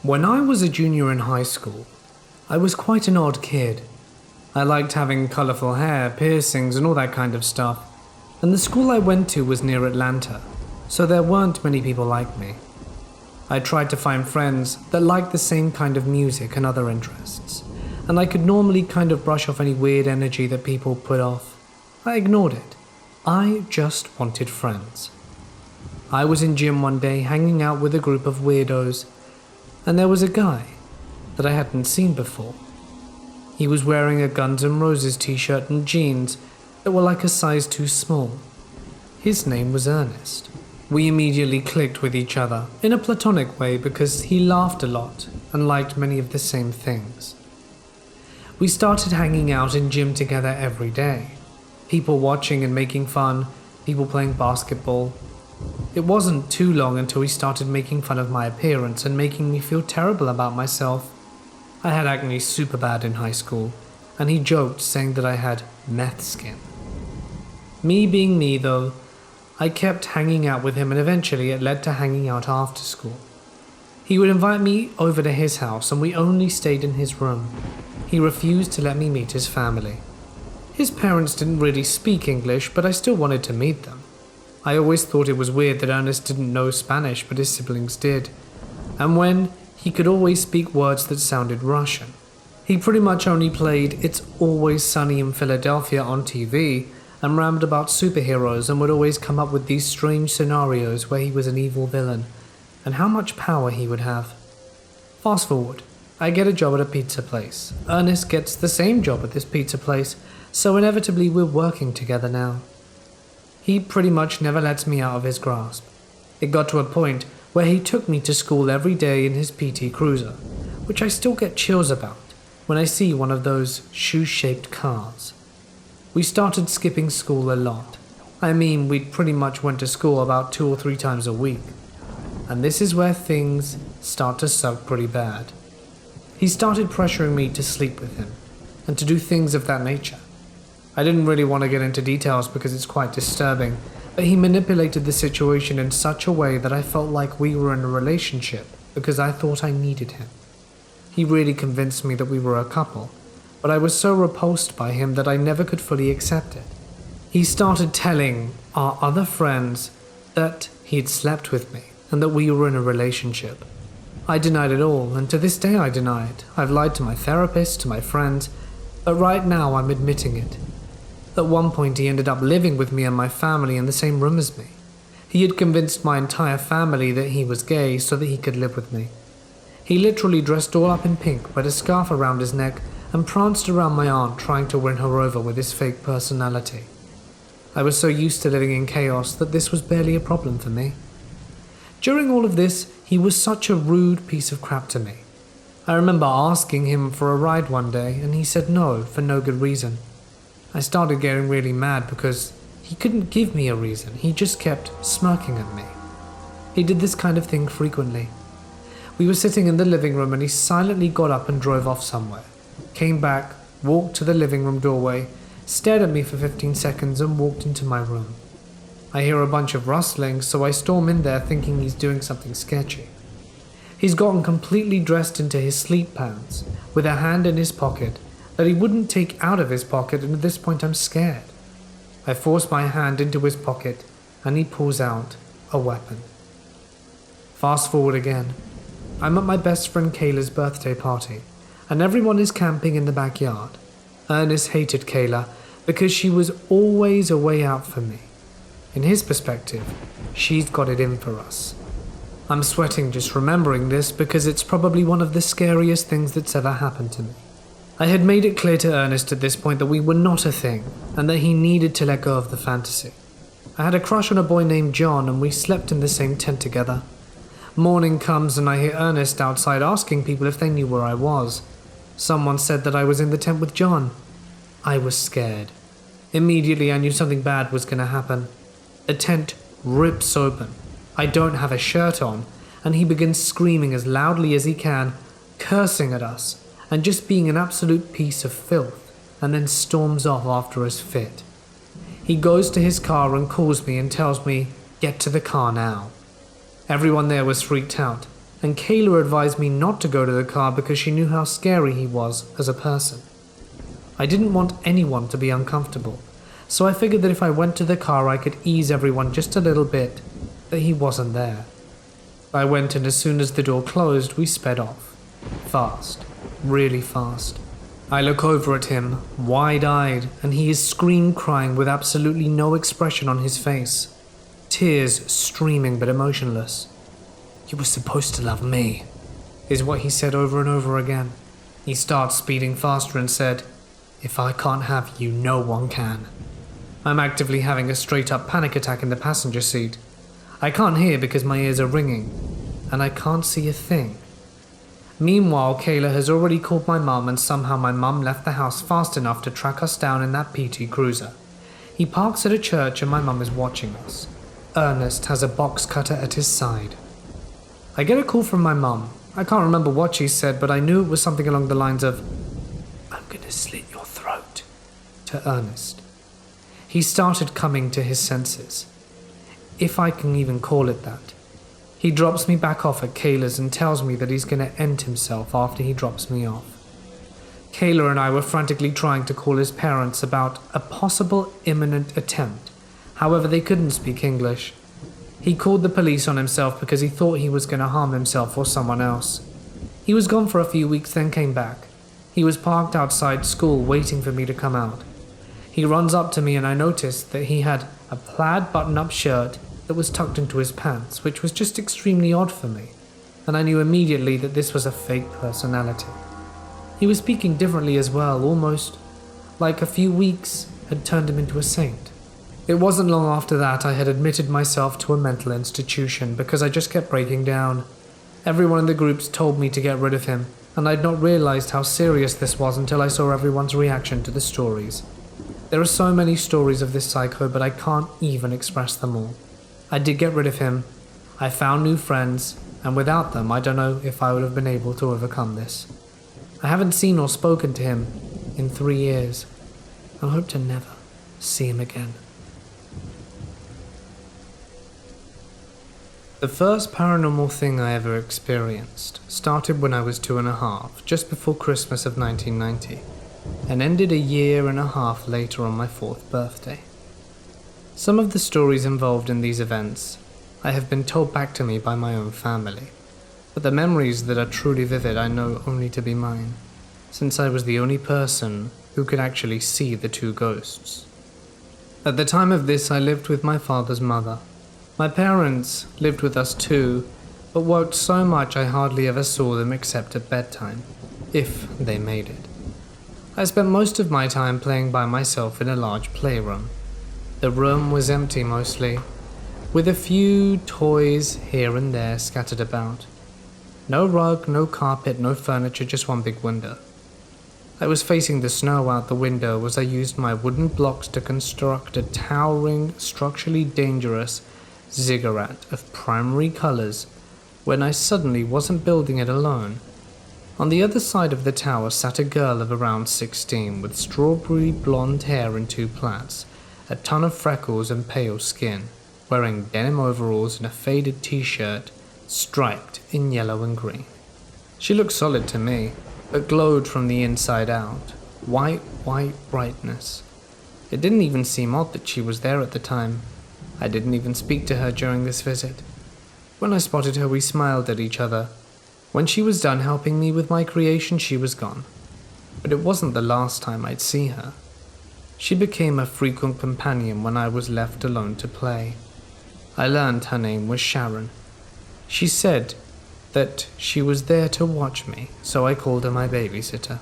When I was a junior in high school, I was quite an odd kid. I liked having colourful hair, piercings and all that kind of stuff, and the school I went to was near Atlanta, so there weren't many people like me. I tried to find friends that liked the same kind of music and other interests, and I could normally kind of brush off any weird energy that people put off. I ignored it. I just wanted friends. I was in gym one day hanging out with a group of weirdos, and there was a guy that I hadn't seen before. He was wearing a Guns N' Roses t-shirt and jeans that were like a size too small. His name was Ernest. We immediately clicked with each other in a platonic way because he laughed a lot and liked many of the same things. We started hanging out in gym together every day. People watching and making fun, people playing basketball. It wasn't too long until he started making fun of my appearance and making me feel terrible about myself. I had acne super bad in high school, and he joked saying that I had meth skin. Me being me though, I kept hanging out with him and eventually it led to hanging out after school. He would invite me over to his house and we only stayed in his room. He refused to let me meet his family. His parents didn't really speak English, but I still wanted to meet them. I always thought it was weird that Ernest didn't know Spanish, but his siblings did. And when he could always speak words that sounded Russian. He pretty much only played It's Always Sunny in Philadelphia on TV and rambled about superheroes and would always come up with these strange scenarios where he was an evil villain and how much power he would have. Fast forward, I get a job at a pizza place. Ernest gets the same job at this pizza place, so inevitably we're working together now. He pretty much never lets me out of his grasp. It got to a point where he took me to school every day in his PT Cruiser, which I still get chills about when I see one of those shoe-shaped cars. We started skipping school a lot. I mean, we pretty much went to school about 2 or 3 times a week. And this is where things start to suck pretty bad. He started pressuring me to sleep with him and to do things of that nature. I didn't really want to get into details because it's quite disturbing, but he manipulated the situation in such a way that I felt like we were in a relationship because I thought I needed him. He really convinced me that we were a couple, but I was so repulsed by him that I never could fully accept it. He started telling our other friends that he had slept with me and that we were in a relationship. I denied it all, and to this day I deny it. I've lied to my therapist, to my friends, but right now I'm admitting it. At one point he ended up living with me and my family in the same room as me. He had convinced my entire family that he was gay so that he could live with me. He literally dressed all up in pink, with a scarf around his neck, and pranced around my aunt trying to win her over with his fake personality. I was so used to living in chaos that this was barely a problem for me. During all of this, he was such a rude piece of crap to me. I remember asking him for a ride one day and he said no for no good reason. I started getting really mad because he couldn't give me a reason, he just kept smirking at me. He did this kind of thing frequently. We were sitting in the living room and he silently got up and drove off somewhere. Came back, walked to the living room doorway, stared at me for 15 seconds and walked into my room. I hear a bunch of rustling, so I storm in there thinking he's doing something sketchy. He's gotten completely dressed into his sleep pants, with a hand in his pocket that he wouldn't take out of his pocket, and at this point I'm scared. I force my hand into his pocket and he pulls out a weapon. Fast forward again. I'm at my best friend Kayla's birthday party and everyone is camping in the backyard. Ernest hated Kayla because she was always a way out for me. In his perspective, she's got it in for us. I'm sweating just remembering this because it's probably one of the scariest things that's ever happened to me. I had made it clear to Ernest at this point that we were not a thing and that he needed to let go of the fantasy. I had a crush on a boy named John and we slept in the same tent together. Morning comes and I hear Ernest outside asking people if they knew where I was. Someone said that I was in the tent with John. I was scared. Immediately I knew something bad was going to happen. The tent rips open. I don't have a shirt on and he begins screaming as loudly as he can, cursing at us and just being an absolute piece of filth, and then storms off after his fit. He goes to his car and calls me and tells me, "Get to the car now." Everyone there was freaked out, and Kayla advised me not to go to the car because she knew how scary he was as a person. I didn't want anyone to be uncomfortable, so I figured that if I went to the car I could ease everyone just a little bit, that he wasn't there. I went, and as soon as the door closed, we sped off. Fast. Really fast. I look over at him, wide-eyed, and he is scream-crying with absolutely no expression on his face. Tears streaming but emotionless. "You were supposed to love me," is what he said over and over again. He starts speeding faster and said, "If I can't have you, no one can." I'm actively having a straight-up panic attack in the passenger seat. I can't hear because my ears are ringing, and I can't see a thing. Meanwhile, Kayla has already called my mum, and somehow my mum left the house fast enough to track us down in that PT Cruiser. He parks at a church and my mum is watching us. Ernest has a box cutter at his side. I get a call from my mum. I can't remember what she said, but I knew it was something along the lines of, "I'm gonna slit your throat," to Ernest. He started coming to his senses, if I can even call it that. He drops me back off at Kayla's and tells me that he's going to end himself after he drops me off. Kayla and I were frantically trying to call his parents about a possible imminent attempt. However, they couldn't speak English. He called the police on himself because he thought he was going to harm himself or someone else. He was gone for a few weeks, then came back. He was parked outside school waiting for me to come out. He runs up to me and I noticed that he had a plaid button-up shirt that was tucked into his pants, which was just extremely odd for me, and I knew immediately that this was a fake personality. He was speaking differently as well, almost like a few weeks had turned him into a saint. It wasn't long after that I had admitted myself to a mental institution because I just kept breaking down. Everyone in the groups told me to get rid of him, and I'd not realized how serious this was until I saw everyone's reaction to the stories. There are so many stories of this psycho, but I can't even express them all. I did get rid of him, I found new friends, and without them I don't know if I would have been able to overcome this. I haven't seen or spoken to him in 3 years, and hope to never see him again. The first paranormal thing I ever experienced started when I was 2.5, just before Christmas of 1990, and ended a year and a half later on my 4th birthday. Some of the stories involved in these events I have been told back to me by my own family, but the memories that are truly vivid I know only to be mine, since I was the only person who could actually see the 2 ghosts. At the time of this, I lived with my father's mother. My parents lived with us too, but worked so much I hardly ever saw them except at bedtime, if they made it. I spent most of my time playing by myself in a large playroom. The room was empty mostly, with a few toys here and there scattered about. No rug, no carpet, no furniture, just one big window. I was facing the snow out the window as I used my wooden blocks to construct a towering, structurally dangerous ziggurat of primary colors when I suddenly wasn't building it alone. On the other side of the tower sat a girl of around 16 with strawberry blonde hair and 2 plaits, a ton of freckles and pale skin, wearing denim overalls and a faded t-shirt striped in yellow and green. She looked solid to me, but glowed from the inside out, white brightness. It didn't even seem odd that she was there at the time. I didn't even speak to her during this visit. When I spotted her, we smiled at each other. When she was done helping me with my creation, she was gone. But it wasn't the last time I'd see her. She became a frequent companion when I was left alone to play. I learned her name was Sharon. She said that she was there to watch me, so I called her my babysitter.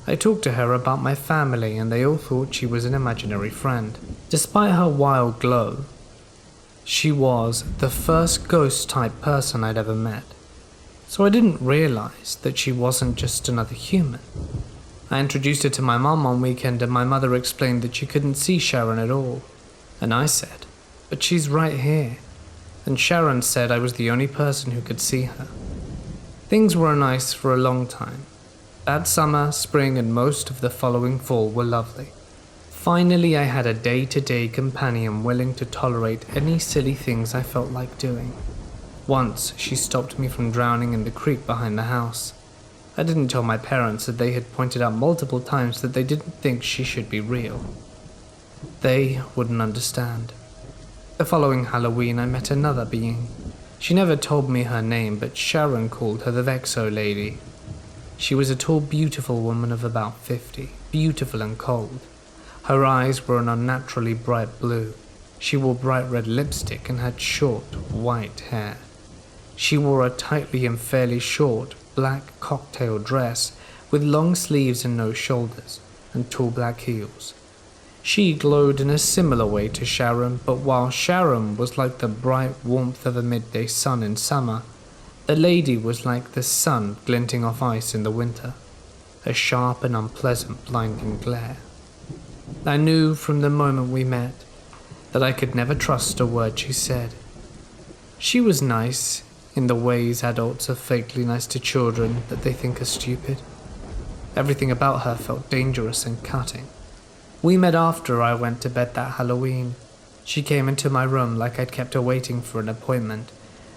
I talked to her about my family and they all thought she was an imaginary friend. Despite her wild glow, she was the first ghost-type person I'd ever met. So I didn't realize that she wasn't just another human. I introduced her to my mom one weekend and my mother explained that she couldn't see Sharon at all. And I said, "But she's right here." And Sharon said I was the only person who could see her. Things were nice for a long time. That summer, spring, and most of the following fall were lovely. Finally, I had a day-to-day companion willing to tolerate any silly things I felt like doing. Once, she stopped me from drowning in the creek behind the house. I didn't tell my parents that they had pointed out multiple times that they didn't think she should be real. They wouldn't understand. The following Halloween, I met another being. She never told me her name, but Sharon called her the Vexo Lady. She was a tall, beautiful woman of about 50, beautiful and cold. Her eyes were an unnaturally bright blue. She wore bright red lipstick and had short, white hair. She wore a tightly and fairly short, black cocktail dress with long sleeves and no shoulders, and tall black heels. She glowed in a similar way to Sharon, but while Sharon was like the bright warmth of a midday sun in summer, the lady was like the sun glinting off ice in the winter, a sharp and unpleasant blinding glare. I knew from the moment we met that I could never trust a word she said. She was nice in the ways adults are fakely nice to children that they think are stupid. Everything about her felt dangerous and cutting. We met after I went to bed that Halloween. She came into my room like I'd kept her waiting for an appointment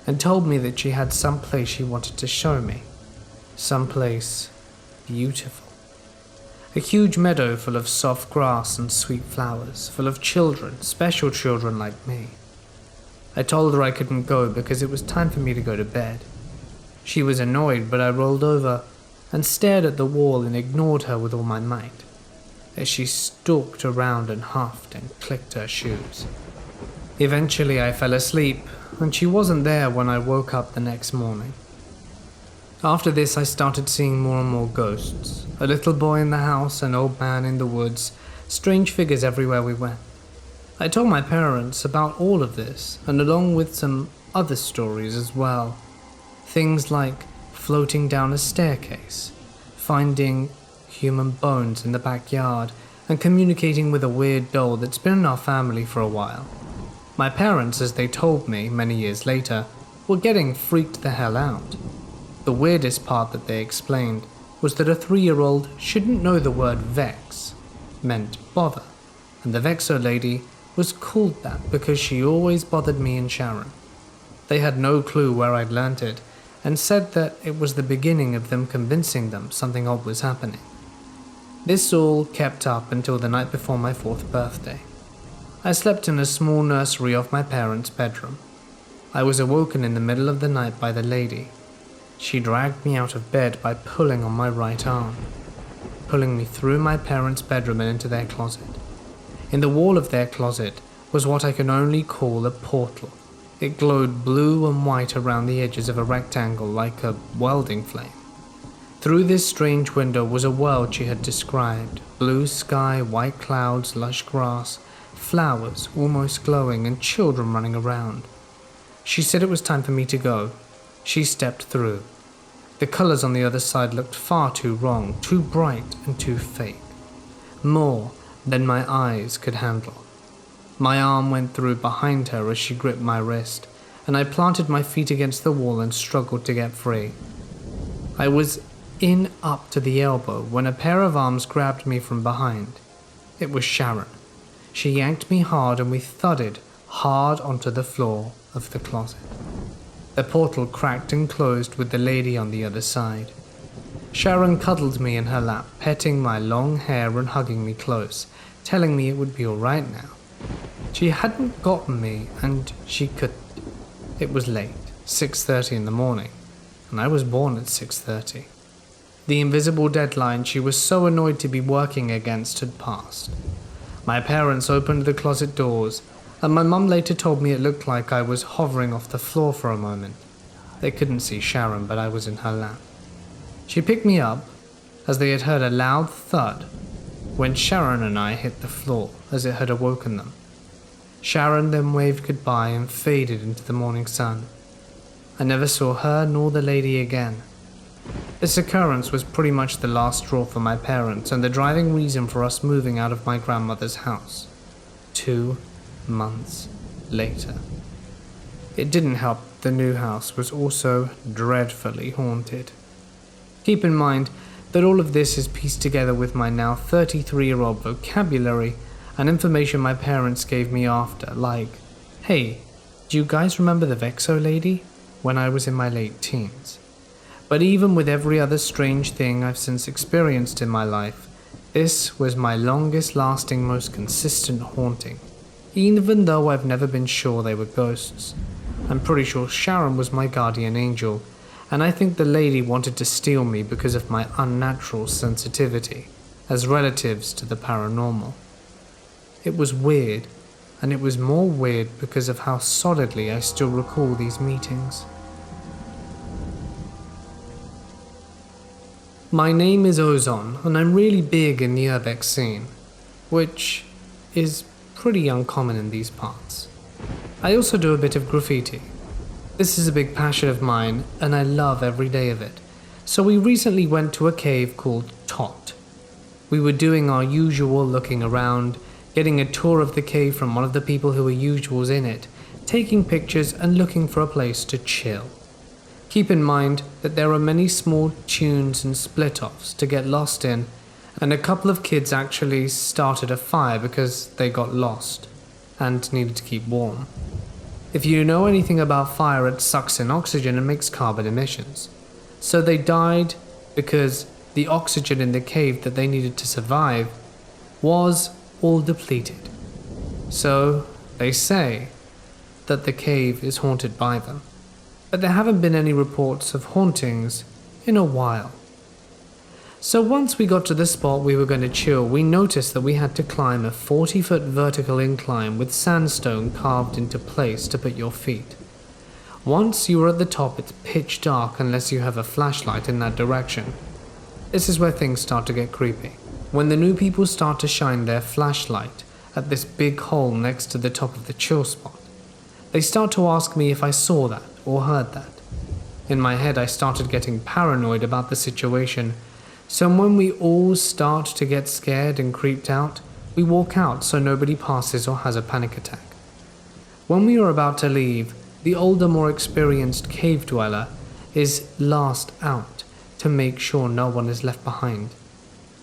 and told me that she had some place she wanted to show me. Someplace beautiful. A huge meadow full of soft grass and sweet flowers, full of children, special children like me. I told her I couldn't go because it was time for me to go to bed. She was annoyed, but I rolled over and stared at the wall and ignored her with all my might as she stalked around and huffed and clicked her shoes. Eventually I fell asleep, and she wasn't there when I woke up the next morning. After this I started seeing more and more ghosts. A little boy in the house, an old man in the woods, strange figures everywhere we went. I told my parents about all of this, and along with some other stories as well. Things like floating down a staircase, finding human bones in the backyard, and communicating with a weird doll that's been in our family for a while. My parents, as they told me many years later, were getting freaked the hell out. The weirdest part that they explained was that a 3-year-old shouldn't know the word vex meant bother, and the Vexo Lady was called that because she always bothered me and Sharon. They had no clue where I'd learnt it, and said that it was the beginning of them convincing them something odd was happening. This all kept up until the night before my 4th birthday. I slept in a small nursery off my parents' bedroom. I was awoken in the middle of the night by the lady. She dragged me out of bed by pulling on my right arm, pulling me through my parents' bedroom and into their closet. In the wall of their closet was what I can only call a portal. It glowed blue and white around the edges of a rectangle like a welding flame. Through this strange window was a world she had described: blue sky, white clouds, lush grass, flowers almost glowing, and children running around. She said it was time for me to go. She stepped through. The colors on the other side looked far too wrong, too bright and too fake. More than my eyes could handle. My arm went through behind her as she gripped my wrist, and I planted my feet against the wall and struggled to get free. I was in up to the elbow when a pair of arms grabbed me from behind. It was Sharon. She yanked me hard and we thudded hard onto the floor of the closet. The portal cracked and closed with the lady on the other side. Sharon cuddled me in her lap, petting my long hair and hugging me close, telling me it would be all right now. She hadn't gotten me, and she couldn't. It was late, 6:30 in the morning, and I was born at 6:30. The invisible deadline she was so annoyed to be working against had passed. My parents opened the closet doors, and my mum later told me it looked like I was hovering off the floor for a moment. They couldn't see Sharon, but I was in her lap. She picked me up, as they had heard a loud thud when Sharon and I hit the floor, as it had awoken them. Sharon then waved goodbye and faded into the morning sun. I never saw her nor the lady again. This occurrence was pretty much the last straw for my parents and the driving reason for us moving out of my grandmother's house. 2 months later. It didn't help the new house was also dreadfully haunted. Keep in mind that all of this is pieced together with my now 33-year-old vocabulary and information my parents gave me after, like, "Hey, do you guys remember the Vexo Lady?" when I was in my late teens. But even with every other strange thing I've since experienced in my life, this was my longest lasting, most consistent haunting, even though I've never been sure they were ghosts. I'm pretty sure Sharon was my guardian angel, and I think the lady wanted to steal me because of my unnatural sensitivity as relatives to the paranormal. It was weird, and it was more weird because of how solidly I still recall these meetings. My name is Ozon, and I'm really big in the urbex scene, which is pretty uncommon in these parts. I also do a bit of graffiti. This is a big passion of mine, and I love every day of it. So we recently went to a cave called Tot. We were doing our usual looking around, getting a tour of the cave from one of the people who were usuals in it, taking pictures and looking for a place to chill. Keep in mind that there are many small tunes and split-offs to get lost in, and a couple of kids actually started a fire because they got lost and needed to keep warm. If you know anything about fire, it sucks in oxygen and makes carbon emissions. So they died because the oxygen in the cave that they needed to survive was all depleted. So they say that the cave is haunted by them. But there haven't been any reports of hauntings in a while. So once we got to the spot we were going to chill, we noticed that we had to climb a 40-foot vertical incline with sandstone carved into place to put your feet. Once you are at the top, it's pitch dark unless you have a flashlight in that direction. This is where things start to get creepy. When the new people start to shine their flashlight at this big hole next to the top of the chill spot, they start to ask me if I saw that or heard that. In my head, I started getting paranoid about the situation, so when we all start to get scared and creeped out, we walk out so nobody passes or has a panic attack. When we are about to leave, the older, more experienced cave dweller is last out to make sure no one is left behind.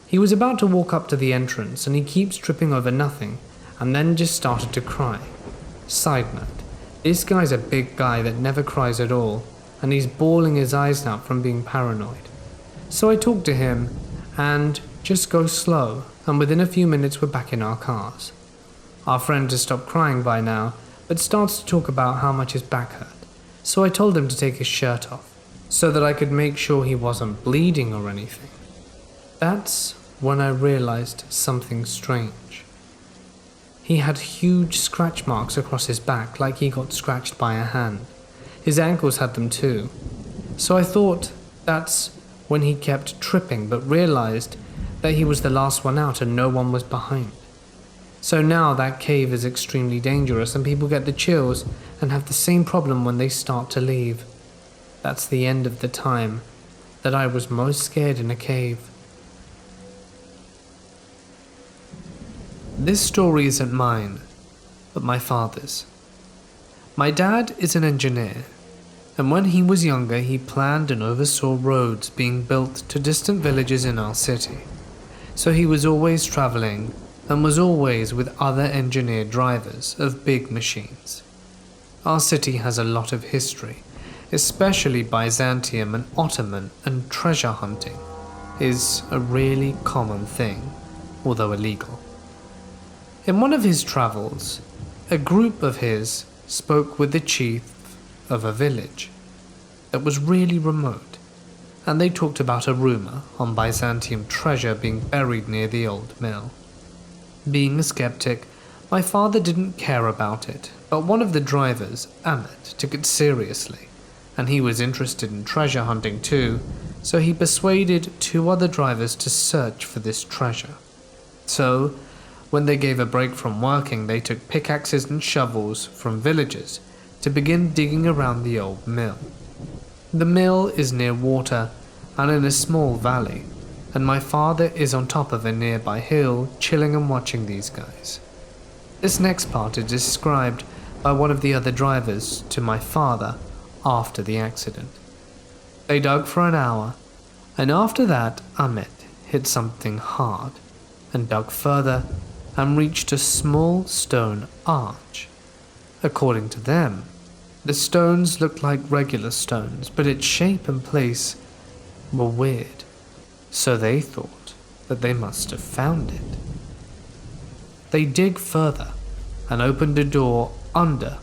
He was about to walk up to the entrance and he keeps tripping over nothing and then just started to cry. Side note, this guy's a big guy that never cries at all, and he's bawling his eyes out from being paranoid. So I talk to him and just go slow, and within a few minutes we're back in our cars. Our friend has stopped crying by now, but starts to talk about how much his back hurt. So I told him to take his shirt off, so that I could make sure he wasn't bleeding or anything. That's when I realized something strange. He had huge scratch marks across his back, like he got scratched by a hand. His ankles had them too. So I thought that's when he kept tripping, but realized that he was the last one out and no one was behind. So now that cave is extremely dangerous and people get the chills and have the same problem when they start to leave. That's the end of the time that I was most scared in a cave. This story isn't mine, but my father's. My dad is an engineer, and when he was younger he planned and oversaw roads being built to distant villages in our city. So he was always traveling and was always with other engineer drivers of big machines. Our city has a lot of history, especially Byzantium and Ottoman, and treasure hunting is a really common thing, although illegal. In one of his travels, a group of his spoke with the chief of a village that was really remote, and they talked about a rumor on Byzantium treasure being buried near the old mill. Being a skeptic, my father didn't care about it, but one of the drivers, Ahmed, took it seriously, and he was interested in treasure hunting too, so he persuaded two other drivers to search for this treasure. So, when they gave a break from working, they took pickaxes and shovels from villagers to begin digging around the old mill. The mill is near water and in a small valley, and my father is on top of a nearby hill chilling and watching these guys. This next part is described by one of the other drivers to my father after the accident. They dug for an hour, and after that Ahmed hit something hard and dug further and reached a small stone arch. According to them, The stones looked like regular stones, but its shape and place were weird, so they thought that they must have found it. They dig further and opened a door under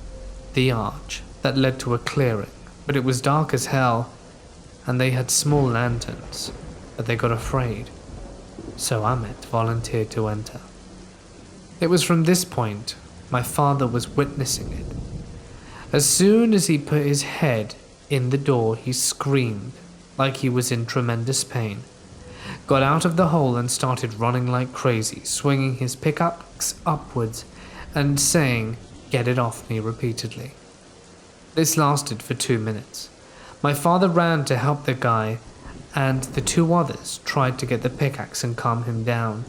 the arch that led to a clearing, but it was dark as hell, and they had small lanterns, but they got afraid, so Ahmet volunteered to enter. It was from this point my father was witnessing it. As soon as he put his head in the door, he screamed like he was in tremendous pain, got out of the hole and started running like crazy, swinging his pickaxe upwards and saying, "Get it off me," repeatedly. This lasted for 2 minutes. My father ran to help the guy, and the 2 others tried to get the pickaxe and calm him down.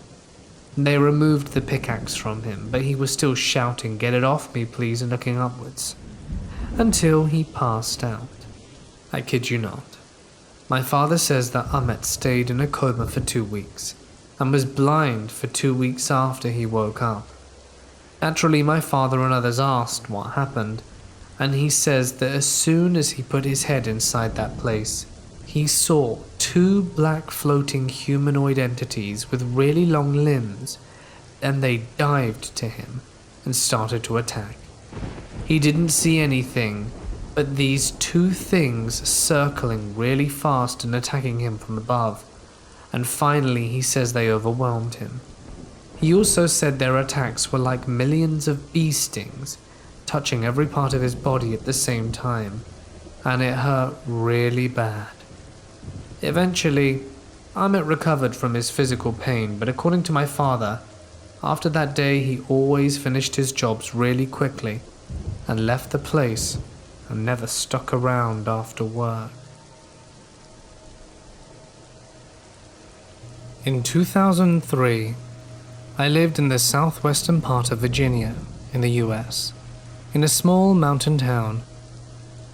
They removed the pickaxe from him, but he was still shouting, "Get it off me, please," and looking upwards, until he passed out. I kid you not. My father says that Ahmet stayed in a coma for 2 weeks, and was blind for 2 weeks after he woke up. Naturally, my father and others asked what happened, and he says that as soon as he put his head inside that place, he saw 2 black floating humanoid entities with really long limbs, and they dived to him and started to attack. He didn't see anything but these 2 things circling really fast and attacking him from above, and finally he says they overwhelmed him. He also said their attacks were like millions of bee stings, touching every part of his body at the same time, and it hurt really bad. Eventually, Ahmet recovered from his physical pain, but according to my father, after that day he always finished his jobs really quickly and left the place and never stuck around after work. In 2003, I lived in the southwestern part of Virginia in the US, in a small mountain town.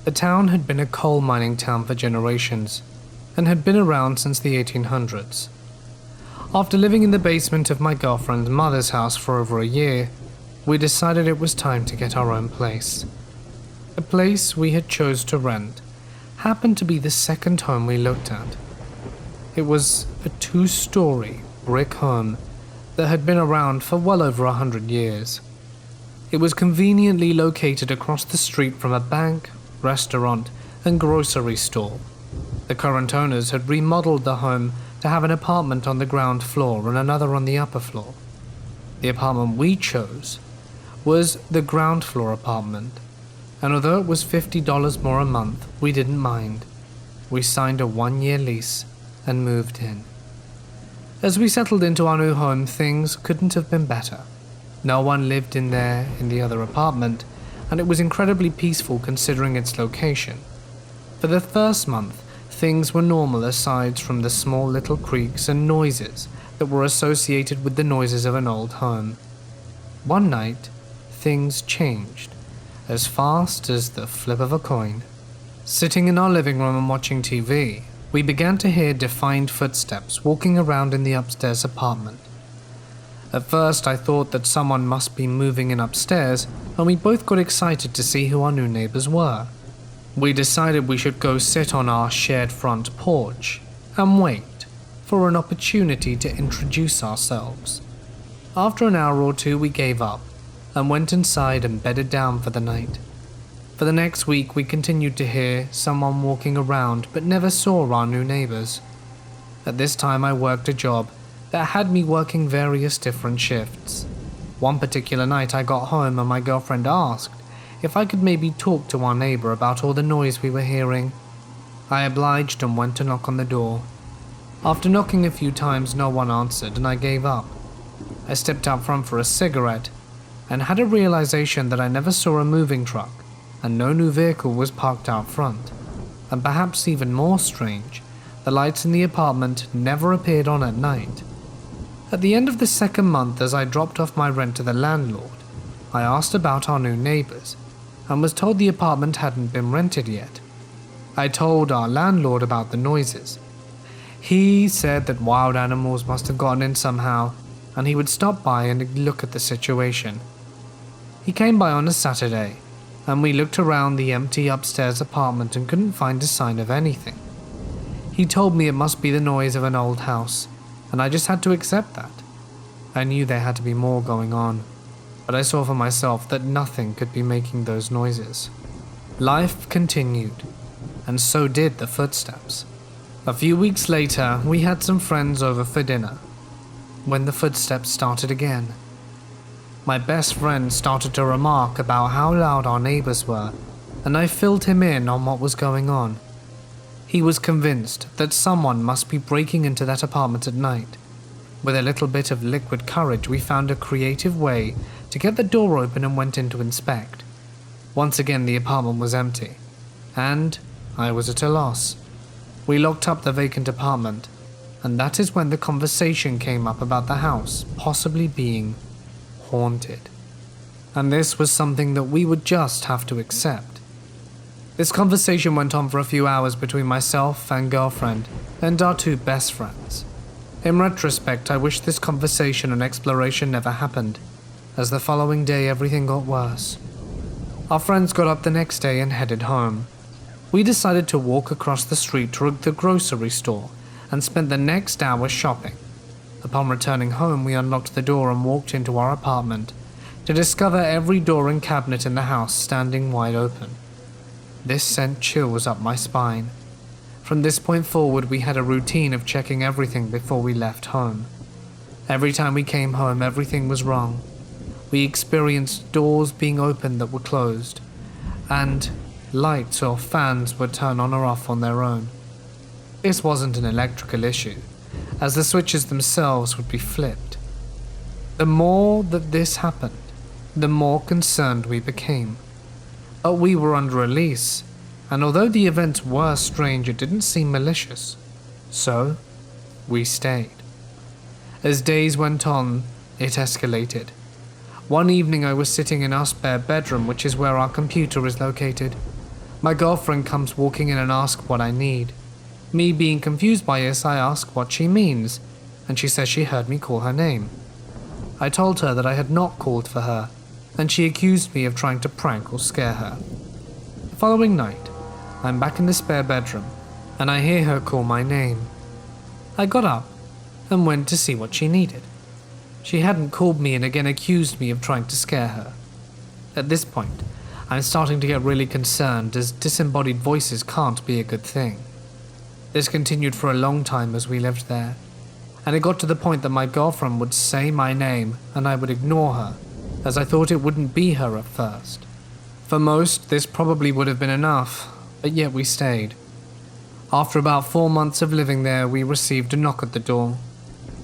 The town had been a coal mining town for generations and had been around since the 1800s. After living in the basement of my girlfriend's mother's house for over a year, we decided it was time to get our own place. The place we had chose to rent happened to be the second home we looked at. It was a 2-story brick home that had been around for well over 100 years. It was conveniently located across the street from a bank, restaurant, and grocery store. The current owners had remodeled the home to have an apartment on the ground floor and another on the upper floor. The apartment we chose was the ground floor apartment, and although it was $50 more a month, we didn't mind. We signed a 1-year lease and moved in. As we settled into our new home, things couldn't have been better. No one lived in there in the other apartment, and it was incredibly peaceful considering its location. For the first month, things were normal aside from the small little creaks and noises that were associated with the noises of an old home. One night, things changed, as fast as the flip of a coin. Sitting in our living room and watching TV, we began to hear defined footsteps walking around in the upstairs apartment. At first I thought that someone must be moving in upstairs, and we both got excited to see who our new neighbors were. We decided we should go sit on our shared front porch and wait for an opportunity to introduce ourselves. After an hour or 2 we gave up and went inside and bedded down for the night. For the next week we continued to hear someone walking around but never saw our new neighbors. At this time I worked a job that had me working various different shifts. One particular night I got home and my girlfriend asked if I could maybe talk to our neighbor about all the noise we were hearing. I obliged and went to knock on the door. After knocking a few times, no one answered and I gave up. I stepped out front for a cigarette and had a realization that I never saw a moving truck and no new vehicle was parked out front. And perhaps even more strange, the lights in the apartment never appeared on at night. At the end of the second month, as I dropped off my rent to the landlord, I asked about our new neighbors and was told the apartment hadn't been rented yet. I told our landlord about the noises. He said that wild animals must have gotten in somehow and he would stop by and look at the situation. He came by on a Saturday and we looked around the empty upstairs apartment and couldn't find a sign of anything. He told me it must be the noise of an old house, and I just had to accept that. I knew there had to be more going on, but I saw for myself that nothing could be making those noises. Life continued, and so did the footsteps. A few weeks later, we had some friends over for dinner, when the footsteps started again. My best friend started to remark about how loud our neighbors were, and I filled him in on what was going on. He was convinced that someone must be breaking into that apartment at night. With a little bit of liquid courage, we found a creative way to get the door open and went in to inspect. Once again, the apartment was empty, and I was at a loss. We locked up the vacant apartment, and that is when the conversation came up about the house possibly being haunted. And this was something that we would just have to accept. This conversation went on for a few hours between myself and girlfriend and our two best friends. In retrospect, I wish this conversation and exploration never happened, as the following day everything got worse. Our friends got up the next day and headed home. We decided to walk across the street to the grocery store and spent the next hour shopping. Upon returning home, we unlocked the door and walked into our apartment to discover every door and cabinet in the house standing wide open. This sent chills up my spine. From this point forward, we had a routine of checking everything before we left home. Every time we came home, everything was wrong. We experienced doors being opened that were closed, and lights or fans would turn on or off on their own. This wasn't an electrical issue, as the switches themselves would be flipped. The more that this happened, the more concerned we became. But we were under a lease, and although the events were strange, it didn't seem malicious. So, we stayed. As days went on, it escalated. One evening I was sitting in our spare bedroom, which is where our computer is located. My girlfriend comes walking in and asks what I need. Me being confused by this, I ask what she means, and she says she heard me call her name. I told her that I had not called for her, and she accused me of trying to prank or scare her. The following night, I'm back in the spare bedroom, and I hear her call my name. I got up and went to see what she needed. She hadn't called me and again accused me of trying to scare her. At this point, I'm starting to get really concerned, as disembodied voices can't be a good thing. This continued for a long time as we lived there, and it got to the point that my girlfriend would say my name and I would ignore her, as I thought it wouldn't be her at first. For most, this probably would have been enough, but yet we stayed. After about 4 months of living there, we received a knock at the door.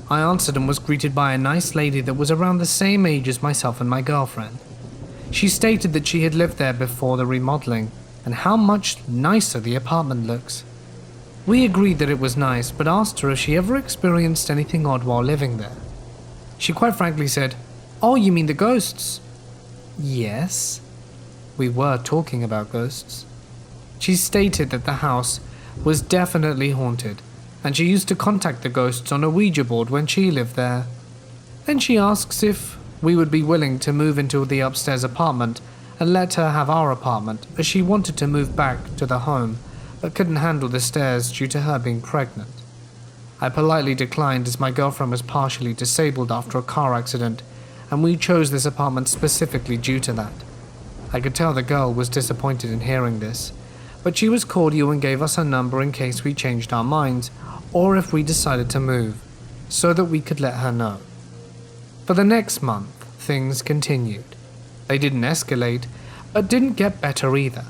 I answered and was greeted by a nice lady that was around the same age as myself and my girlfriend. She stated that she had lived there before the remodeling, and how much nicer the apartment looks. We agreed that it was nice, but asked her if she ever experienced anything odd while living there. She quite frankly said, "Oh, you mean the ghosts?" Yes. We were talking about ghosts. She stated that the house was definitely haunted, and she used to contact the ghosts on a Ouija board when she lived there. Then she asks if we would be willing to move into the upstairs apartment and let her have our apartment, as she wanted to move back to the home, but couldn't handle the stairs due to her being pregnant. I politely declined, as my girlfriend was partially disabled after a car accident, and we chose this apartment specifically due to that. I could tell the girl was disappointed in hearing this, but she was cordial and gave us her number in case we changed our minds or if we decided to move, so that we could let her know. For the next month, things continued. They didn't escalate, but didn't get better either.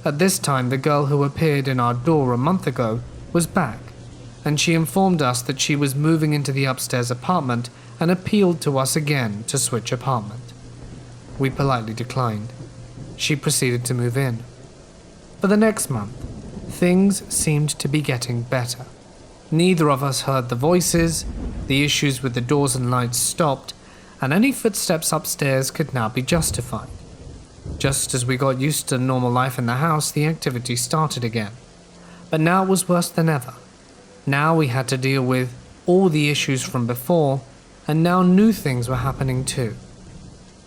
At this time, the girl who appeared in our door a month ago was back, and she informed us that she was moving into the upstairs apartment and appealed to us again to switch apartment. We politely declined. She proceeded to move in. For the next month, things seemed to be getting better. Neither of us heard the voices, the issues with the doors and lights stopped, and any footsteps upstairs could now be justified. Just as we got used to normal life in the house, the activity started again. But now it was worse than ever. Now we had to deal with all the issues from before, and now new things were happening too.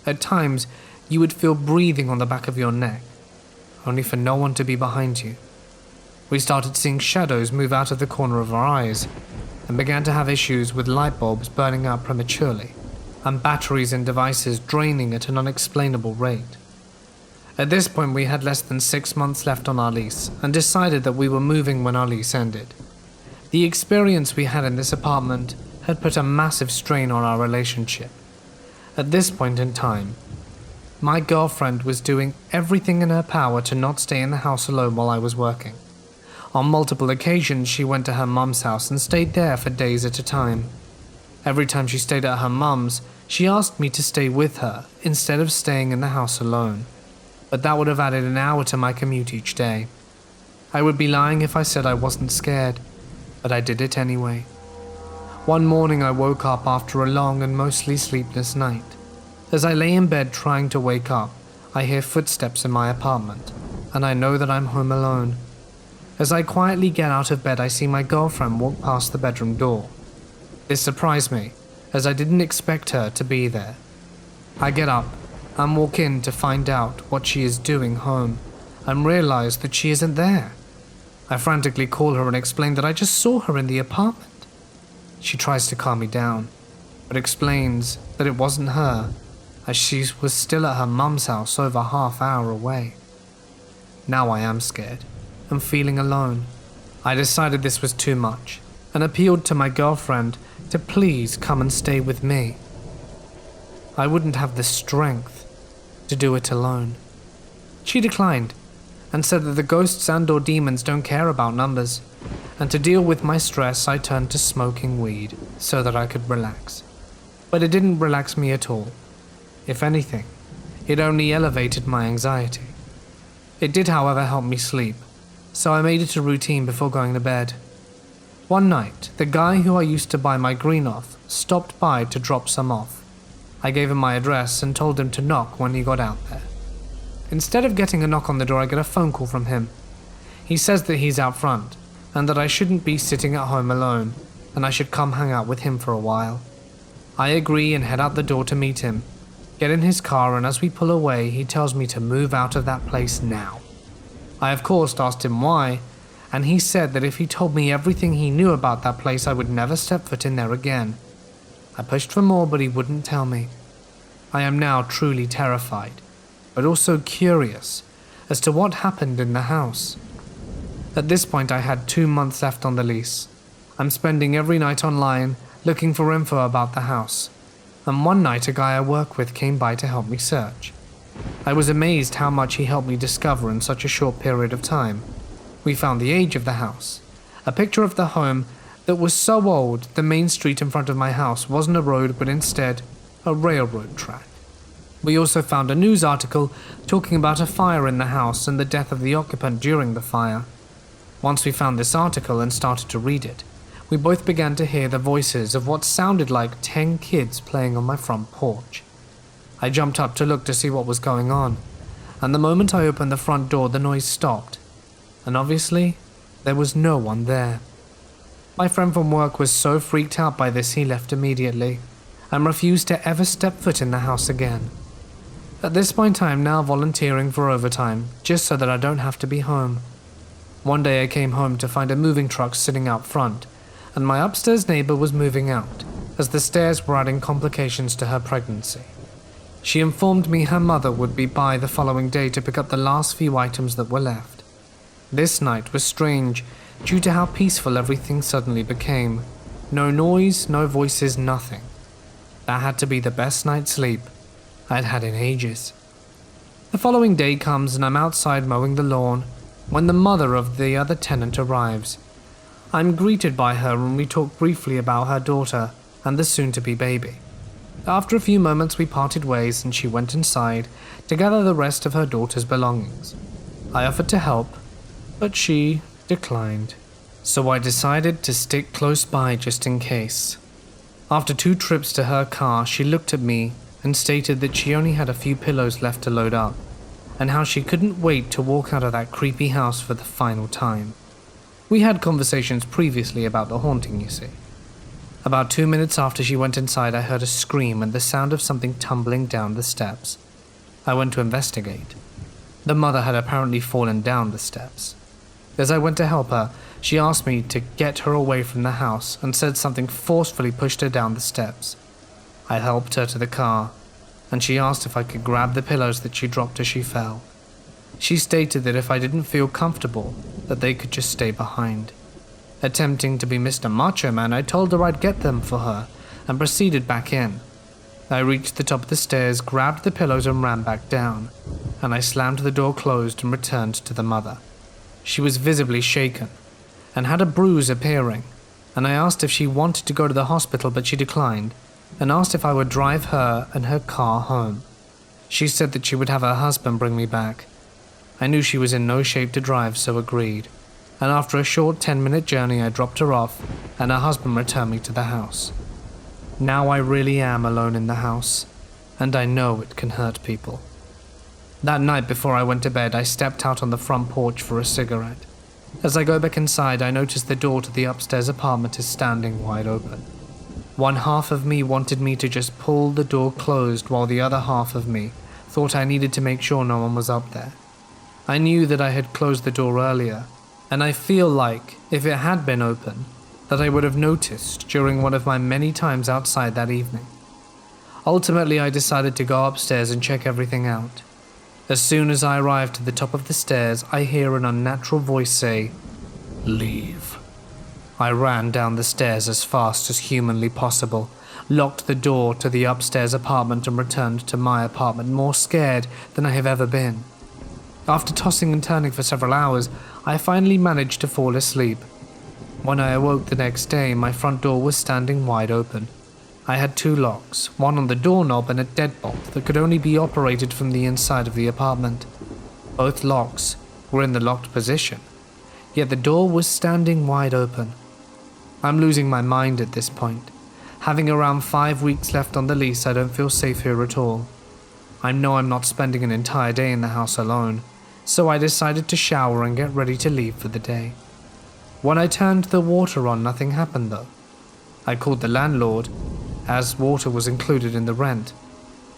At times, you would feel breathing on the back of your neck, only for no one to be behind you. We started seeing shadows move out of the corner of our eyes, and began to have issues with light bulbs burning out prematurely, and batteries in devices draining at an unexplainable rate. At this point, we had less than 6 months left on our lease, and decided that we were moving when our lease ended. The experience we had in this apartment had put a massive strain on our relationship. At this point in time, my girlfriend was doing everything in her power to not stay in the house alone while I was working. On multiple occasions, she went to her mum's house and stayed there for days at a time. Every time she stayed at her mum's, she asked me to stay with her instead of staying in the house alone. But that would have added an hour to my commute each day. I would be lying if I said I wasn't scared, but I did it anyway. One morning I woke up after a long and mostly sleepless night. As I lay in bed trying to wake up, I hear footsteps in my apartment, and I know that I'm home alone. As I quietly get out of bed, I see my girlfriend walk past the bedroom door. This surprised me, as I didn't expect her to be there. I get up and walk in to find out what she is doing home, and realize that she isn't there. I frantically call her and explain that I just saw her in the apartment. She tries to calm me down, but explains that it wasn't her, as she was still at her mum's house over half-hour away. Now I am scared and feeling alone. I decided this was too much and appealed to my girlfriend to please come and stay with me. I wouldn't have the strength to do it alone. She declined and said that the ghosts and/or demons don't care about numbers, and to deal with my stress I turned to smoking weed so that I could relax. But it didn't relax me at all. If anything, it only elevated my anxiety. It did, however, help me sleep, so I made it a routine before going to bed. One night, the guy who I used to buy my green off stopped by to drop some off. I gave him my address and told him to knock when he got out there. Instead of getting a knock on the door, I get a phone call from him. He says that he's out front, and that I shouldn't be sitting at home alone, and I should come hang out with him for a while. I agree and head out the door to meet him, get in his car, and as we pull away, he tells me to move out of that place now. I of course asked him why, and he said that if he told me everything he knew about that place, I would never step foot in there again. I pushed for more, but he wouldn't tell me. I am now truly terrified, but also curious as to what happened in the house. At this point, I had 2 months left on the lease. I'm spending every night online looking for info about the house, and one night a guy I work with came by to help me search. I was amazed how much he helped me discover in such a short period of time. We found the age of the house, a picture of the home that was so old the main street in front of my house wasn't a road but instead a railroad track. We also found a news article talking about a fire in the house and the death of the occupant during the fire. Once we found this article and started to read it, we both began to hear the voices of what sounded like 10 kids playing on my front porch. I jumped up to look to see what was going on, and the moment I opened the front door, the noise stopped, and obviously, there was no one there. My friend from work was so freaked out by this he left immediately, and refused to ever step foot in the house again. At this point, I am now volunteering for overtime, just so that I don't have to be home. One day I came home to find a moving truck sitting out front, and my upstairs neighbor was moving out, as the stairs were adding complications to her pregnancy. She informed me her mother would be by the following day to pick up the last few items that were left. This night was strange due to how peaceful everything suddenly became. No noise, no voices, nothing. That had to be the best night's sleep I'd had in ages. The following day comes and I'm outside mowing the lawn when the mother of the other tenant arrives. I'm greeted by her and we talk briefly about her daughter and the soon-to-be baby. After a few moments we parted ways and she went inside to gather the rest of her daughter's belongings. I offered to help, but she declined, so I decided to stick close by just in case. After 2 trips to her car, she looked at me and stated that she only had a few pillows left to load up, and how she couldn't wait to walk out of that creepy house for the final time. We had conversations previously about the haunting, you see. About 2 minutes after she went inside, I heard a scream and the sound of something tumbling down the steps. I went to investigate. The mother had apparently fallen down the steps. As I went to help her, she asked me to get her away from the house and said something forcefully pushed her down the steps. I helped her to the car, and she asked if I could grab the pillows that she dropped as she fell. She stated that if I didn't feel comfortable, that they could just stay behind. Attempting to be Mr. Macho Man, I told her I'd get them for her and proceeded back in. I reached the top of the stairs, grabbed the pillows and ran back down, and I slammed the door closed and returned to the mother. She was visibly shaken and had a bruise appearing, and I asked if she wanted to go to the hospital, but she declined and asked if I would drive her and her car home. She said that she would have her husband bring me back. I knew she was in no shape to drive, so agreed, and after a short 10-minute journey I dropped her off and her husband returned me to the house. Now I really am alone in the house, and I know it can hurt people. That night before I went to bed, I stepped out on the front porch for a cigarette. As I go back inside, I notice the door to the upstairs apartment is standing wide open. One half of me wanted me to just pull the door closed, while the other half of me thought I needed to make sure no one was up there. I knew that I had closed the door earlier, and I feel like, if it had been open, that I would have noticed during one of my many times outside that evening. Ultimately, I decided to go upstairs and check everything out. As soon as I arrived to the top of the stairs, I hear an unnatural voice say, "Leave." I ran down the stairs as fast as humanly possible, locked the door to the upstairs apartment and returned to my apartment more scared than I have ever been. After tossing and turning for several hours, I finally managed to fall asleep. When I awoke the next day, my front door was standing wide open. I had 2 locks, one on the doorknob and a deadbolt that could only be operated from the inside of the apartment. Both locks were in the locked position, yet the door was standing wide open. I'm losing my mind at this point. Having around 5 weeks left on the lease, I don't feel safe here at all. I know I'm not spending an entire day in the house alone, so I decided to shower and get ready to leave for the day. When I turned the water on, nothing happened though. I called the landlord, as water was included in the rent.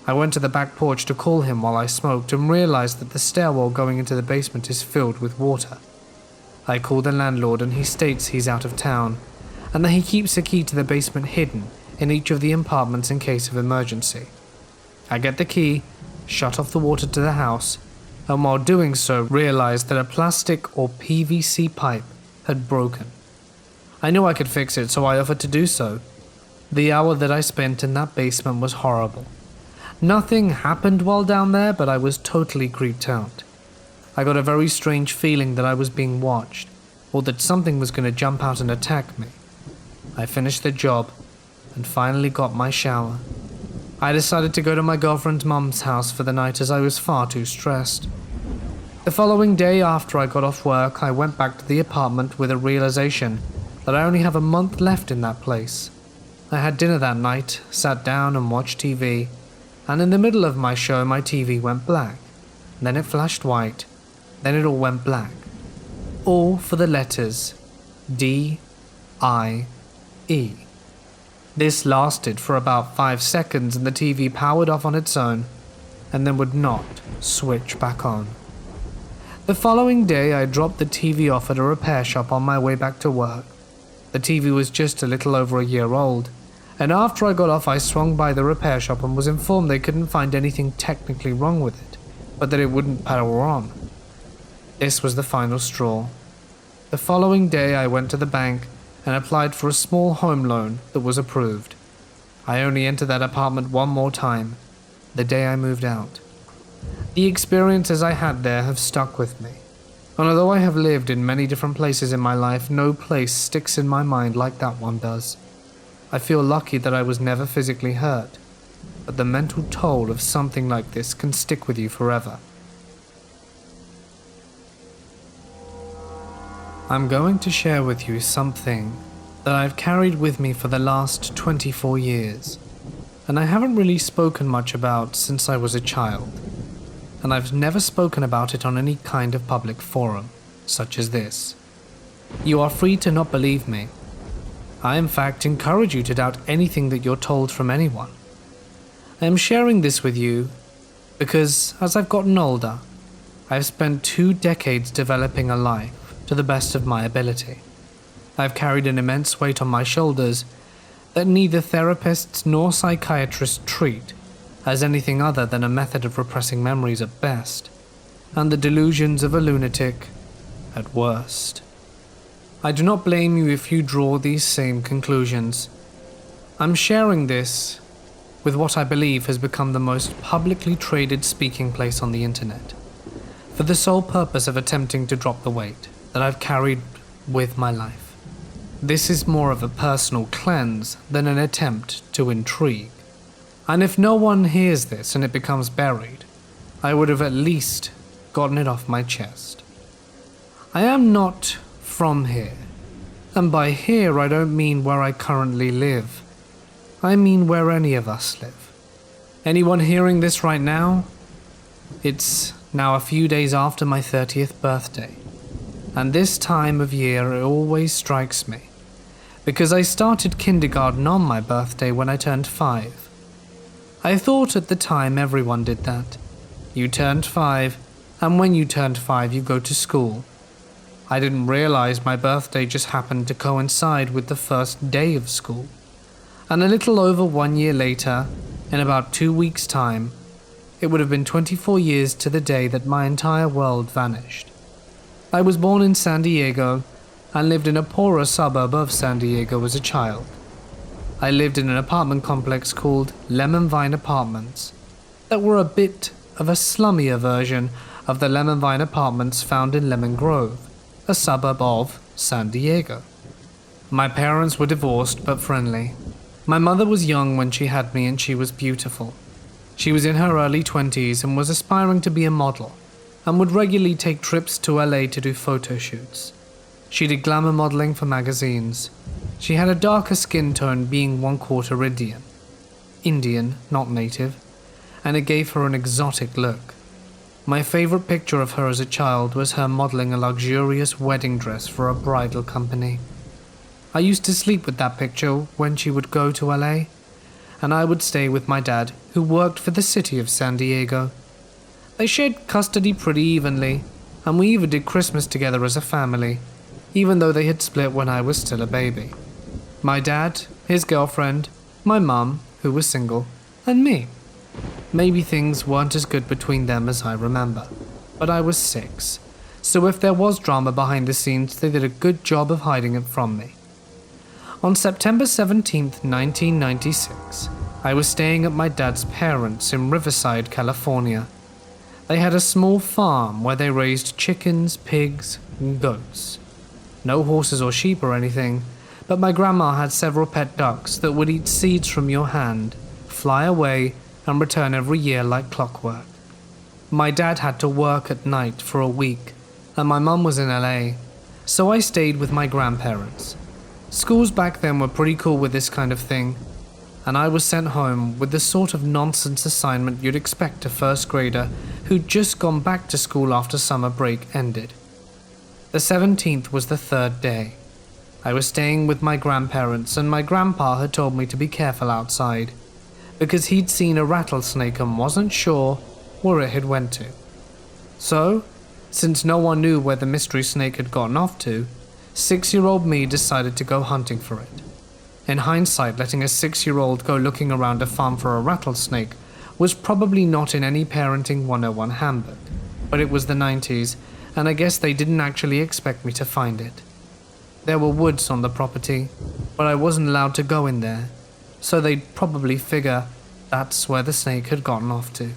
I went to the back porch to call him while I smoked and realized that the stairwell going into the basement is filled with water. I called the landlord and he states he's out of town, and that he keeps a key to the basement hidden in each of the apartments in case of emergency. I get the key, shut off the water to the house, and while doing so realized that a plastic or PVC pipe had broken. I knew I could fix it, so I offered to do so. The hour that I spent in that basement was horrible. Nothing happened while down there, but I was totally creeped out. I got a very strange feeling that I was being watched, or that something was going to jump out and attack me. I finished the job and finally got my shower. I decided to go to my girlfriend's mum's house for the night as I was far too stressed. The following day after I got off work, I went back to the apartment with a realization that I only have a month left in that place. I had dinner that night, sat down and watched TV, and in the middle of my show my TV went black. Then it flashed white, then it all went black. All for the letters D-I-E. This lasted for about 5 seconds and the TV powered off on its own, and then would not switch back on. The following day I dropped the TV off at a repair shop on my way back to work. The TV was just a little over a year old, and after I got off I swung by the repair shop and was informed they couldn't find anything technically wrong with it, but that it wouldn't power on. This was the final straw. The following day I went to the bank and applied for a small home loan that was approved. I only entered that apartment one more time, the day I moved out. The experiences I had there have stuck with me, and although I have lived in many different places in my life, no place sticks in my mind like that one does. I feel lucky that I was never physically hurt, but the mental toll of something like this can stick with you forever. I'm going to share with you something that I've carried with me for the last 24 years, and I haven't really spoken much about since I was a child, and I've never spoken about it on any kind of public forum, such as this. You are free to not believe me. I in fact encourage you to doubt anything that you're told from anyone. I am sharing this with you because as I've gotten older, I've spent 2 decades developing a life to the best of my ability. I've carried an immense weight on my shoulders that neither therapists nor psychiatrists treat as anything other than a method of repressing memories at best, and the delusions of a lunatic at worst. I do not blame you if you draw these same conclusions. I'm sharing this with what I believe has become the most publicly traded speaking place on the internet, for the sole purpose of attempting to drop the weight that I've carried with my life. This is more of a personal cleanse than an attempt to intrigue. And if no one hears this and it becomes buried, I would have at least gotten it off my chest. I am not from here, and by here I don't mean where I currently live. I mean where any of us live. Anyone hearing this right now? It's now a few days after my 30th birthday, and this time of year it always strikes me, because I started kindergarten on my birthday when I turned 5. I thought at the time everyone did that. You turned 5, and when you turned 5 you go to school. I didn't realize my birthday just happened to coincide with the first day of school. And a little over 1 year later, in about 2 weeks' time, it would have been 24 years to the day that my entire world vanished. I was born in San Diego and lived in a poorer suburb of San Diego as a child. I lived in an apartment complex called Lemon Vine Apartments that were a bit of a slummier version of the Lemon Vine Apartments found in Lemon Grove, a suburb of San Diego. My parents were divorced but friendly. My mother was young when she had me and she was beautiful. She was in her early 20s and was aspiring to be a model and would regularly take trips to LA to do photo shoots. She did glamour modeling for magazines. She had a darker skin tone, being 1/4 Indian. Indian, not native, and it gave her an exotic look. My favorite picture of her as a child was her modeling a luxurious wedding dress for a bridal company. I used to sleep with that picture when she would go to LA, and I would stay with my dad, who worked for the city of San Diego. They shared custody pretty evenly, and we even did Christmas together as a family, even though they had split when I was still a baby. My dad, his girlfriend, my mum, who was single, and me. Maybe things weren't as good between them as I remember, but I was 6, so if there was drama behind the scenes, they did a good job of hiding it from me. On September 17th, 1996, I was staying at my dad's parents' in Riverside, California. They had a small farm where they raised chickens, pigs, and goats. No horses or sheep or anything, but my grandma had several pet ducks that would eat seeds from your hand, fly away, and return every year like clockwork. My dad had to work at night for a week, and my mum was in LA, so I stayed with my grandparents. Schools back then were pretty cool with this kind of thing, and I was sent home with the sort of nonsense assignment you'd expect a first grader who'd just gone back to school after summer break ended. The 17th was the 3rd day. I was staying with my grandparents, and my grandpa had told me to be careful outside, because he'd seen a rattlesnake and wasn't sure where it had went to. So, since no one knew where the mystery snake had gotten off to, 6-year-old me decided to go hunting for it. In hindsight, letting a 6-year-old go looking around a farm for a rattlesnake was probably not in any parenting 101 handbook, but it was the 90s, and I guess they didn't actually expect me to find it. There were woods on the property, but I wasn't allowed to go in there, so they'd probably figure that's where the snake had gotten off to.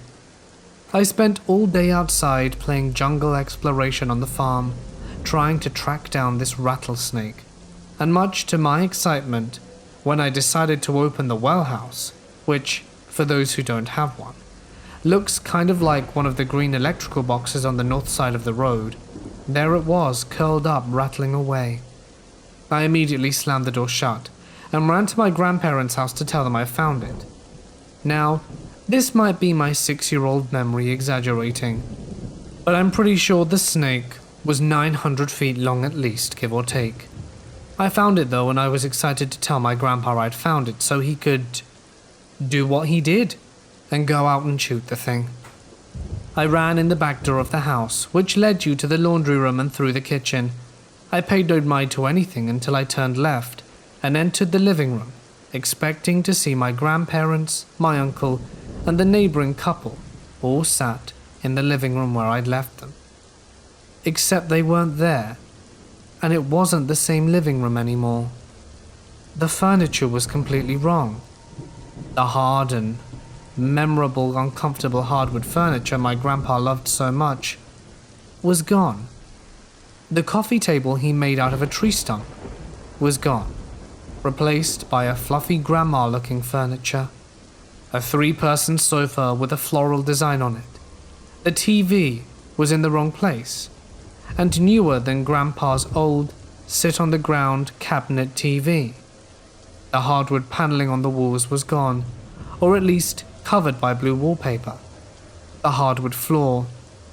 I spent all day outside playing jungle exploration on the farm, trying to track down this rattlesnake, and much to my excitement, when I decided to open the well house, which, for those who don't have one, looks kind of like one of the green electrical boxes on the north side of the road, there it was, curled up, rattling away. I immediately slammed the door shut and ran to my grandparents' house to tell them I found it. Now, this might be my 6-year-old memory exaggerating, but I'm pretty sure the snake was 900 feet long at least, give or take. I found it though, and I was excited to tell my grandpa I'd found it so he could do what he did and go out and shoot the thing. I ran in the back door of the house, which led you to the laundry room and through the kitchen. I paid no mind to anything until I turned left and entered the living room, expecting to see my grandparents, my uncle, and the neighboring couple all sat in the living room where I'd left them. Except they weren't there, and it wasn't the same living room anymore. The furniture was completely wrong. The hard and memorable, uncomfortable hardwood furniture my grandpa loved so much was gone. The coffee table he made out of a tree stump was gone, replaced by a fluffy grandma-looking furniture. A 3-person sofa with a floral design on it. The TV was in the wrong place, and newer than Grandpa's old, sit-on-the-ground cabinet TV. The hardwood paneling on the walls was gone, or at least covered by blue wallpaper. The hardwood floor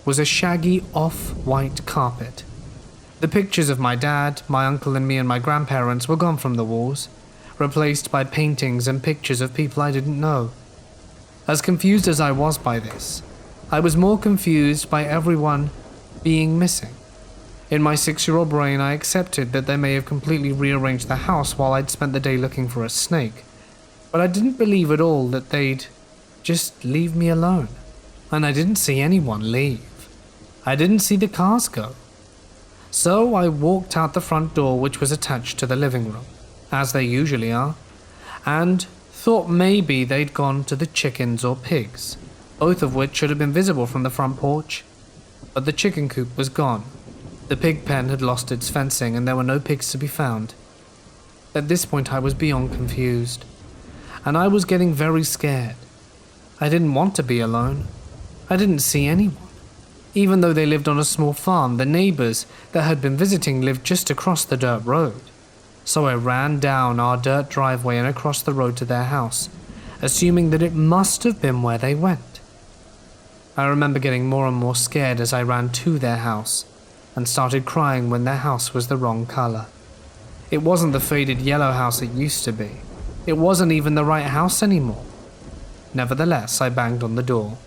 was a shaggy off-white carpet. The pictures of my dad, my uncle and me and my grandparents were gone from the walls, replaced by paintings and pictures of people I didn't know. As confused as I was by this, I was more confused by everyone being missing. In my 6-year-old brain, I accepted that they may have completely rearranged the house while I'd spent the day looking for a snake, but I didn't believe at all that they'd just leave me alone. And I didn't see anyone leave. I didn't see the cars go. So I walked out the front door, which was attached to the living room, as they usually are, and thought maybe they'd gone to the chickens or pigs, both of which should have been visible from the front porch. But the chicken coop was gone. The pig pen had lost its fencing and there were no pigs to be found. At this point I was beyond confused, and I was getting very scared. I didn't want to be alone. I didn't see anyone. Even though they lived on a small farm, the neighbors that had been visiting lived just across the dirt road. So I ran down our dirt driveway and across the road to their house, assuming that it must have been where they went. I remember getting more and more scared as I ran to their house and started crying when their house was the wrong color. It wasn't the faded yellow house it used to be. It wasn't even the right house anymore. Nevertheless, I banged on the door.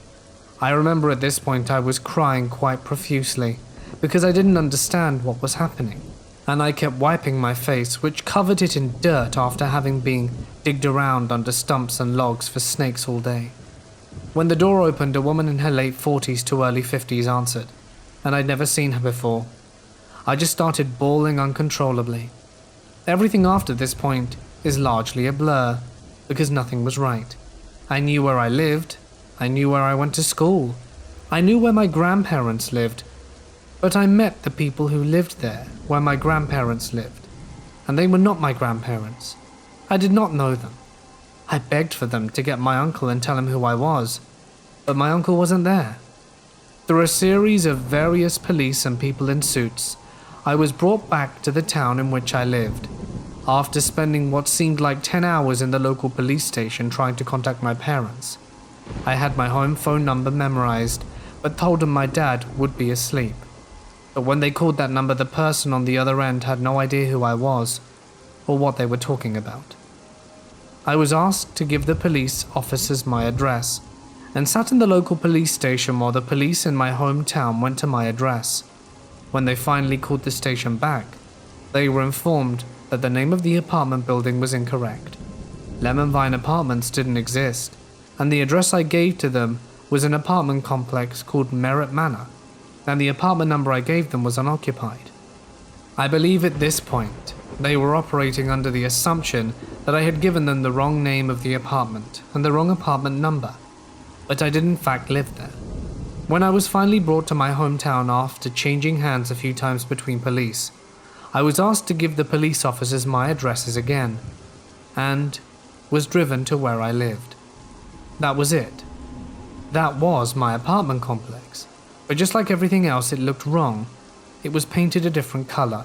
I remember at this point I was crying quite profusely because I didn't understand what was happening, and I kept wiping my face, which covered it in dirt after having been digged around under stumps and logs for snakes all day. When the door opened, a woman in her late 40s to early 50s answered, and I'd never seen her before. I just started bawling uncontrollably. Everything after this point is largely a blur, because nothing was right. I knew where I lived, I knew where I went to school, I knew where my grandparents lived, but I met the people who lived there where my grandparents lived, and they were not my grandparents. I did not know them. I begged for them to get my uncle and tell him who I was, but my uncle wasn't there. Through a series of various police and people in suits, I was brought back to the town in which I lived, after spending what seemed like 10 hours in the local police station trying to contact my parents. I had my home phone number memorized, but told them my dad would be asleep. But when they called that number, the person on the other end had no idea who I was, or what they were talking about. I was asked to give the police officers my address, and sat in the local police station while the police in my hometown went to my address. When they finally called the station back, they were informed that the name of the apartment building was incorrect. Lemon Vine Apartments didn't exist, and the address I gave to them was an apartment complex called Merritt Manor, and the apartment number I gave them was unoccupied. I believe at this point, they were operating under the assumption that I had given them the wrong name of the apartment and the wrong apartment number, but I did in fact live there. When I was finally brought to my hometown after changing hands a few times between police, I was asked to give the police officers my addresses again, and was driven to where I lived. That was it. That was my apartment complex, but just like everything else, it looked wrong. It was painted a different color,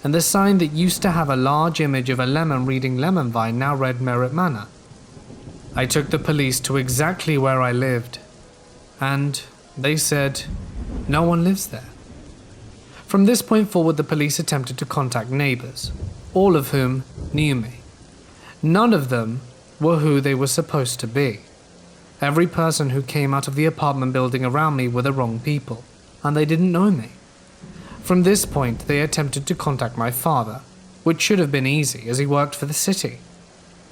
and the sign that used to have a large image of a lemon reading Lemon Vine now read Merritt Manor. I took the police to exactly where I lived, and they said, no one lives there. From this point forward, the police attempted to contact neighbors, all of whom knew me. None of them were who they were supposed to be, Every person who came out of the apartment building around me were the wrong people, and they didn't know me. From this point, they attempted to contact my father, which should have been easy as he worked for the city.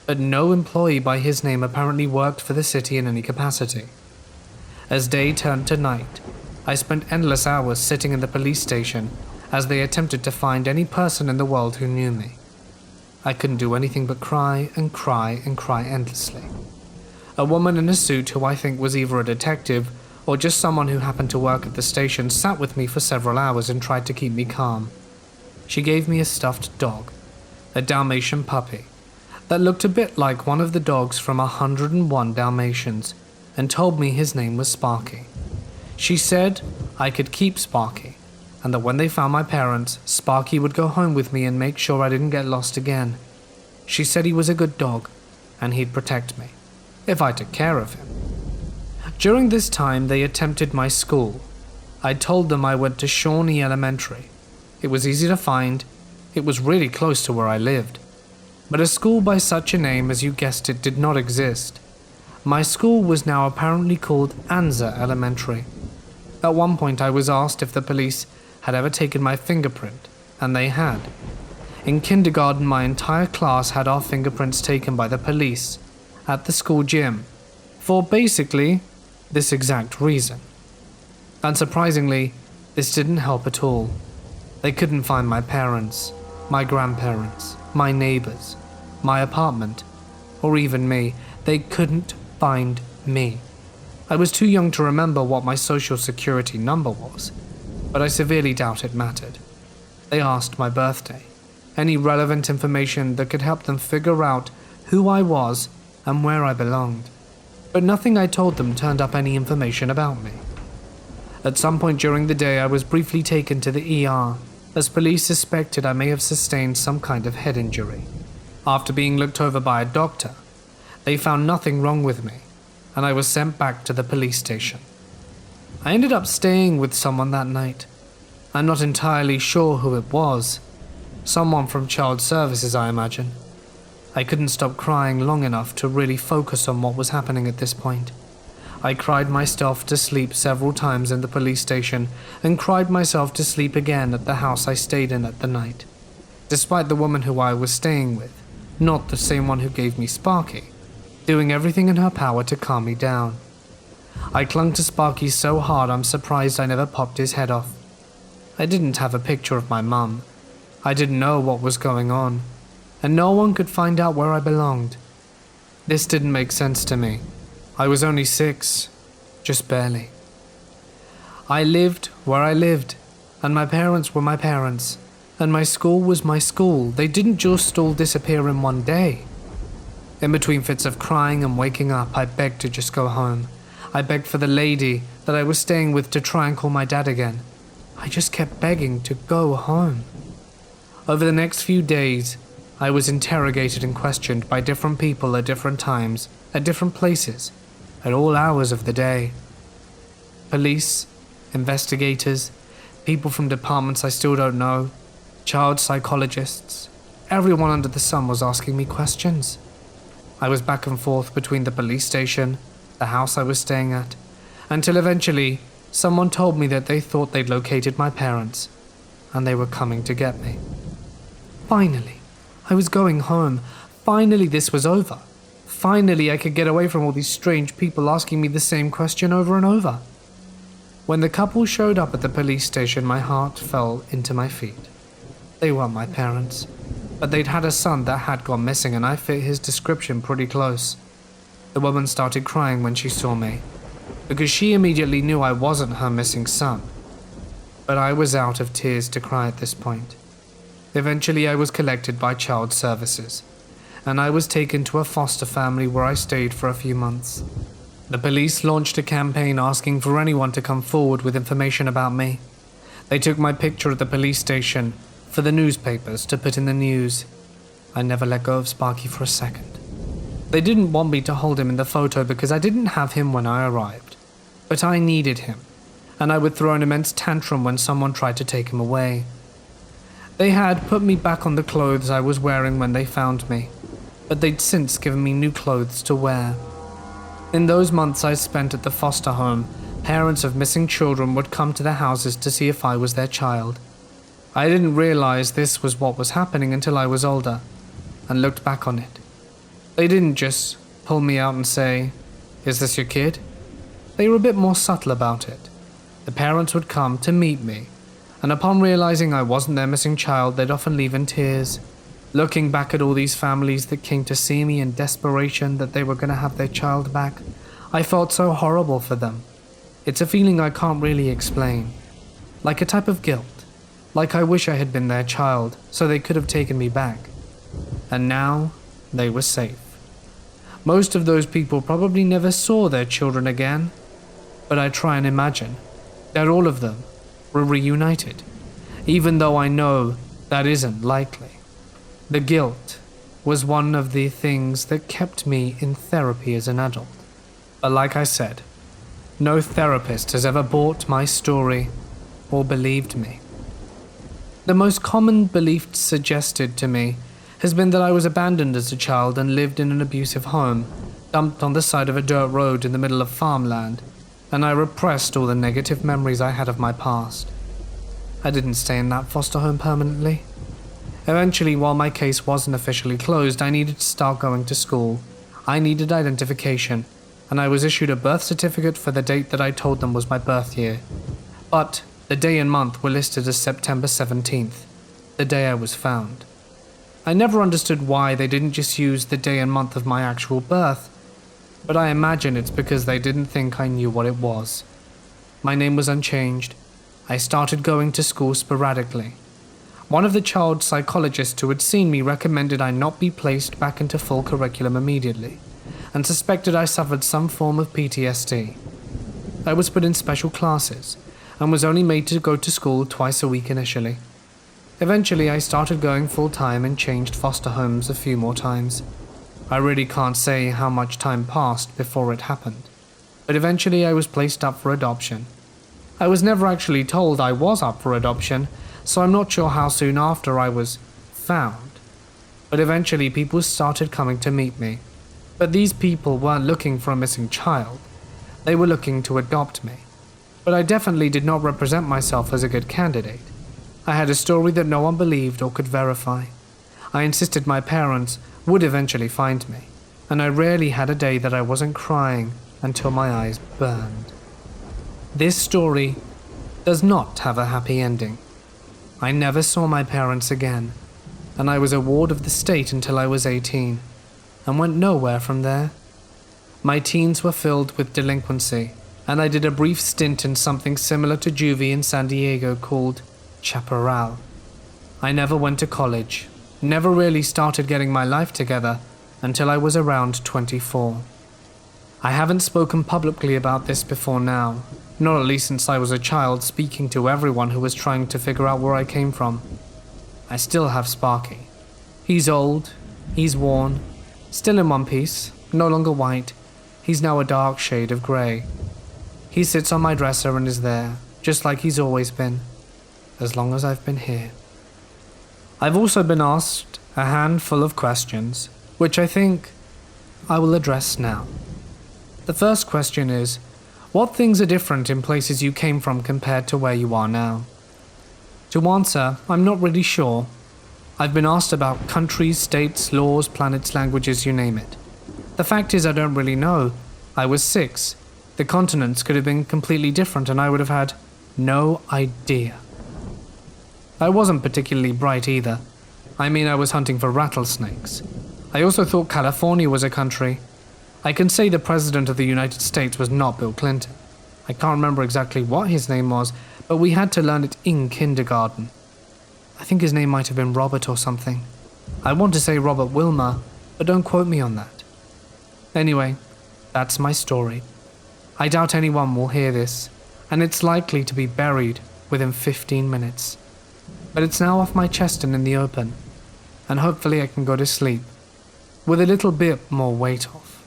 But no employee by his name apparently worked for the city in any capacity. As day turned to night, I spent endless hours sitting in the police station as they attempted to find any person in the world who knew me. I couldn't do anything but cry and cry and cry endlessly. A woman in a suit who I think was either a detective or just someone who happened to work at the station sat with me for several hours and tried to keep me calm. She gave me a stuffed dog, a Dalmatian puppy, that looked a bit like one of the dogs from 101 Dalmatians, and told me his name was Sparky. She said I could keep Sparky, and that when they found my parents, Sparky would go home with me and make sure I didn't get lost again. She said he was a good dog, and he'd protect me, if I took care of him. During this time, they attempted my school. I told them I went to Shawnee Elementary. It was easy to find. It was really close to where I lived. But a school by such a name, as you guessed it, did not exist. My school was now apparently called Anza Elementary. At one point I was asked if the police had ever taken my fingerprint, and they had. In kindergarten, my entire class had our fingerprints taken by the police at the school gym for basically this exact reason. Unsurprisingly, this didn't help at all. They couldn't find my parents, my grandparents, my neighbors, my apartment, or even me. They couldn't find me. I was too young to remember what my social security number was, but I severely doubt it mattered. They asked my birthday, any relevant information that could help them figure out who I was and where I belonged, but nothing I told them turned up any information about me. At some point during the day, I was briefly taken to the ER, as police suspected I may have sustained some kind of head injury. After being looked over by a doctor, they found nothing wrong with me, and I was sent back to the police station. I ended up staying with someone that night. I'm not entirely sure who it was. Someone from child services, I imagine. I couldn't stop crying long enough to really focus on what was happening at this point. I cried myself to sleep several times in the police station and cried myself to sleep again at the house I stayed in at the night. Despite the woman who I was staying with, not the same one who gave me Sparky, doing everything in her power to calm me down. I clung to Sparky so hard I'm surprised I never popped his head off. I didn't have a picture of my mum. I didn't know what was going on, and no one could find out where I belonged. This didn't make sense to me. I was only 6, just barely. I lived where I lived, and my parents were my parents, and my school was my school. They didn't just all disappear in one day. In between fits of crying and waking up, I begged to just go home. I begged for the lady that I was staying with to try and call my dad again. I just kept begging to go home. Over the next few days, I was interrogated and questioned by different people at different times, at different places, at all hours of the day. Police, investigators, people from departments I still don't know, child psychologists, everyone under the sun was asking me questions. I was back and forth between the police station, the house I was staying at, until eventually someone told me that they thought they'd located my parents, and they were coming to get me. Finally, I was going home. Finally, this was over. Finally, I could get away from all these strange people asking me the same question over and over. When the couple showed up at the police station, my heart fell into my feet. They weren't my parents, but they'd had a son that had gone missing, and I fit his description pretty close. The woman started crying when she saw me, because she immediately knew I wasn't her missing son. But I was out of tears to cry at this point. Eventually, I was collected by child services, and I was taken to a foster family where I stayed for a few months. The police launched a campaign asking for anyone to come forward with information about me. They took my picture at the police station for the newspapers to put in the news. I never let go of Sparky for a second. They didn't want me to hold him in the photo because I didn't have him when I arrived, but I needed him, and I would throw an immense tantrum when someone tried to take him away. They had put me back on the clothes I was wearing when they found me, but they'd since given me new clothes to wear. In those months I spent at the foster home, parents of missing children would come to their houses to see if I was their child. I didn't realize this was what was happening until I was older and looked back on it. They didn't just pull me out and say, "Is this your kid?" They were a bit more subtle about it. The parents would come to meet me, and upon realizing I wasn't their missing child, they'd often leave in tears. Looking back at all these families that came to see me in desperation that they were going to have their child back, I felt so horrible for them. It's a feeling I can't really explain. Like a type of guilt. Like I wish I had been their child, so they could have taken me back. And now, they were safe. Most of those people probably never saw their children again, but I try and imagine that all of them were reunited, even though I know that isn't likely. The guilt was one of the things that kept me in therapy as an adult. But like I said, no therapist has ever bought my story or believed me. The most common belief suggested to me has been that I was abandoned as a child and lived in an abusive home, dumped on the side of a dirt road in the middle of farmland, and I repressed all the negative memories I had of my past. I didn't stay in that foster home permanently. Eventually, while my case wasn't officially closed, I needed to start going to school. I needed identification, and I was issued a birth certificate for the date that I told them was my birth year. But the day and month were listed as September 17th, the day I was found. I never understood why they didn't just use the day and month of my actual birth, but I imagine it's because they didn't think I knew what it was. My name was unchanged. I started going to school sporadically. One of the child psychologists who had seen me recommended I not be placed back into full curriculum immediately, and suspected I suffered some form of PTSD. I was put in special classes, and was only made to go to school twice a week initially. Eventually I started going full-time and changed foster homes a few more times. I really can't say how much time passed before it happened, but eventually I was placed up for adoption. I was never actually told I was up for adoption, so I'm not sure how soon after I was found. But eventually people started coming to meet me. But these people weren't looking for a missing child. They were looking to adopt me. But I definitely did not represent myself as a good candidate. I had a story that no one believed or could verify. I insisted my parents would eventually find me, and I rarely had a day that I wasn't crying until my eyes burned. This story does not have a happy ending. I never saw my parents again, and I was a ward of the state until I was 18, and went nowhere from there. My teens were filled with delinquency, and I did a brief stint in something similar to juvie in San Diego called chaparral. I never went to college, never really started getting my life together until I was around 24. I haven't spoken publicly about this before now, not at least since I was a child speaking to everyone who was trying to figure out where I came from. I still have Sparky. He's old, he's worn, still in one piece, no longer white. He's now a dark shade of grey. He sits on my dresser and is there, just like he's always been, as long as I've been here. I've also been asked a handful of questions, which I think I will address now. The first question is, what things are different in places you came from compared to where you are now? To answer, I'm not really sure. I've been asked about countries, states, laws, planets, languages, you name it. The fact is I don't really know. I was 6. The continents could have been completely different and I would have had no idea. I wasn't particularly bright either. I mean, I was hunting for rattlesnakes. I also thought California was a country. I can say the President of the United States was not Bill Clinton. I can't remember exactly what his name was, but we had to learn it in kindergarten. I think his name might have been Robert or something. I want to say Robert Wilmer, but don't quote me on that. Anyway, that's my story. I doubt anyone will hear this, and it's likely to be buried within 15 minutes. But it's now off my chest and in the open, and hopefully I can go to sleep with a little bit more weight off.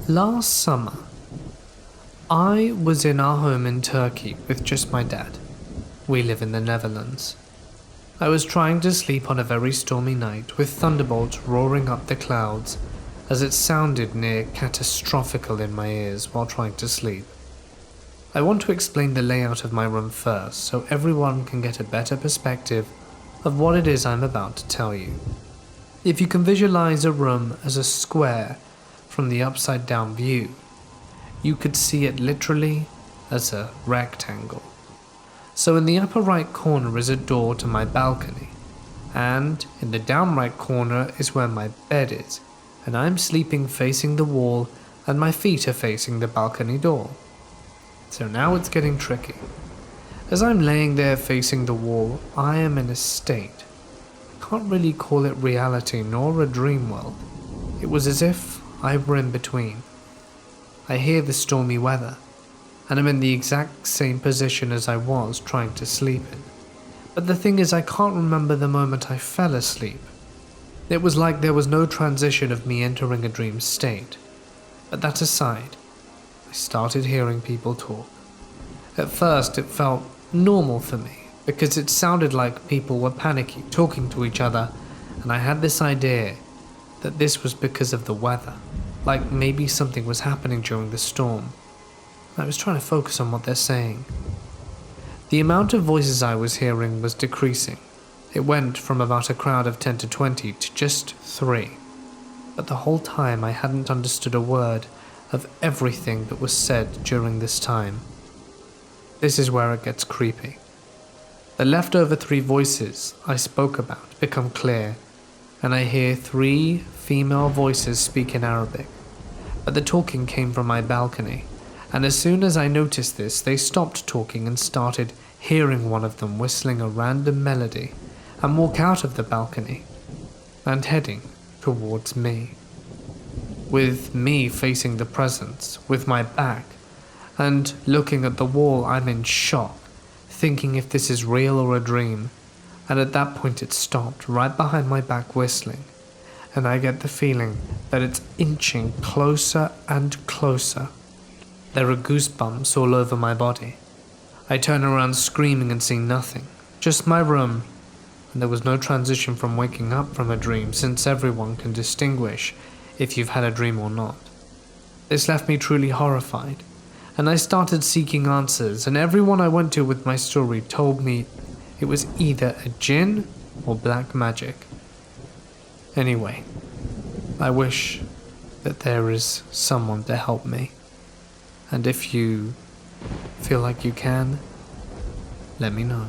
Last summer, I was in our home in Turkey with just my dad. We live in the Netherlands. I was trying to sleep on a very stormy night with thunderbolts roaring up the clouds as it sounded near catastrophical in my ears while trying to sleep. I want to explain the layout of my room first so everyone can get a better perspective of what it is I'm about to tell you. If you can visualize a room as a square from the upside down view, you could see it literally as a rectangle. So in the upper right corner is a door to my balcony, and in the down right corner is where my bed is, and I'm sleeping facing the wall and my feet are facing the balcony door. So now it's getting tricky. As I'm laying there facing the wall, I am in a state. I can't really call it reality nor a dream world. It was as if I were in between. I hear the stormy weather, and I'm in the exact same position as I was trying to sleep in. But the thing is, I can't remember the moment I fell asleep. It was like there was no transition of me entering a dream state. But that aside, I started hearing people talk. At first it felt normal for me, because it sounded like people were panicky, talking to each other, and I had this idea that this was because of the weather, like maybe something was happening during the storm. I was trying to focus on what they're saying. The amount of voices I was hearing was decreasing. It went from about a crowd of 10 to 20 to just 3. But the whole time I hadn't understood a word of everything that was said during this time. This is where it gets creepy. The leftover 3 voices I spoke about become clear, and I hear 3 female voices speak in Arabic. But the talking came from my balcony. And as soon as I noticed this, they stopped talking and started hearing one of them whistling a random melody and walk out of the balcony and heading towards me. With me facing the presence, with my back, and looking at the wall, I'm in shock, thinking if this is real or a dream. And at that point it stopped right behind my back whistling, and I get the feeling that it's inching closer and closer. There are goosebumps all over my body. I turn around screaming and see nothing, just my room, and there was no transition from waking up from a dream, since everyone can distinguish if you've had a dream or not. This left me truly horrified, and I started seeking answers, and everyone I went to with my story told me it was either a Djinn or black magic. Anyway, I wish that there is someone to help me. And if you feel like you can, let me know.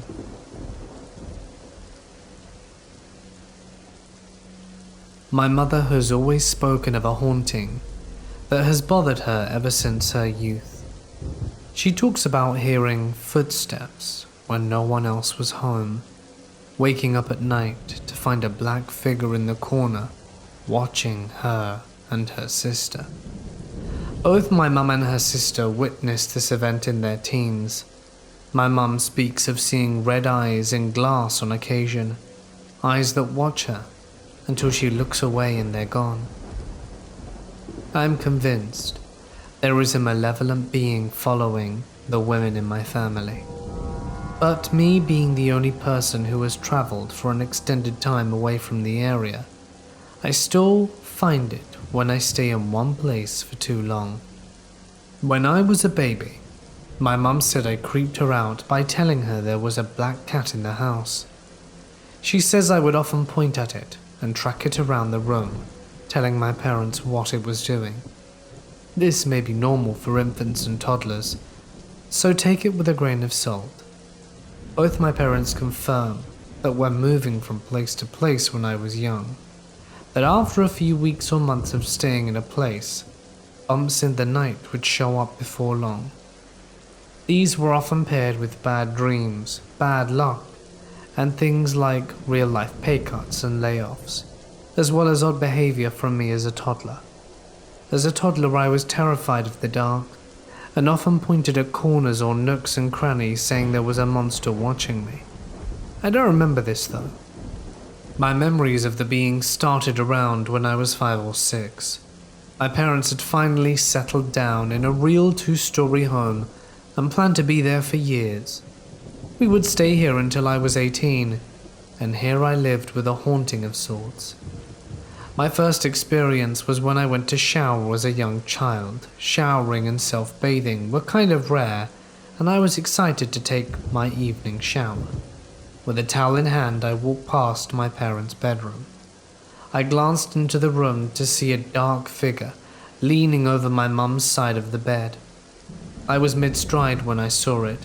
My mother has always spoken of a haunting that has bothered her ever since her youth. She talks about hearing footsteps when no one else was home, waking up at night to find a black figure in the corner watching her and her sister. Both my mum and her sister witnessed this event in their teens. My mum speaks of seeing red eyes in glass on occasion, eyes that watch her until she looks away and they're gone. I'm convinced there is a malevolent being following the women in my family. But me being the only person who has travelled for an extended time away from the area, I still find it when I stay in one place for too long. When I was a baby, my mum said I creeped her out by telling her there was a black cat in the house. She says I would often point at it and track it around the room, telling my parents what it was doing. This may be normal for infants and toddlers, so take it with a grain of salt. Both my parents confirm that when moving from place to place when I was young, that after a few weeks or months of staying in a place, bumps in the night would show up before long. These were often paired with bad dreams, bad luck, and things like real-life pay cuts and layoffs, as well as odd behavior from me as a toddler. As a toddler, I was terrified of the dark, and often pointed at corners or nooks and crannies saying there was a monster watching me. I don't remember this though. My memories of the being started around when I was 5 or 6. My parents had finally settled down in a real 2-story home and planned to be there for years. We would stay here until I was 18, and here I lived with a haunting of sorts. My first experience was when I went to shower as a young child. Showering and self-bathing were kind of rare, and I was excited to take my evening shower. With a towel in hand, I walked past my parents' bedroom. I glanced into the room to see a dark figure leaning over my mum's side of the bed. I was mid-stride when I saw it,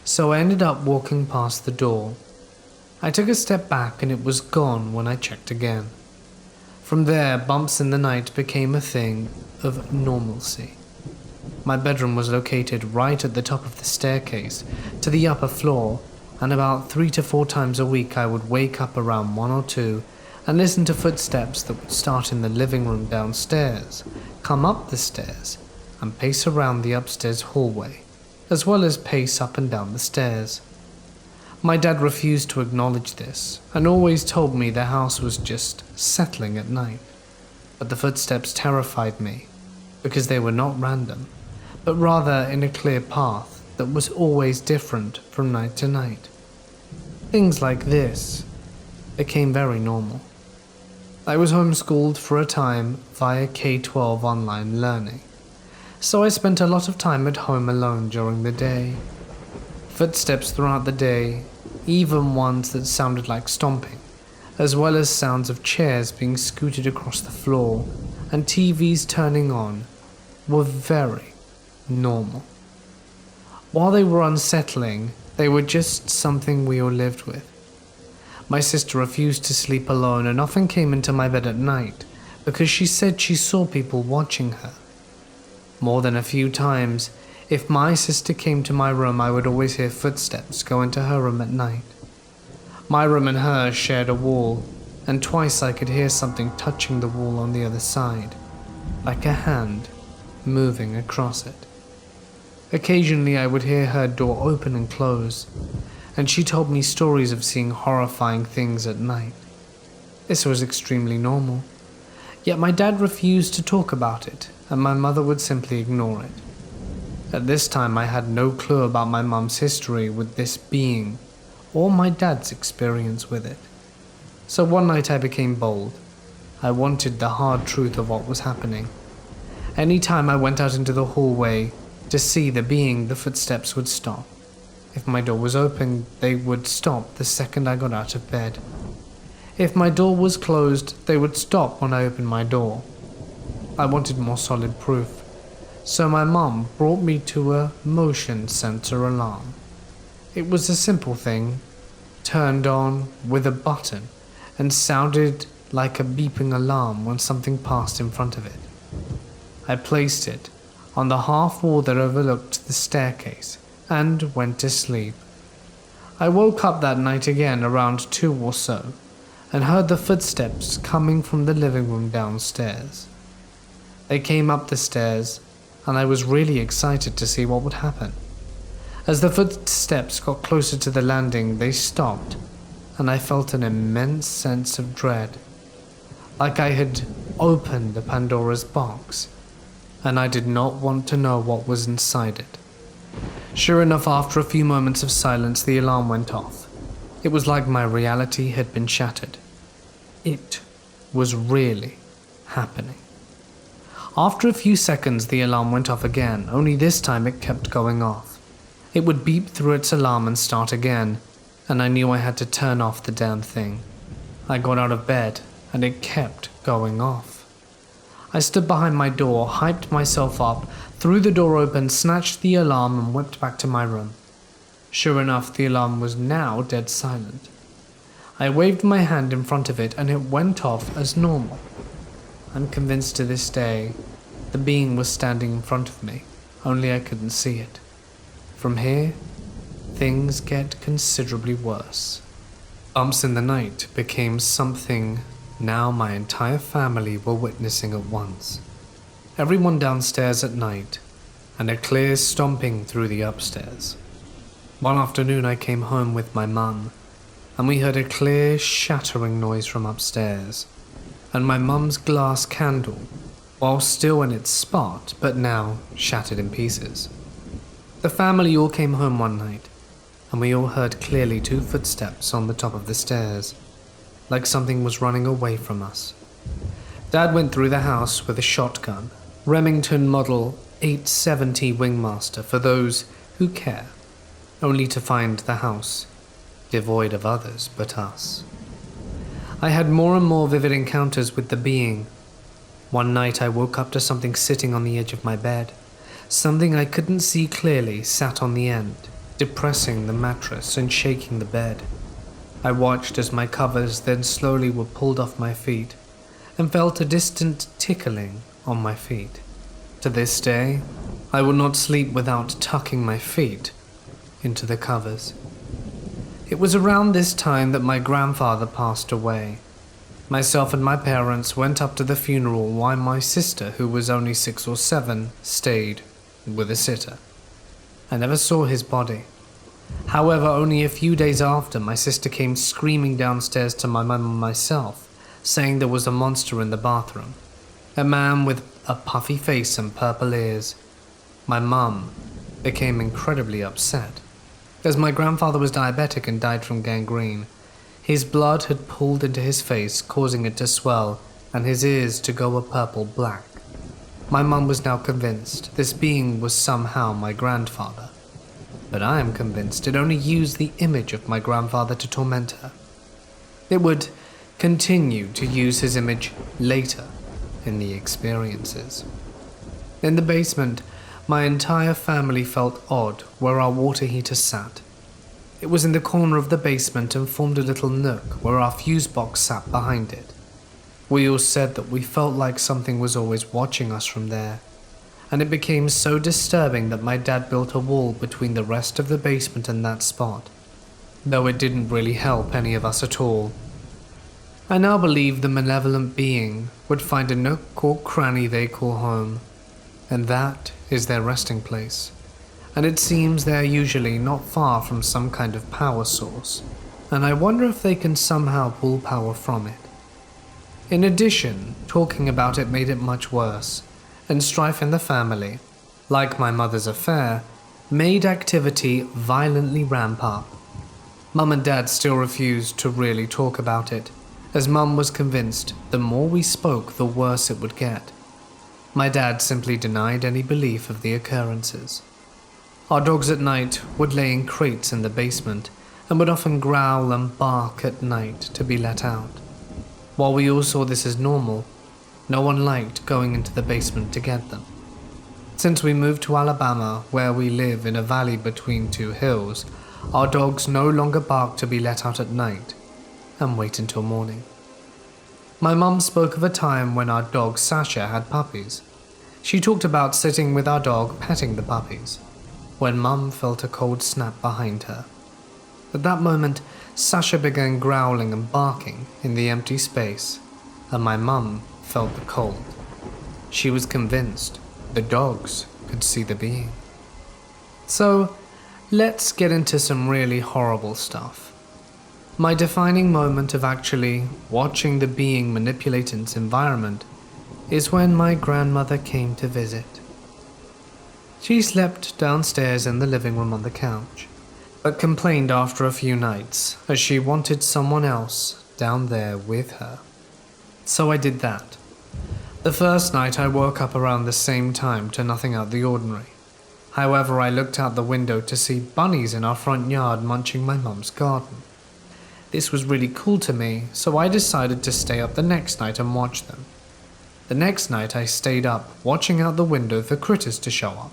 so I ended up walking past the door. I took a step back and it was gone when I checked again. From there, bumps in the night became a thing of normalcy. My bedroom was located right at the top of the staircase to the upper floor, and about 3 to 4 times a week I would wake up around 1 or 2 and listen to footsteps that would start in the living room downstairs, come up the stairs, and pace around the upstairs hallway, as well as pace up and down the stairs. My dad refused to acknowledge this and always told me the house was just settling at night. But the footsteps terrified me because they were not random, but rather in a clear path that was always different from night to night. Things like this became very normal. I was homeschooled for a time via K-12 online learning, so I spent a lot of time at home alone during the day. Footsteps throughout the day, even ones that sounded like stomping, as well as sounds of chairs being scooted across the floor and TVs turning on, were very normal. While they were unsettling, they were just something we all lived with. My sister refused to sleep alone and often came into my bed at night because she said she saw people watching her. More than a few times, if my sister came to my room, I would always hear footsteps go into her room at night. My room and hers shared a wall, and twice I could hear something touching the wall on the other side, like a hand moving across it. Occasionally I would hear her door open and close, and she told me stories of seeing horrifying things at night. This was extremely normal, yet my dad refused to talk about it, and my mother would simply ignore it. At this time I had no clue about my mum's history with this being, or my dad's experience with it. So one night I became bold. I wanted the hard truth of what was happening. Any time I went out into the hallway to see the being, the footsteps would stop. If my door was open, they would stop the second I got out of bed. If my door was closed, they would stop when I opened my door. I wanted more solid proof, so my mum brought me to a motion sensor alarm. It was a simple thing, turned on with a button, and sounded like a beeping alarm when something passed in front of it. I placed it on the half wall that overlooked the staircase and went to sleep. I woke up that night again around 2 or so and heard the footsteps coming from the living room downstairs. They came up the stairs and I was really excited to see what would happen. As the footsteps got closer to the landing, they stopped and I felt an immense sense of dread, like I had opened a Pandora's box, and I did not want to know what was inside it. Sure enough, after a few moments of silence, the alarm went off. It was like my reality had been shattered. It was really happening. After a few seconds, the alarm went off again, only this time it kept going off. It would beep through its alarm and start again, and I knew I had to turn off the damn thing. I got out of bed, and it kept going off. I stood behind my door, hyped myself up, threw the door open, snatched the alarm, and whipped back to my room. Sure enough, the alarm was now dead silent. I waved my hand in front of it, and it went off as normal. I'm convinced to this day the being was standing in front of me, only I couldn't see it. From here, things get considerably worse. Bumps in the night became something now my entire family were witnessing at once. Everyone downstairs at night, and a clear stomping through the upstairs. One afternoon I came home with my mum, and we heard a clear shattering noise from upstairs, and my mum's glass candle, while still in its spot, but now shattered in pieces. The family all came home one night, and we all heard clearly 2 footsteps on the top of the stairs, like something was running away from us. Dad went through the house with a shotgun, Remington Model 870 Wingmaster for those who care, only to find the house devoid of others but us. I had more and more vivid encounters with the being. One night I woke up to something sitting on the edge of my bed. Something I couldn't see clearly sat on the end, depressing the mattress and shaking the bed. I watched as my covers then slowly were pulled off my feet and felt a distant tickling on my feet. To this day, I will not sleep without tucking my feet into the covers. It was around this time that my grandfather passed away. Myself and my parents went up to the funeral while my sister, who was only 6 or 7, stayed with a sitter. I never saw his body. However, only a few days after, my sister came screaming downstairs to my mum and myself, saying there was a monster in the bathroom. A man with a puffy face and purple ears. My mum became incredibly upset, as my grandfather was diabetic and died from gangrene. His blood had pooled into his face, causing it to swell, and his ears to go a purple black. My mum was now convinced this being was somehow my grandfather, but I am convinced it only used the image of my grandfather to torment her. It would continue to use his image later in the experiences. In the basement, my entire family felt odd where our water heater sat. It was in the corner of the basement and formed a little nook where our fuse box sat behind it. We all said that we felt like something was always watching us from there, and it became so disturbing that my dad built a wall between the rest of the basement and that spot, though it didn't really help any of us at all. I now believe the malevolent being would find a nook or cranny they call home, and that is their resting place, and it seems they're usually not far from some kind of power source, and I wonder if they can somehow pull power from it. In addition, talking about it made it much worse, and strife in the family, like my mother's affair, made activity violently ramp up. Mum and Dad still refused to really talk about it, as Mum was convinced the more we spoke, the worse it would get. My dad simply denied any belief of the occurrences. Our dogs at night would lay in crates in the basement and would often growl and bark at night to be let out. While we all saw this as normal, no one liked going into the basement to get them. Since we moved to Alabama, where we live in a valley between 2 hills, our dogs no longer bark to be let out at night and wait until morning. My mum spoke of a time when our dog Sasha had puppies. She talked about sitting with our dog petting the puppies, when Mum felt a cold snap behind her. At that moment, Sasha began growling and barking in the empty space, and my mum felt the cold. She was convinced the dogs could see the being. So, let's get into some really horrible stuff. My defining moment of actually watching the being manipulate its environment is when my grandmother came to visit. She slept downstairs in the living room on the couch, but complained after a few nights as she wanted someone else down there with her. So I did that. The first night I woke up around the same time to nothing out of the ordinary. However, I looked out the window to see bunnies in our front yard munching my mum's garden. This was really cool to me, so I decided to stay up the next night and watch them. The next night I stayed up, watching out the window for critters to show up.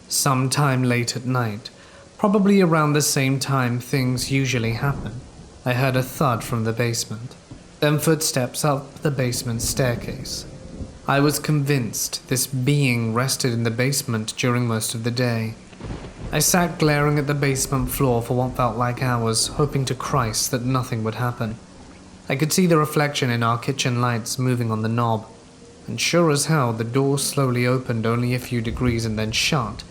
Sometime late at night, probably around the same time things usually happen, I heard a thud from the basement, then footsteps up the basement staircase. I was convinced this being rested in the basement during most of the day. I sat glaring at the basement floor for what felt like hours, hoping to Christ that nothing would happen. I could see the reflection in our kitchen lights moving on the knob, and sure as hell the door slowly opened only a few degrees and then shut.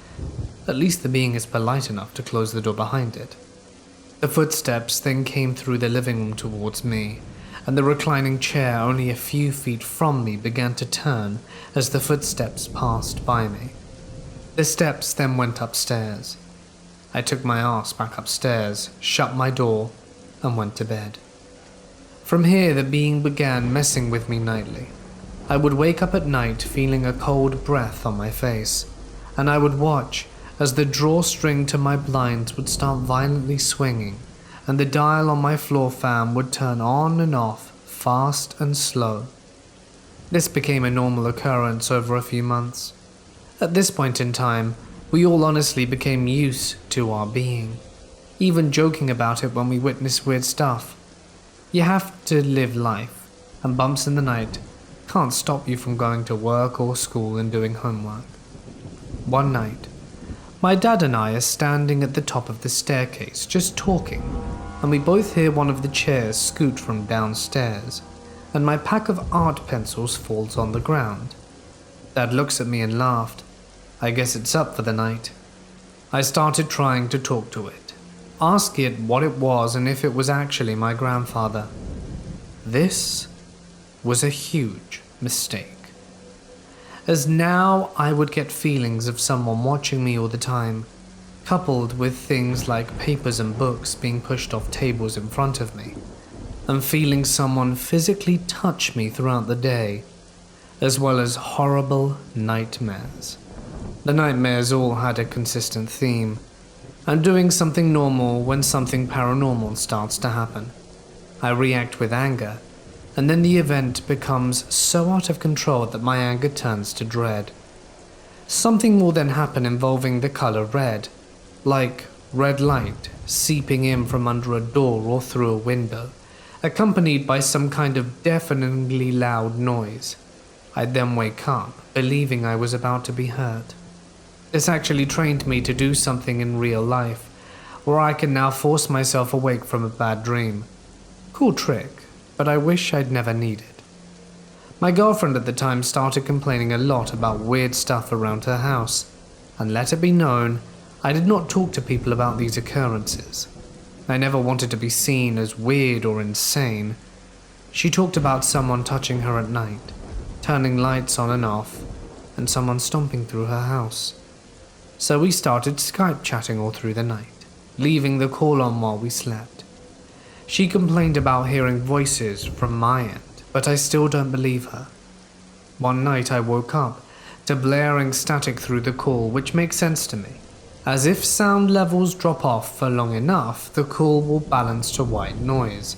At least the being is polite enough to close the door behind it. The footsteps then came through the living room towards me, and the reclining chair only a few feet from me began to turn as the footsteps passed by me. The steps then went upstairs. I took my ass back upstairs, shut my door, and went to bed. From here, the being began messing with me nightly. I would wake up at night feeling a cold breath on my face, and I would watch as the drawstring to my blinds would start violently swinging, and the dial on my floor fan would turn on and off, fast and slow. This became a normal occurrence over a few months. At this point in time, we all honestly became used to our being, even joking about it when we witnessed weird stuff. You have to live life, and bumps in the night can't stop you from going to work or school and doing homework. One night, my dad and I are standing at the top of the staircase just talking, and we both hear one of the chairs scoot from downstairs, and my pack of art pencils falls on the ground. Dad looks at me and laughed. I guess it's up for the night. I started trying to talk to it, ask it what it was and if it was actually my grandfather. This was a huge mistake, as now I would get feelings of someone watching me all the time, coupled with things like papers and books being pushed off tables in front of me, and feeling someone physically touch me throughout the day, as well as horrible nightmares. The nightmares all had a consistent theme. I'm doing something normal when something paranormal starts to happen. I react with anger, and then the event becomes so out of control that my anger turns to dread. Something will then happen involving the color red, like red light seeping in from under a door or through a window, accompanied by some kind of deafeningly loud noise. I'd then wake up, believing I was about to be hurt. This actually trained me to do something in real life, where I can now force myself awake from a bad dream. Cool trick, but I wish I'd never needed. My girlfriend at the time started complaining a lot about weird stuff around her house, and let it be known, I did not talk to people about these occurrences. I never wanted to be seen as weird or insane. She talked about someone touching her at night, turning lights on and off, and someone stomping through her house. So we started Skype chatting all through the night, leaving the call on while we slept. She complained about hearing voices from my end, but I still don't believe her. One night I woke up to blaring static through the call, which makes sense to me, as if sound levels drop off for long enough, the call will balance to white noise.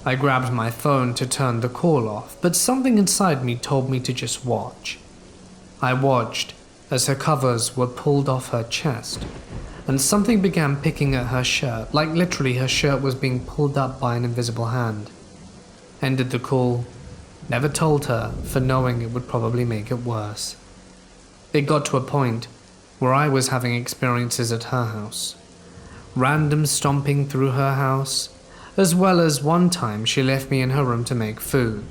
I grabbed my phone to turn the call off, but something inside me told me to just watch. I watched as her covers were pulled off her chest, and something began picking at her shirt, like literally her shirt was being pulled up by an invisible hand. Ended the call. Never told her, for knowing it would probably make it worse. It got to a point where I was having experiences at her house. Random stomping through her house, as well as one time she left me in her room to make food.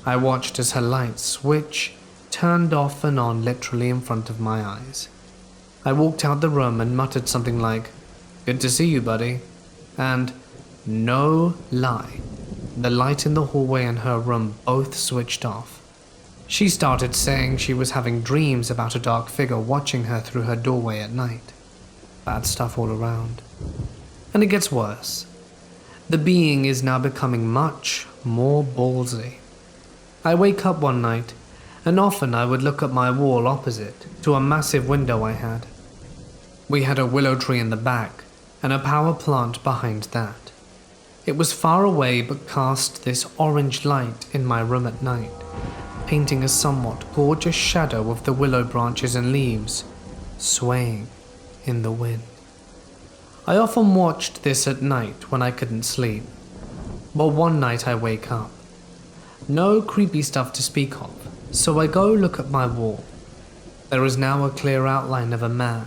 I watched as her lights switch, turned off and on literally in front of my eyes. I walked out the room and muttered something like, "Good to see you, buddy." And, no lie, the light in the hallway and her room both switched off. She started saying she was having dreams about a dark figure watching her through her doorway at night. Bad stuff all around. And it gets worse. The being is now becoming much more ballsy. I wake up one night, and often I would look at my wall opposite to a massive window I had. We had a willow tree in the back, and a power plant behind that. It was far away but cast this orange light in my room at night, painting a somewhat gorgeous shadow of the willow branches and leaves, swaying in the wind. I often watched this at night when I couldn't sleep, but one night I wake up. No creepy stuff to speak of, so I go look at my wall. There is now a clear outline of a man.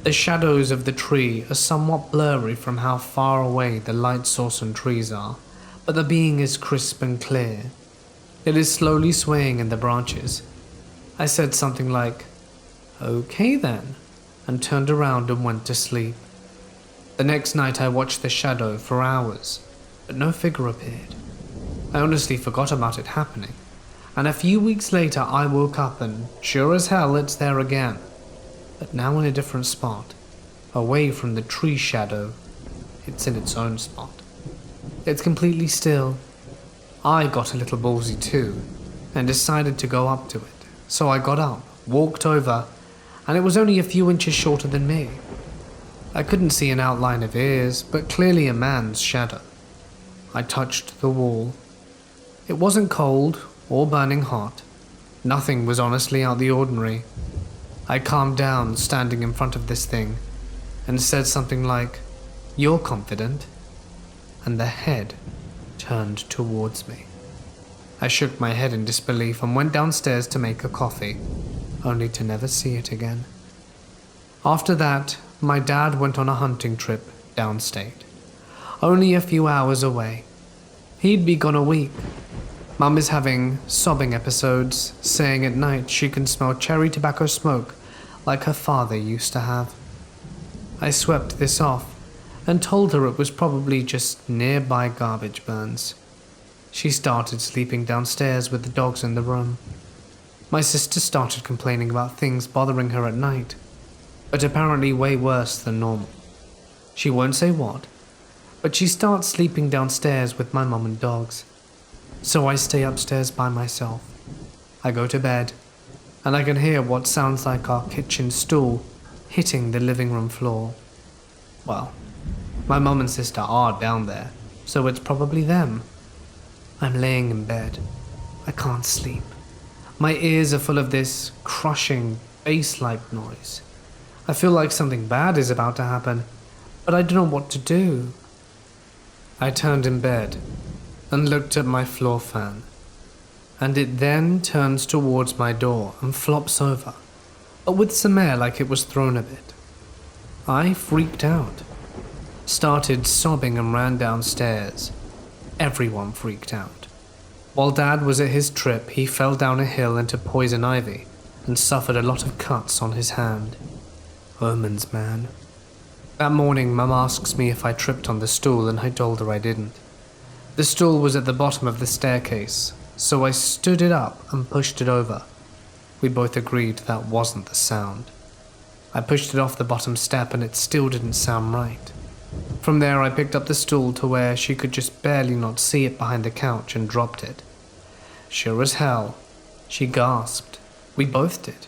The shadows of the tree are somewhat blurry from how far away the light source and trees are, but the being is crisp and clear. It is slowly swaying in the branches. I said something like, "Okay then," and turned around and went to sleep. The next night I watched the shadow for hours, but no figure appeared. I honestly forgot about it happening, and a few weeks later I woke up and sure as hell it's there again, but now in a different spot, away from the tree shadow. It's in its own spot. It's completely still. I got a little ballsy too, and decided to go up to it. So I got up, walked over, and it was only a few inches shorter than me. I couldn't see an outline of ears, but clearly a man's shadow. I touched the wall. It wasn't cold or burning hot. Nothing was honestly out of the ordinary. I calmed down standing in front of this thing and said something like, "You're confident?" And the head turned towards me. I shook my head in disbelief and went downstairs to make a coffee, only to never see it again. After that, my dad went on a hunting trip downstate, only a few hours away. He'd be gone a week. Mum is having sobbing episodes, saying at night she can smell cherry tobacco smoke like her father used to have. I swept this off and told her it was probably just nearby garbage burns. She started sleeping downstairs with the dogs in the room. My sister started complaining about things bothering her at night, but apparently way worse than normal. She won't say what, but she starts sleeping downstairs with my mum and dogs. So I stay upstairs by myself. I go to bed, and I can hear what sounds like our kitchen stool hitting the living room floor. Well, my mum and sister are down there, so it's probably them. I'm laying in bed. I can't sleep. My ears are full of this crushing, bass-like noise. I feel like something bad is about to happen, but I don't know what to do. I turned in bed and looked at my floor fan, and it then turns towards my door and flops over, but with some air like it was thrown a bit. I freaked out, started sobbing and ran downstairs. Everyone freaked out. While Dad was at his trip, he fell down a hill into poison ivy and suffered a lot of cuts on his hand. Omens, man. That morning, Mum asks me if I tripped on the stool, and I told her I didn't. The stool was at the bottom of the staircase, so I stood it up and pushed it over. We both agreed that wasn't the sound. I pushed it off the bottom step and it still didn't sound right. From there I picked up the stool to where she could just barely not see it behind the couch and dropped it. Sure as hell, she gasped. We both did,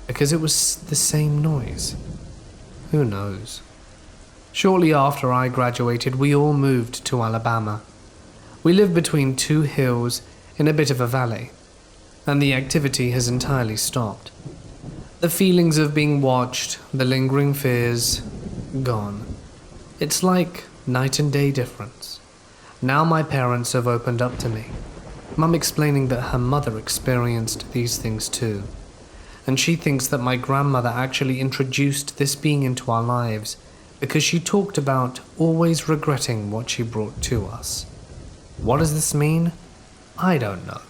because it was the same noise. Who knows? Shortly after I graduated, we all moved to Alabama. We live between two hills in a bit of a valley, and the activity has entirely stopped. The feelings of being watched, the lingering fears, gone. It's like night and day difference. Now my parents have opened up to me. Mum explaining that her mother experienced these things too, and she thinks that my grandmother actually introduced this being into our lives because she talked about always regretting what she brought to us. What does this mean? I don't know,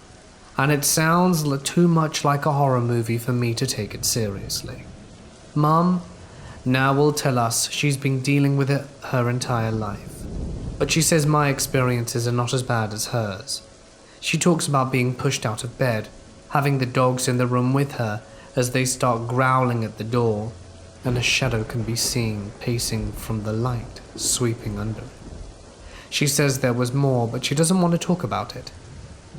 and it sounds too much like a horror movie for me to take it seriously. Mum now will tell us she's been dealing with it her entire life, but she says my experiences are not as bad as hers. She talks about being pushed out of bed, having the dogs in the room with her as they start growling at the door, and a shadow can be seen pacing from the light sweeping under it. She says there was more, but she doesn't want to talk about it.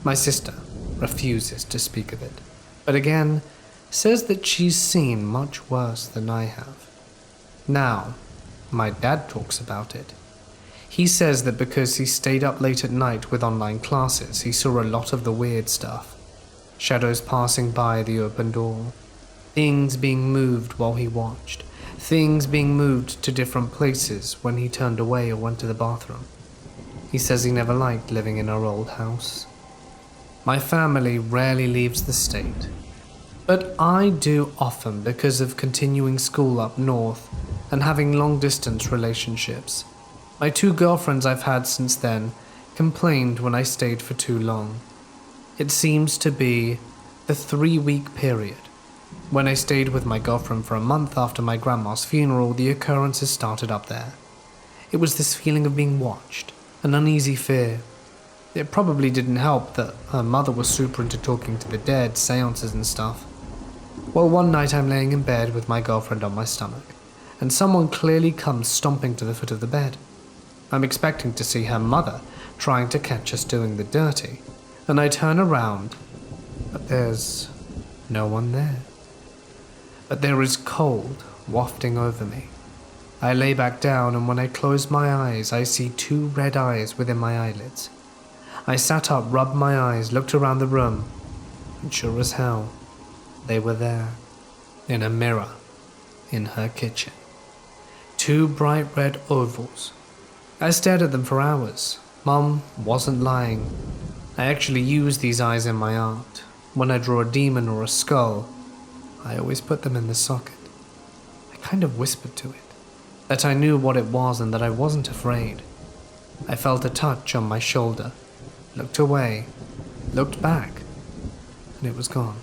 My sister refuses to speak of it, but again says that she's seen much worse than I have. Now, my dad talks about it. He says that because he stayed up late at night with online classes, he saw a lot of the weird stuff. Shadows passing by the open door, things being moved while he watched, things being moved to different places when he turned away or went to the bathroom. He says he never liked living in our old house. My family rarely leaves the state, but I do often because of continuing school up north and having long-distance relationships. My 2 girlfriends I've had since then complained when I stayed for too long. It seems to be the 3-week period. When I stayed with my girlfriend for a month after my grandma's funeral, the occurrences started up there. It was this feeling of being watched, an uneasy fear. It probably didn't help that her mother was super into talking to the dead, seances and stuff. Well, one night I'm laying in bed with my girlfriend on my stomach, and someone clearly comes stomping to the foot of the bed. I'm expecting to see her mother trying to catch us doing the dirty, and I turn around, but there's no one there. But there is cold wafting over me. I lay back down, and when I close my eyes, I see 2 red eyes within my eyelids. I sat up, rubbed my eyes, looked around the room, and sure as hell, they were there, in a mirror, in her kitchen. 2 bright red ovals. I stared at them for hours. Mum wasn't lying. I actually use these eyes in my art. When I draw a demon or a skull, I always put them in the socket. I kind of whispered to it, that I knew what it was and that I wasn't afraid. I felt a touch on my shoulder, looked away, looked back, and it was gone.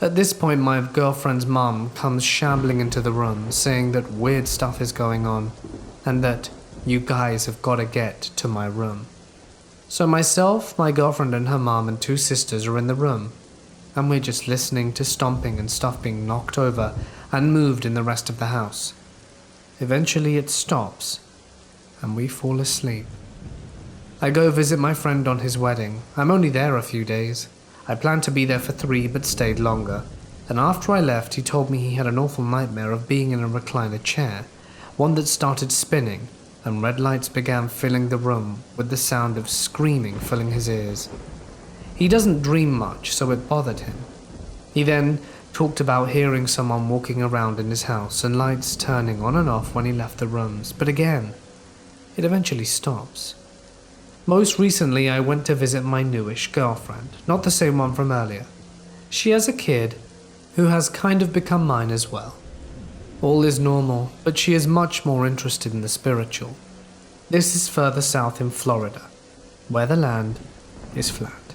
At this point, my girlfriend's mum comes shambling into the room, saying that weird stuff is going on, and that you guys have got to get to my room. So myself, my girlfriend and her mum and 2 sisters are in the room, and we're just listening to stomping and stuff being knocked over and moved in the rest of the house. Eventually it stops, and we fall asleep. I go visit my friend on his wedding. I'm only there a few days. I planned to be there for 3 but stayed longer, and after I left he told me he had an awful nightmare of being in a recliner chair, one that started spinning, and red lights began filling the room with the sound of screaming filling his ears. He doesn't dream much, so it bothered him. He then talked about hearing someone walking around in his house and lights turning on and off when he left the rooms, but again, it eventually stops. Most recently, I went to visit my newish girlfriend, not the same one from earlier. She has a kid who has kind of become mine as well. All is normal, but she is much more interested in the spiritual. This is further south in Florida, where the land is flat.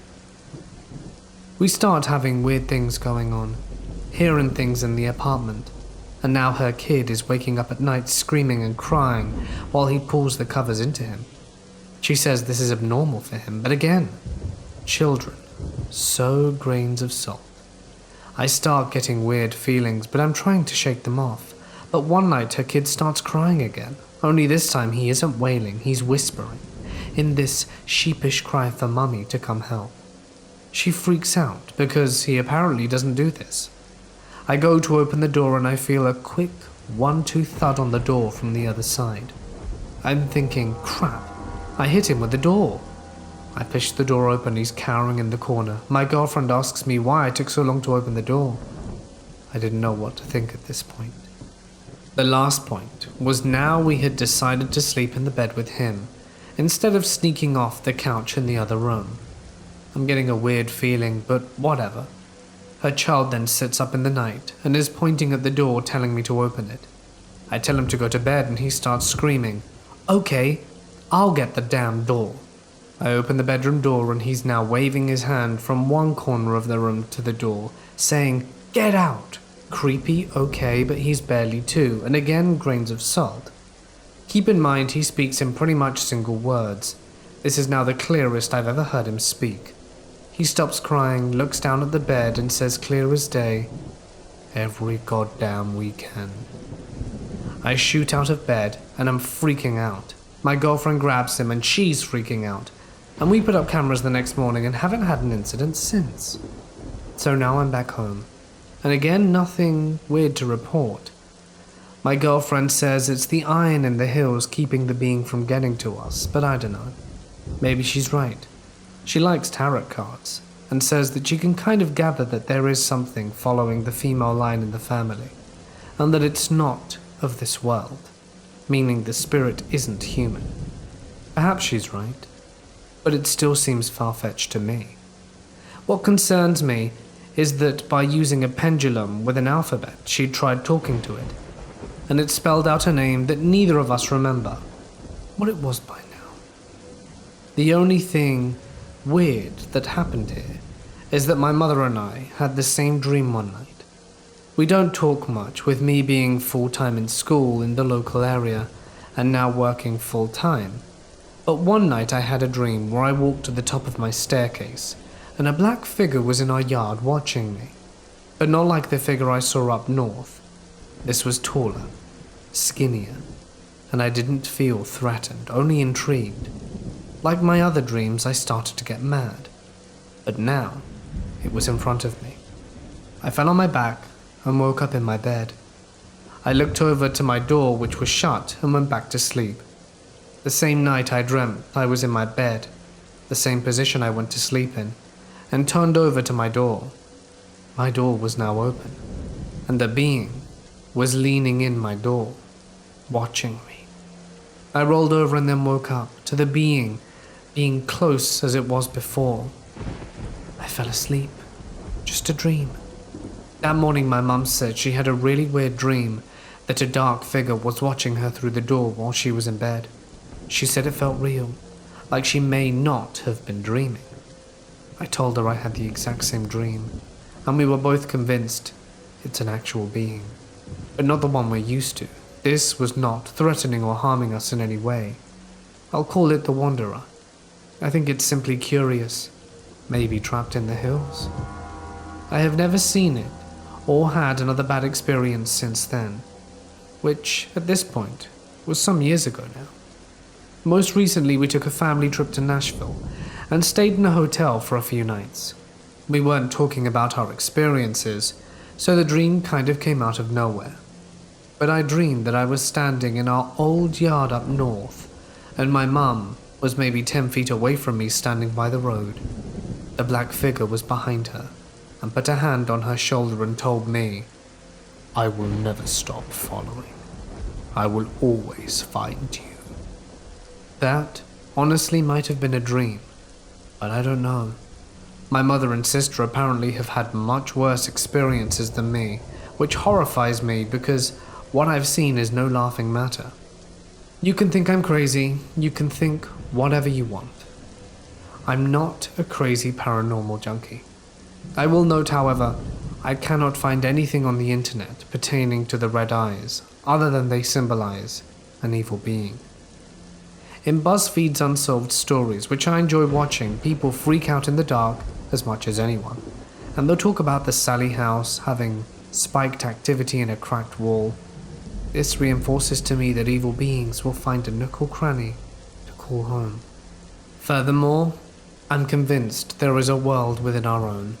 We start having weird things going on, hearing things in the apartment, and now her kid is waking up at night screaming and crying while he pulls the covers into him. She says this is abnormal for him, but again, children, so grains of salt. I start getting weird feelings, but I'm trying to shake them off. But one night her kid starts crying again, only this time he isn't wailing, he's whispering, in this sheepish cry for mummy to come help. She freaks out because he apparently doesn't do this. I go to open the door and I feel a quick 1-2 thud on the door from the other side. I'm thinking, crap, I hit him with the door. I push the door open, he's cowering in the corner. My girlfriend asks me why I took so long to open the door. I didn't know what to think at this point. The last point was now we had decided to sleep in the bed with him, instead of sneaking off the couch in the other room. I'm getting a weird feeling, but whatever. Her child then sits up in the night and is pointing at the door telling me to open it. I tell him to go to bed and he starts screaming, "Okay, I'll get the damn door." I open the bedroom door and he's now waving his hand from one corner of the room to the door, saying, "Get out." Creepy, okay, but he's barely 2, and again grains of salt. Keep in mind he speaks in pretty much single words. This is now the clearest I've ever heard him speak. He stops crying, looks down at the bed and says clear as day, "Every goddamn weekend." I shoot out of bed and I'm freaking out. My girlfriend grabs him and she's freaking out. And we put up cameras the next morning and haven't had an incident since. So now I'm back home. And again, nothing weird to report. My girlfriend says it's the iron in the hills keeping the being from getting to us, but I don't know. Maybe she's right. She likes tarot cards, and says that she can kind of gather that there is something following the female line in the family, and that it's not of this world, meaning the spirit isn't human. Perhaps she's right, but it still seems far-fetched to me. What concerns me is that by using a pendulum with an alphabet, she'd tried talking to it, and it spelled out a name that neither of us remember what it was by now. The only thing weird that happened here is that my mother and I had the same dream one night. We don't talk much, with me being full-time in school in the local area and now working full-time. But one night I had a dream where I walked to the top of my staircase and a black figure was in our yard watching me, but not like the figure I saw up north. This was taller, skinnier, and I didn't feel threatened, only intrigued. Like my other dreams, I started to get mad, but now it was in front of me. I fell on my back and woke up in my bed. I looked over to my door, which was shut, and went back to sleep. The same night I dreamt I was in my bed, the same position I went to sleep in, and turned over to my door. My door was now open, and the being was leaning in my door, watching me. I rolled over and then woke up to the being close as it was before. I fell asleep, just a dream. That morning my mum said she had a really weird dream that a dark figure was watching her through the door while she was in bed. She said it felt real, like she may not have been dreaming. I told her I had the exact same dream, and we were both convinced it's an actual being, but not the one we're used to. This was not threatening or harming us in any way. I'll call it the Wanderer. I think it's simply curious, maybe trapped in the hills. I have never seen it or had another bad experience since then, which, at this point, was some years ago now. Most recently, we took a family trip to Nashville and stayed in a hotel for a few nights. We weren't talking about our experiences, so the dream kind of came out of nowhere. But I dreamed that I was standing in our old yard up north, and my mum was maybe 10 feet away from me standing by the road. The black figure was behind her and put a hand on her shoulder and told me, "I will never stop following. I will always find you." That honestly might have been a dream, but I don't know. My mother and sister apparently have had much worse experiences than me, which horrifies me because what I've seen is no laughing matter. You can think I'm crazy, you can think whatever you want. I'm not a crazy paranormal junkie. I will note, however, I cannot find anything on the internet pertaining to the red eyes, other than they symbolize an evil being. In BuzzFeed's Unsolved Stories, which I enjoy watching, people freak out in the dark as much as anyone, and they'll talk about the Sally house having spiked activity in a cracked wall. This reinforces to me that evil beings will find a nook or cranny to call home. Furthermore, I'm convinced there is a world within our own,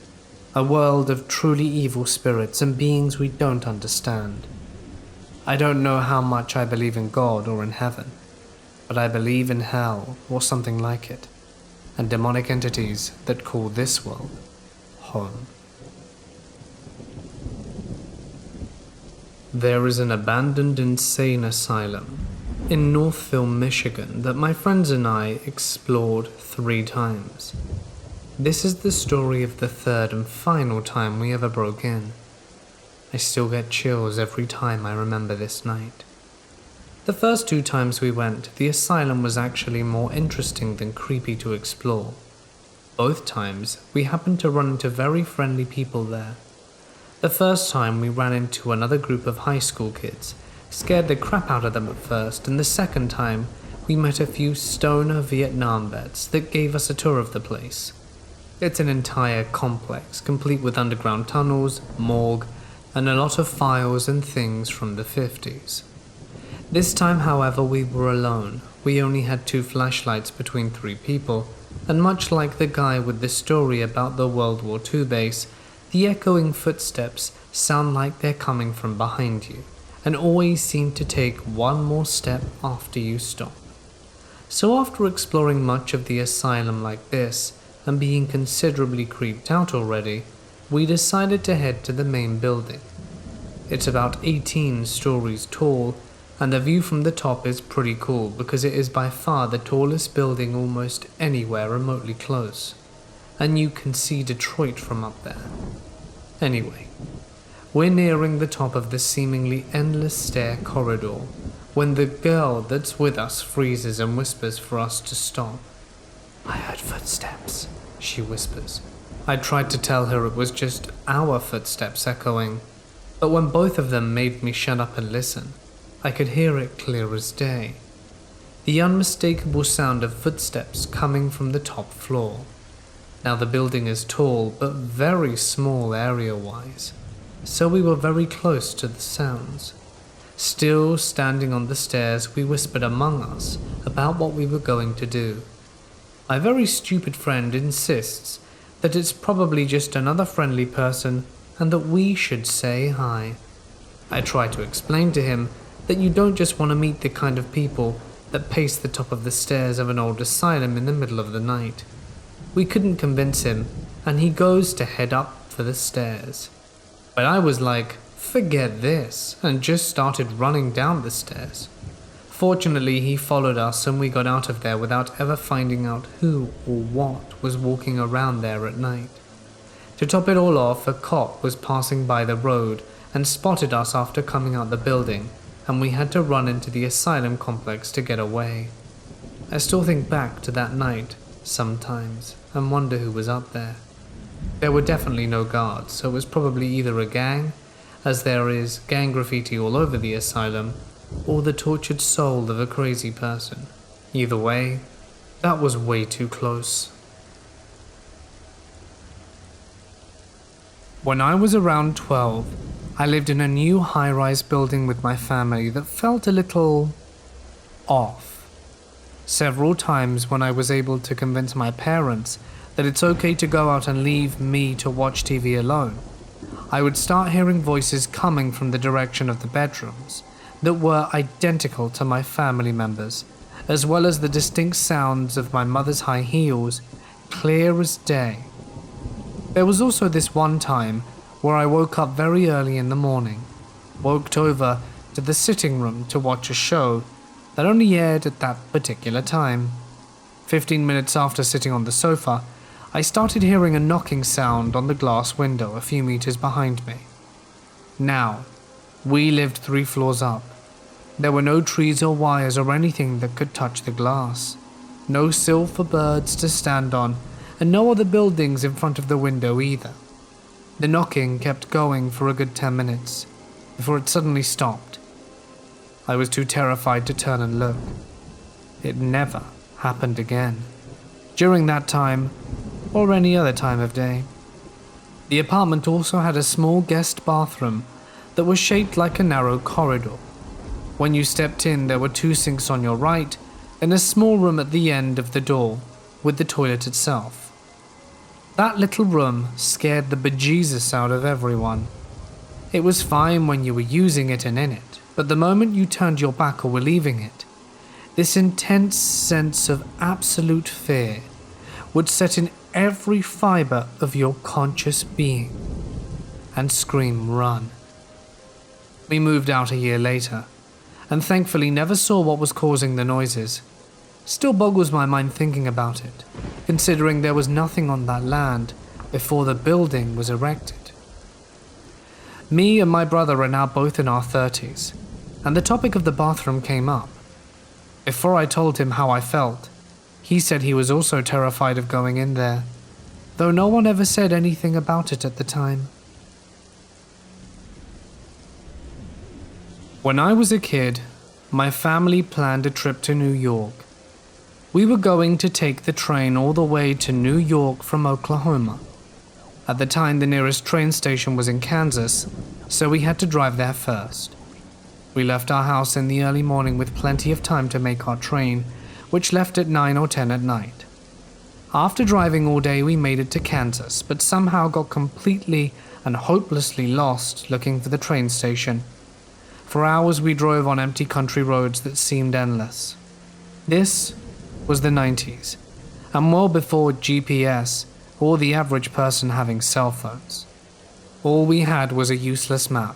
a world of truly evil spirits and beings we don't understand. I don't know how much I believe in God or in heaven, but I believe in hell or something like it, and demonic entities that call this world home. There is an abandoned insane asylum in Northville, Michigan that my friends and I explored 3 times. This is the story of the 3rd and final time we ever broke in. I still get chills every time I remember this night. The first 2 times we went, the asylum was actually more interesting than creepy to explore. Both times, we happened to run into very friendly people there. The first time we ran into another group of high school kids, scared the crap out of them at first, and the second time we met a few stoner Vietnam vets that gave us a tour of the place. It's an entire complex, complete with underground tunnels, morgue, and a lot of files and things from the 50s. This time, however, we were alone. We only had 2 flashlights between 3 people, and much like the guy with the story about the World War II base, the echoing footsteps sound like they're coming from behind you, and always seem to take one more step after you stop. So after exploring much of the asylum like this, and being considerably creeped out already, we decided to head to the main building. It's about 18 stories tall, and the view from the top is pretty cool because it is by far the tallest building almost anywhere remotely close, and you can see Detroit from up there. Anyway, we're nearing the top of the seemingly endless stair corridor when the girl that's with us freezes and whispers for us to stop. "I heard footsteps," she whispers. I tried to tell her it was just our footsteps echoing, but when both of them made me shut up and listen, I could hear it clear as day. The unmistakable sound of footsteps coming from the top floor. Now the building is tall, but very small area-wise, so we were very close to the sounds. Still standing on the stairs, we whispered among us about what we were going to do. My very stupid friend insists that it's probably just another friendly person and that we should say hi. I try to explain to him that you don't just want to meet the kind of people that pace the top of the stairs of an old asylum in the middle of the night. We couldn't convince him, and he goes to head up for the stairs. But I was like, forget this, and just started running down the stairs. Fortunately, he followed us and we got out of there without ever finding out who or what was walking around there at night. To top it all off, a cop was passing by the road and spotted us after coming out the building, and we had to run into the asylum complex to get away. I still think back to that night sometimes and wonder who was up there. There were definitely no guards, so it was probably either a gang, as there is gang graffiti all over the asylum, or the tortured soul of a crazy person. Either way, that was way too close. When I was around 12, I lived in a new high-rise building with my family that felt a little off. Several times when I was able to convince my parents that it's okay to go out and leave me to watch TV alone, I would start hearing voices coming from the direction of the bedrooms that were identical to my family members, as well as the distinct sounds of my mother's high heels, clear as day. There was also this one time where I woke up very early in the morning, walked over to the sitting room to watch a show that only aired at that particular time. 15 minutes after sitting on the sofa, I started hearing a knocking sound on the glass window a few meters behind me. Now, we lived 3 floors up. There were no trees or wires or anything that could touch the glass. No sill for birds to stand on, and no other buildings in front of the window either. The knocking kept going for a good 10 minutes, before it suddenly stopped. I was too terrified to turn and look. It never happened again, during that time, or any other time of day. The apartment also had a small guest bathroom that was shaped like a narrow corridor. When you stepped in, there were 2 sinks on your right, and a small room at the end of the door, with the toilet itself. That little room scared the bejesus out of everyone. It was fine when you were using it and in it, but the moment you turned your back or were leaving it, this intense sense of absolute fear would set in every fiber of your conscious being and scream, "Run." We moved out a year later, and thankfully never saw what was causing the noises. Still boggles my mind thinking about it, considering there was nothing on that land before the building was erected. Me and my brother are now both in our 30s, and the topic of the bathroom came up. Before I told him how I felt, he said he was also terrified of going in there, though no one ever said anything about it at the time. When I was a kid, my family planned a trip to New York. We were going to take the train all the way to New York from Oklahoma. At the time, the nearest train station was in Kansas, so we had to drive there first. We left our house in the early morning with plenty of time to make our train, which left at 9 or 10 at night. After driving all day, we made it to Kansas, but somehow got completely and hopelessly lost looking for the train station. For hours we drove on empty country roads that seemed endless. This was the 90s, and well before GPS or the average person having cell phones. All we had was a useless map,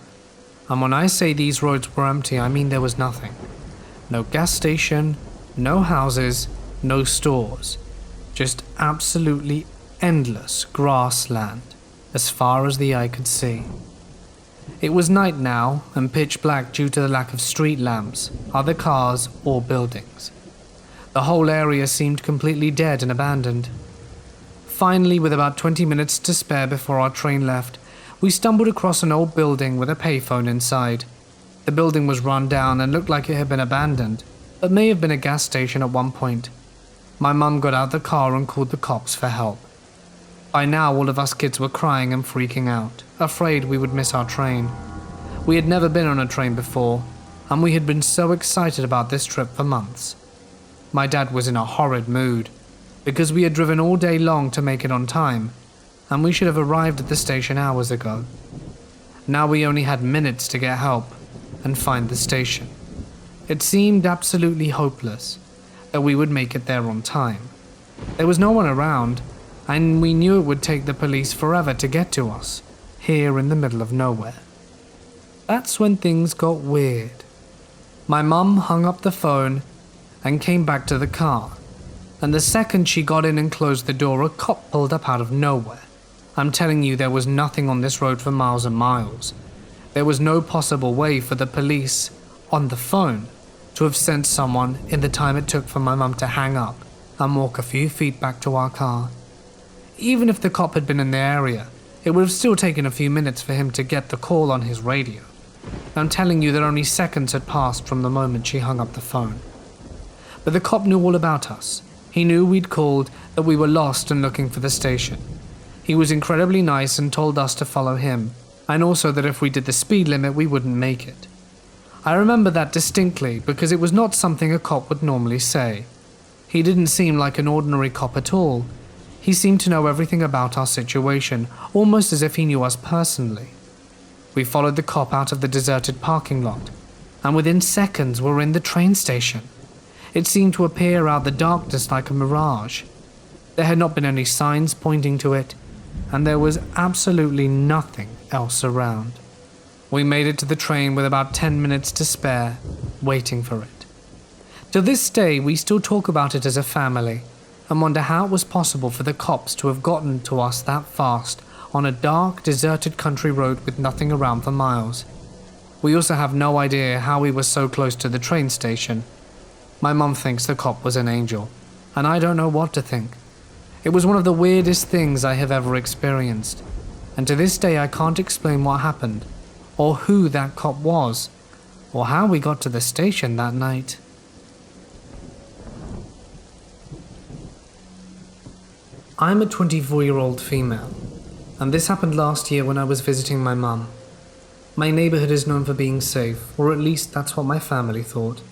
and when I say these roads were empty, I mean there was nothing. No gas station, no houses, no stores, just absolutely endless grassland as far as the eye could see. It was night now and pitch black due to the lack of street lamps, other cars or buildings. The whole area seemed completely dead and abandoned. Finally, with about 20 minutes to spare before our train left, we stumbled across an old building with a payphone inside. The building was run down and looked like it had been abandoned, but may have been a gas station at one point. My mum got out the car and called the cops for help. By now, all of us kids were crying and freaking out, afraid we would miss our train. We had never been on a train before, and we had been so excited about this trip for months. My dad was in a horrid mood, because we had driven all day long to make it on time, and we should have arrived at the station hours ago. Now we only had minutes to get help and find the station. It seemed absolutely hopeless that we would make it there on time. There was no one around, and we knew it would take the police forever to get to us, here in the middle of nowhere. That's when things got weird. My mum hung up the phone and came back to the car, and the second she got in and closed the door, a cop pulled up out of nowhere. I'm telling you, there was nothing on this road for miles and miles. There was no possible way for the police, on the phone, to have sent someone in the time it took for my mum to hang up and walk a few feet back to our car. Even if the cop had been in the area, it would have still taken a few minutes for him to get the call on his radio. I'm telling you that only seconds had passed from the moment she hung up the phone. But the cop knew all about us. He knew we'd called, that we were lost and looking for the station. He was incredibly nice and told us to follow him, and also that if we did the speed limit, we wouldn't make it. I remember that distinctly because it was not something a cop would normally say. He didn't seem like an ordinary cop at all. He seemed to know everything about our situation, almost as if he knew us personally. We followed the cop out of the deserted parking lot, and within seconds were in the train station. It seemed to appear out the darkness like a mirage. There had not been any signs pointing to it, and there was absolutely nothing else around. We made it to the train with about 10 minutes to spare, waiting for it. To this day, we still talk about it as a family, and wonder how it was possible for the cops to have gotten to us that fast on a dark, deserted country road with nothing around for miles. We also have no idea how we were so close to the train station. My mum thinks the cop was an angel, and I don't know what to think. It was one of the weirdest things I have ever experienced, and to this day I can't explain what happened, or who that cop was, or how we got to the station that night. I'm a 24-year-old female, and this happened last year when I was visiting my mum. My neighborhood is known for being safe, or at least that's what my family thought.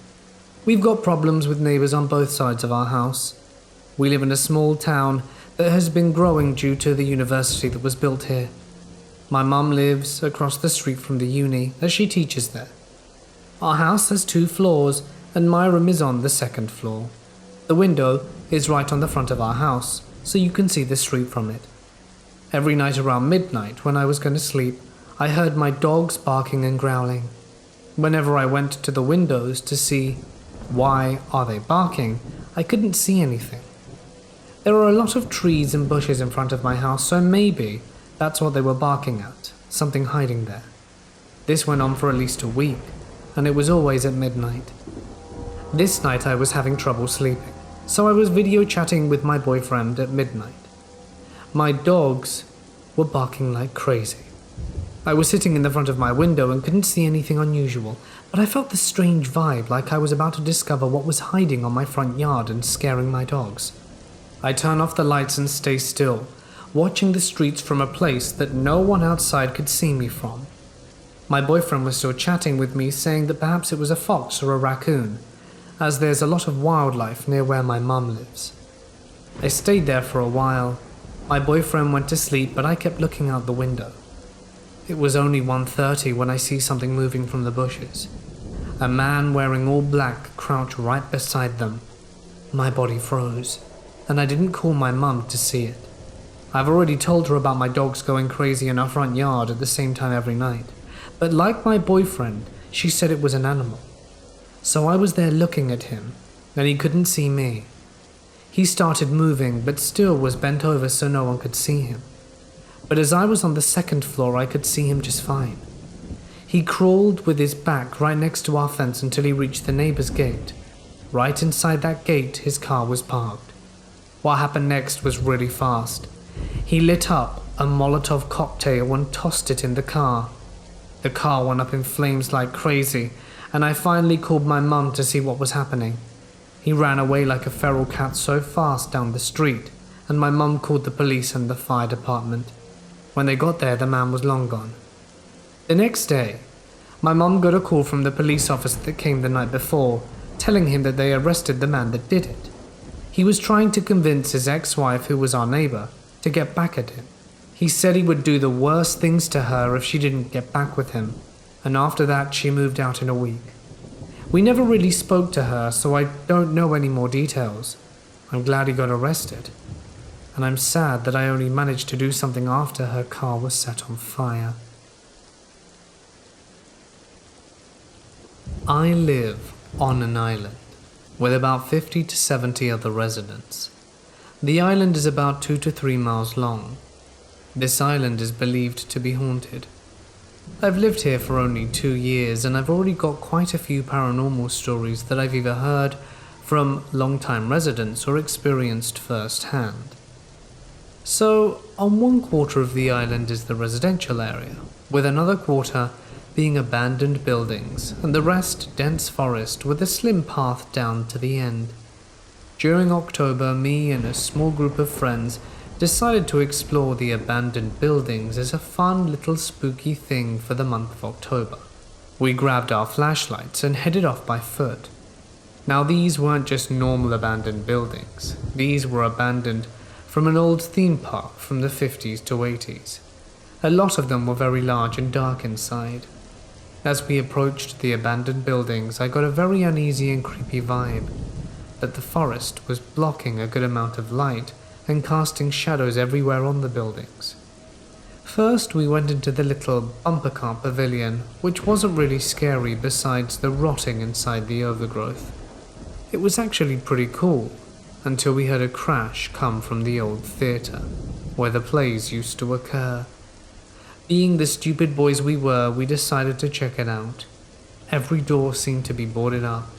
We've got problems with neighbors on both sides of our house. We live in a small town that has been growing due to the university that was built here. My mum lives across the street from the uni, as she teaches there. Our house has 2 floors, and my room is on the 2nd floor. The window is right on the front of our house, so you can see the street from it. Every night around midnight, when I was going to sleep, I heard my dogs barking and growling. Whenever I went to the windows to see why are they barking, I couldn't see anything. There are a lot of trees and bushes in front of my house, so maybe that's what they were barking at, something hiding there. This went on for at least a week, and it was always at midnight. This night I was having trouble sleeping, so I was video chatting with my boyfriend at midnight. My dogs were barking like crazy. I was sitting in the front of my window and couldn't see anything unusual, but I felt this strange vibe like I was about to discover what was hiding on my front yard and scaring my dogs. I turn off the lights and stay still, watching the streets from a place that no one outside could see me from. My boyfriend was still chatting with me, saying that perhaps it was a fox or a raccoon, as there's a lot of wildlife near where my mum lives. I stayed there for a while. My boyfriend went to sleep, but I kept looking out the window. It was only 1:30 when I see something moving from the bushes. A man wearing all black crouched right beside them. My body froze, and I didn't call my mum to see it. I've already told her about my dogs going crazy in our front yard at the same time every night, but like my boyfriend, she said it was an animal. So I was there looking at him, and he couldn't see me. He started moving, but still was bent over so no one could see him. But as I was on the 2nd floor, I could see him just fine. He crawled with his back right next to our fence until he reached the neighbor's gate. Right inside that gate, his car was parked. What happened next was really fast. He lit up a Molotov cocktail and tossed it in the car. The car went up in flames like crazy, and I finally called my mum to see what was happening. He ran away like a feral cat so fast down the street, and my mum called the police and the fire department. When they got there, the man was long gone. The next day, My mom got a call from the police officer that came the night before, telling him that they arrested the man that did it. He was trying to convince his ex-wife, who was our neighbor, to get back at him. He said he would do the worst things to her if she didn't get back with him, and after that she moved out in a week. We never really spoke to her, so I don't know any more details. I'm glad he got arrested, and I'm sad that I only managed to do something after her car was set on fire. I live on an island with about 50 to 70 other residents. The island is about 2 to 3 miles long. This island is believed to be haunted. I've lived here for only 2 years, and I've already got quite a few paranormal stories that I've either heard from long-time residents or experienced firsthand. So, on one quarter of the island is the residential area, with another quarter being abandoned buildings, and the rest dense forest with a slim path down to the end. During October, me and a small group of friends decided to explore the abandoned buildings as a fun little spooky thing for the month of October. We grabbed our flashlights and headed off by foot. Now these weren't just normal abandoned buildings. These were abandoned from an old theme park from the 50s to 80s. A lot of them were very large and dark inside. As we approached the abandoned buildings, I got a very uneasy and creepy vibe that the forest was blocking a good amount of light and casting shadows everywhere on the buildings. First, we went into the little bumper car pavilion, which wasn't really scary besides the rotting inside the overgrowth. It was actually pretty cool, until we heard a crash come from the old theatre, where the plays used to occur. Being the stupid boys we were, we decided to check it out. Every door seemed to be boarded up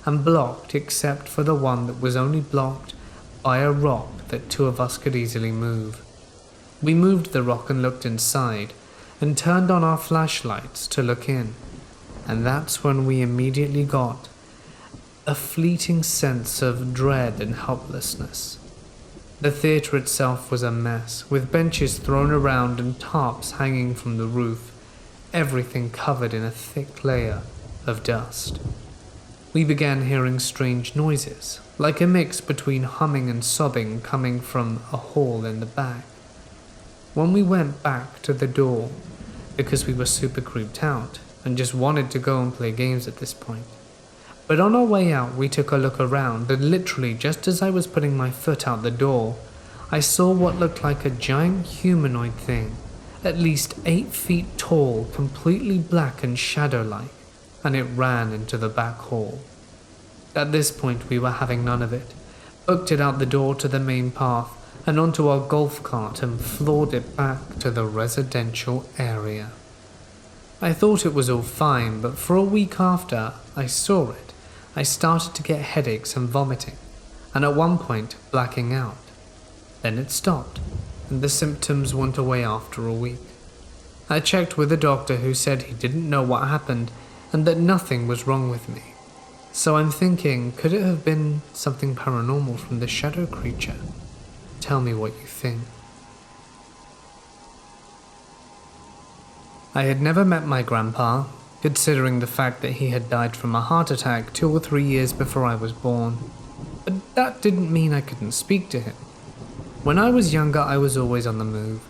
and blocked except for the one that was only blocked by a rock that 2 of us could easily move. We moved the rock and looked inside and turned on our flashlights to look in, and that's when we immediately got a fleeting sense of dread and helplessness. The theatre itself was a mess, with benches thrown around and tarps hanging from the roof, everything covered in a thick layer of dust. We began hearing strange noises, like a mix between humming and sobbing coming from a hall in the back. When we went back to the door, because we were super creeped out and just wanted to go and play games at this point. But on our way out, we took a look around, and literally just as I was putting my foot out the door, I saw what looked like a giant humanoid thing, at least 8 feet tall, completely black and shadow-like, and it ran into the back hall. At this point, we were having none of it, booked it out the door to the main path and onto our golf cart and floored it back to the residential area. I thought it was all fine, but for a week after I saw it, I started to get headaches and vomiting, and at one point blacking out. Then it stopped, and the symptoms went away after a week. I checked with a doctor who said he didn't know what happened and that nothing was wrong with me. So I'm thinking, could it have been something paranormal from the shadow creature? Tell me what you think. I had never met my grandpa, considering the fact that he had died from a heart attack 2 or 3 years before I was born. But that didn't mean I couldn't speak to him. When I was younger, I was always on the move.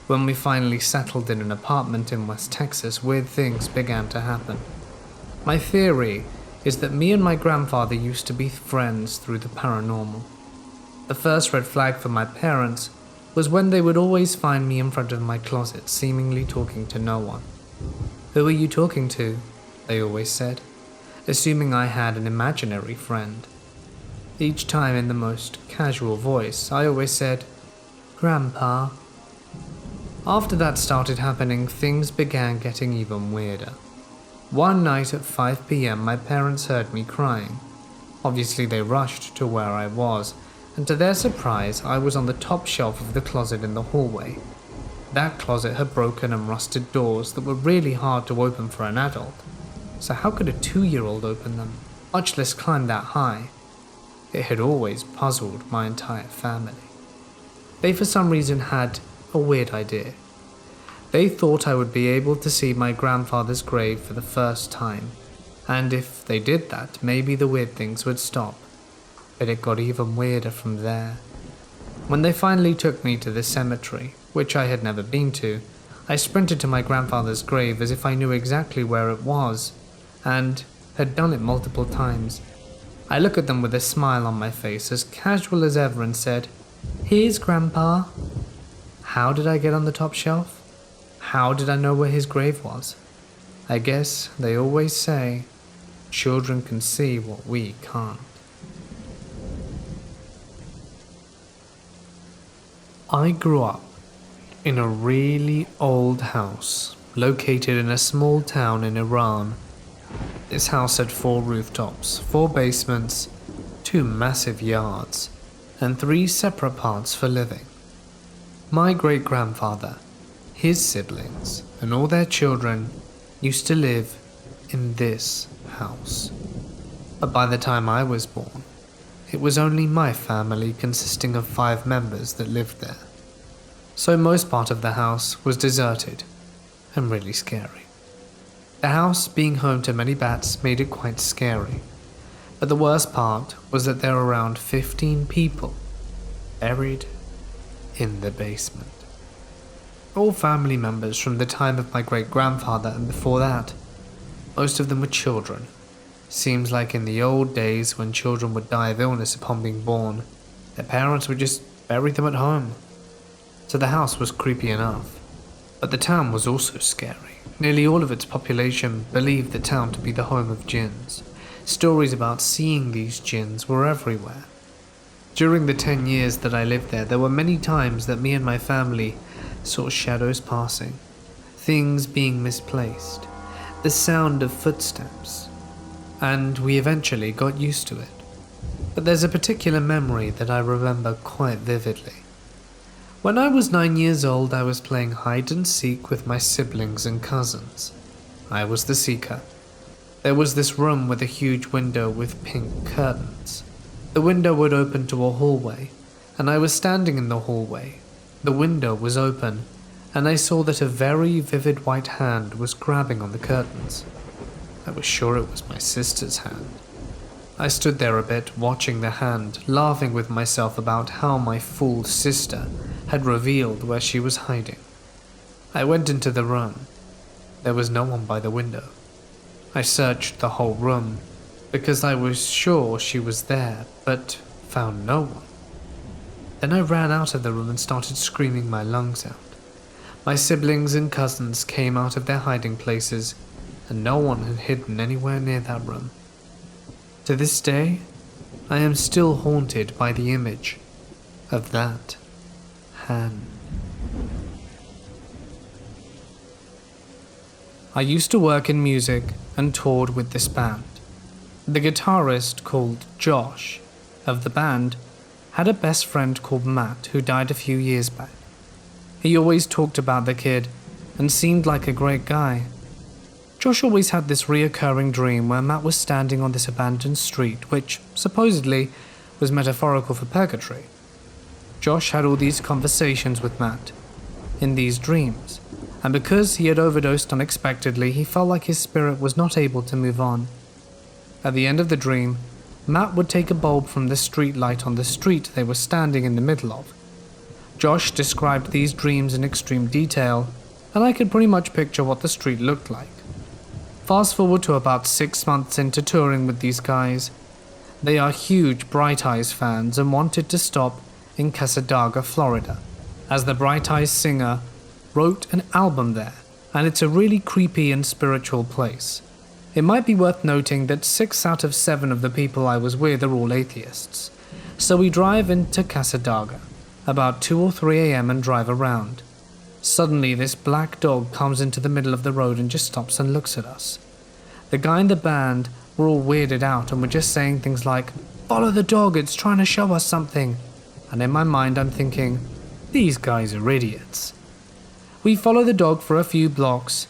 When we finally settled in an apartment in West Texas, weird things began to happen. My theory is that me and my grandfather used to be friends through the paranormal. The first red flag for my parents was when they would always find me in front of my closet, seemingly talking to no one. "Who are you talking to?" they always said, assuming I had an imaginary friend. Each time in the most casual voice, I always said, "Grandpa." After that started happening, things began getting even weirder. One night at 5 p.m, my parents heard me crying. Obviously they rushed to where I was, and to their surprise, I was on the top shelf of the closet in the hallway. That closet had broken and rusted doors that were really hard to open for an adult. So how could a 2-year-old open them, much less climb that high? It had always puzzled my entire family. They for some reason had a weird idea. They thought I would be able to see my grandfather's grave for the first time, and if they did that, maybe the weird things would stop. But it got even weirder from there. When they finally took me to the cemetery, which I had never been to, I sprinted to my grandfather's grave as if I knew exactly where it was, and had done it multiple times. I looked at them with a smile on my face, as casual as ever, and said, "Here's Grandpa." How did I get on the top shelf? How did I know where his grave was? I guess they always say, children can see what we can't. I grew up in a really old house located in a small town in Iran. This house had 4 rooftops, 4 basements, 2 massive yards, and 3 separate parts for living. My great-grandfather, his siblings, and all their children used to live in this house. But by the time I was born, it was only my family consisting of 5 members that lived there. So most part of the house was deserted and really scary. The house being home to many bats made it quite scary, but the worst part was that there were around 15 people buried in the basement. All family members from the time of my great-grandfather and before that. Most of them were children. Seems like in the old days when children would die of illness upon being born, their parents would just bury them at home. So the house was creepy enough. But the town was also scary. Nearly all of its population believed the town to be the home of Djinns. Stories about seeing these Djinns were everywhere. During the 10 years that I lived there were many times that me and my family saw shadows passing, things being misplaced, the sound of footsteps, and we eventually got used to it. But there's a particular memory that I remember quite vividly. When I was 9 years old, I was playing hide and seek with my siblings and cousins. I was the seeker. There was this room with a huge window with pink curtains. The window would open to a hallway, and I was standing in the hallway. The window was open, and I saw that a very vivid white hand was grabbing on the curtains. I was sure it was my sister's hand. I stood there a bit, watching the hand, laughing with myself about how my fool sister had revealed where she was hiding. I went into the room. There was no one by the window. I searched the whole room, because I was sure she was there, but found no one. Then I ran out of the room and started screaming my lungs out. My siblings and cousins came out of their hiding places, and no one had hidden anywhere near that room. To this day, I am still haunted by the image of that hand. I used to work in music and toured with this band. The guitarist, called Josh, of the band, had a best friend called Matt who died a few years back. He always talked about the kid and seemed like a great guy. Josh always had this reoccurring dream where Matt was standing on this abandoned street, which supposedly was metaphorical for purgatory. Josh had all these conversations with Matt in these dreams, and because he had overdosed unexpectedly, he felt like his spirit was not able to move on. At the end of the dream, Matt would take a bulb from the street light on the street they were standing in the middle of. Josh described these dreams in extreme detail, and I could pretty much picture what the street looked like. Fast forward to about 6 months into touring with these guys. They are huge Bright Eyes fans and wanted to stop in Cassadaga, Florida, as the Bright Eyes singer wrote an album there, and it's a really creepy and spiritual place. It might be worth noting that 6 out of 7 of the people I was with are all atheists. So we drive into Cassadaga about 2 or 3 a.m. and drive around. Suddenly this black dog comes into the middle of the road and just stops and looks at us. The guy in the band were all weirded out and were just saying things like, "Follow the dog, it's trying to show us something." And in my mind I'm thinking, these guys are idiots. We follow the dog for a few blocks,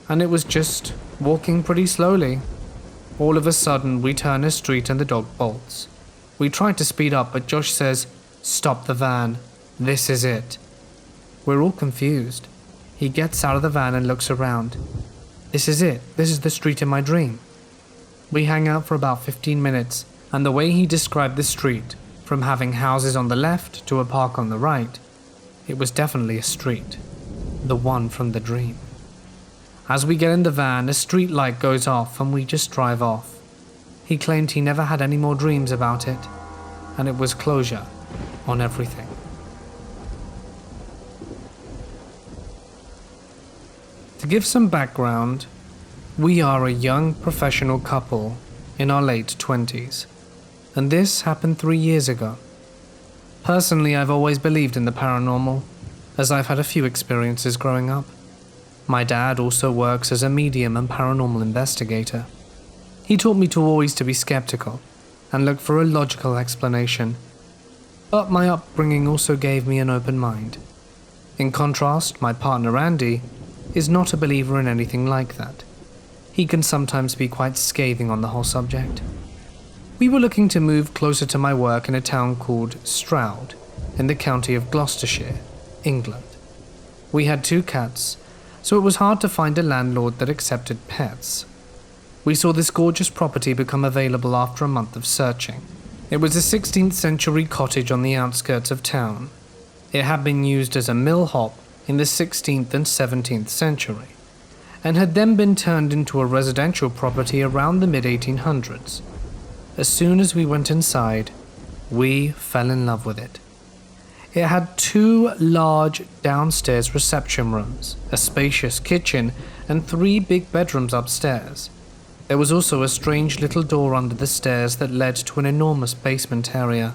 and it was just walking pretty slowly. All of a sudden we turn a street and the dog bolts. We try to speed up, but Josh says, "Stop the van, this is it." We're all confused. He gets out of the van and looks around. This is it. This is the street in my dream. We hang out for about 15 minutes, and the way he described the street, from having houses on the left to a park on the right, it was definitely a street. The one from the dream. As we get in the van, a street light goes off and we just drive off. He claimed he never had any more dreams about it, and it was closure on everything. To give some background, we are a young professional couple in our late 20s, and this happened 3 years ago. Personally, I've always believed in the paranormal, as I've had a few experiences growing up. My dad also works as a medium and paranormal investigator. He taught me to always to be skeptical and look for a logical explanation, but my upbringing also gave me an open mind. In contrast, my partner Andy is not a believer in anything like that. He can sometimes be quite scathing on the whole subject. We were looking to move closer to my work in a town called Stroud, in the county of Gloucestershire, England. We had 2 cats, so it was hard to find a landlord that accepted pets. We saw this gorgeous property become available after a month of searching. It was a 16th century cottage on the outskirts of town. It had been used as a mill hop in the 16th and 17th century, and had then been turned into a residential property around the mid-1800s. As soon as we went inside, we fell in love with it. It had 2 large downstairs reception rooms, a spacious kitchen, and 3 big bedrooms upstairs. There was also a strange little door under the stairs that led to an enormous basement area.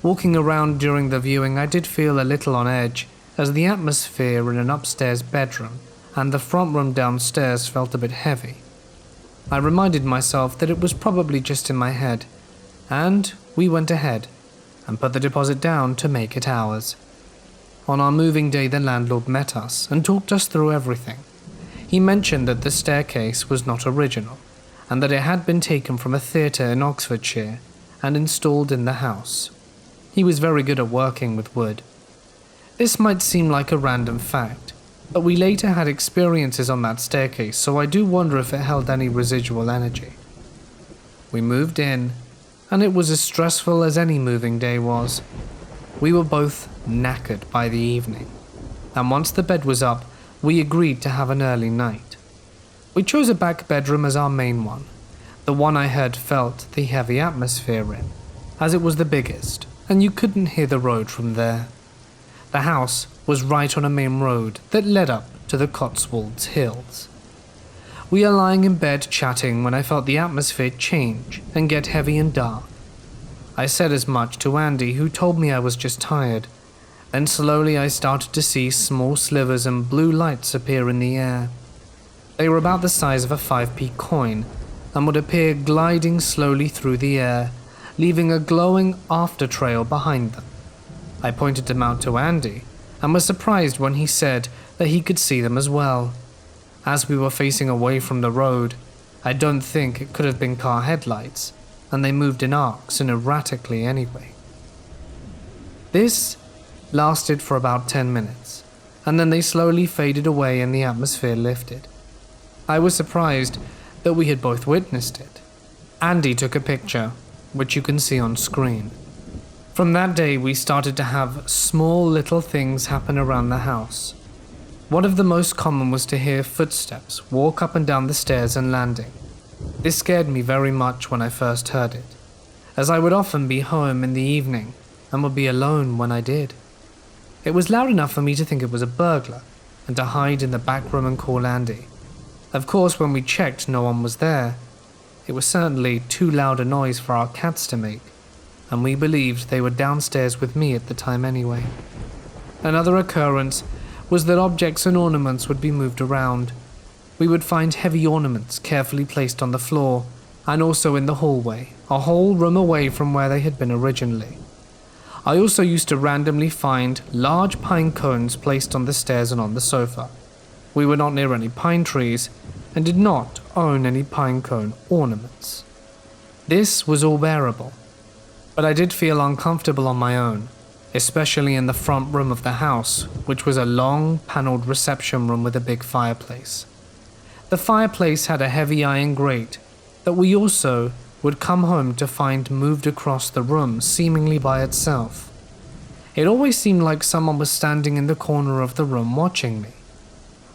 Walking around during the viewing, I did feel a little on edge, as the atmosphere in an upstairs bedroom and the front room downstairs felt a bit heavy. I reminded myself that it was probably just in my head, and we went ahead and put the deposit down to make it ours. On our moving day, the landlord met us and talked us through everything. He mentioned that the staircase was not original, and that it had been taken from a theatre in Oxfordshire and installed in the house. He was very good at working with wood. This might seem like a random fact, but we later had experiences on that staircase, so I do wonder if it held any residual energy. We moved in, and it was as stressful as any moving day was. We were both knackered by the evening, and once the bed was up, we agreed to have an early night. We chose a back bedroom as our main one, the one I had felt the heavy atmosphere in, as it was the biggest, and you couldn't hear the road from there. The house was right on a main road that led up to the Cotswolds Hills. We are lying in bed chatting when I felt the atmosphere change and get heavy and dark. I said as much to Andy, who told me I was just tired, and slowly I started to see small slivers and blue lights appear in the air. They were about the size of a 5p coin and would appear gliding slowly through the air, leaving a glowing after trail behind them. I pointed them out to Andy and was surprised when he said that he could see them as well. As we were facing away from the road, I don't think it could have been car headlights, and they moved in arcs and erratically anyway. This lasted for about 10 minutes, and then they slowly faded away and the atmosphere lifted. I was surprised that we had both witnessed it. Andy took a picture, which you can see on screen. From that day, we started to have small little things happen around the house. One of the most common was to hear footsteps walk up and down the stairs and landing. This scared me very much when I first heard it, as I would often be home in the evening and would be alone when I did. It was loud enough for me to think it was a burglar and to hide in the back room and call Andy. Of course, when we checked, no one was there. It was certainly too loud a noise for our cats to make, and we believed they were downstairs with me at the time anyway. Another occurrence was that objects and ornaments would be moved around. We would find heavy ornaments carefully placed on the floor, and also in the hallway, a whole room away from where they had been originally. I also used to randomly find large pine cones placed on the stairs and on the sofa. We were not near any pine trees, and did not own any pine cone ornaments. This was all bearable, but I did feel uncomfortable on my own, especially in the front room of the house, which was a long, panelled reception room with a big fireplace. The fireplace had a heavy iron grate that we also would come home to find moved across the room seemingly by itself. It always seemed like someone was standing in the corner of the room watching me.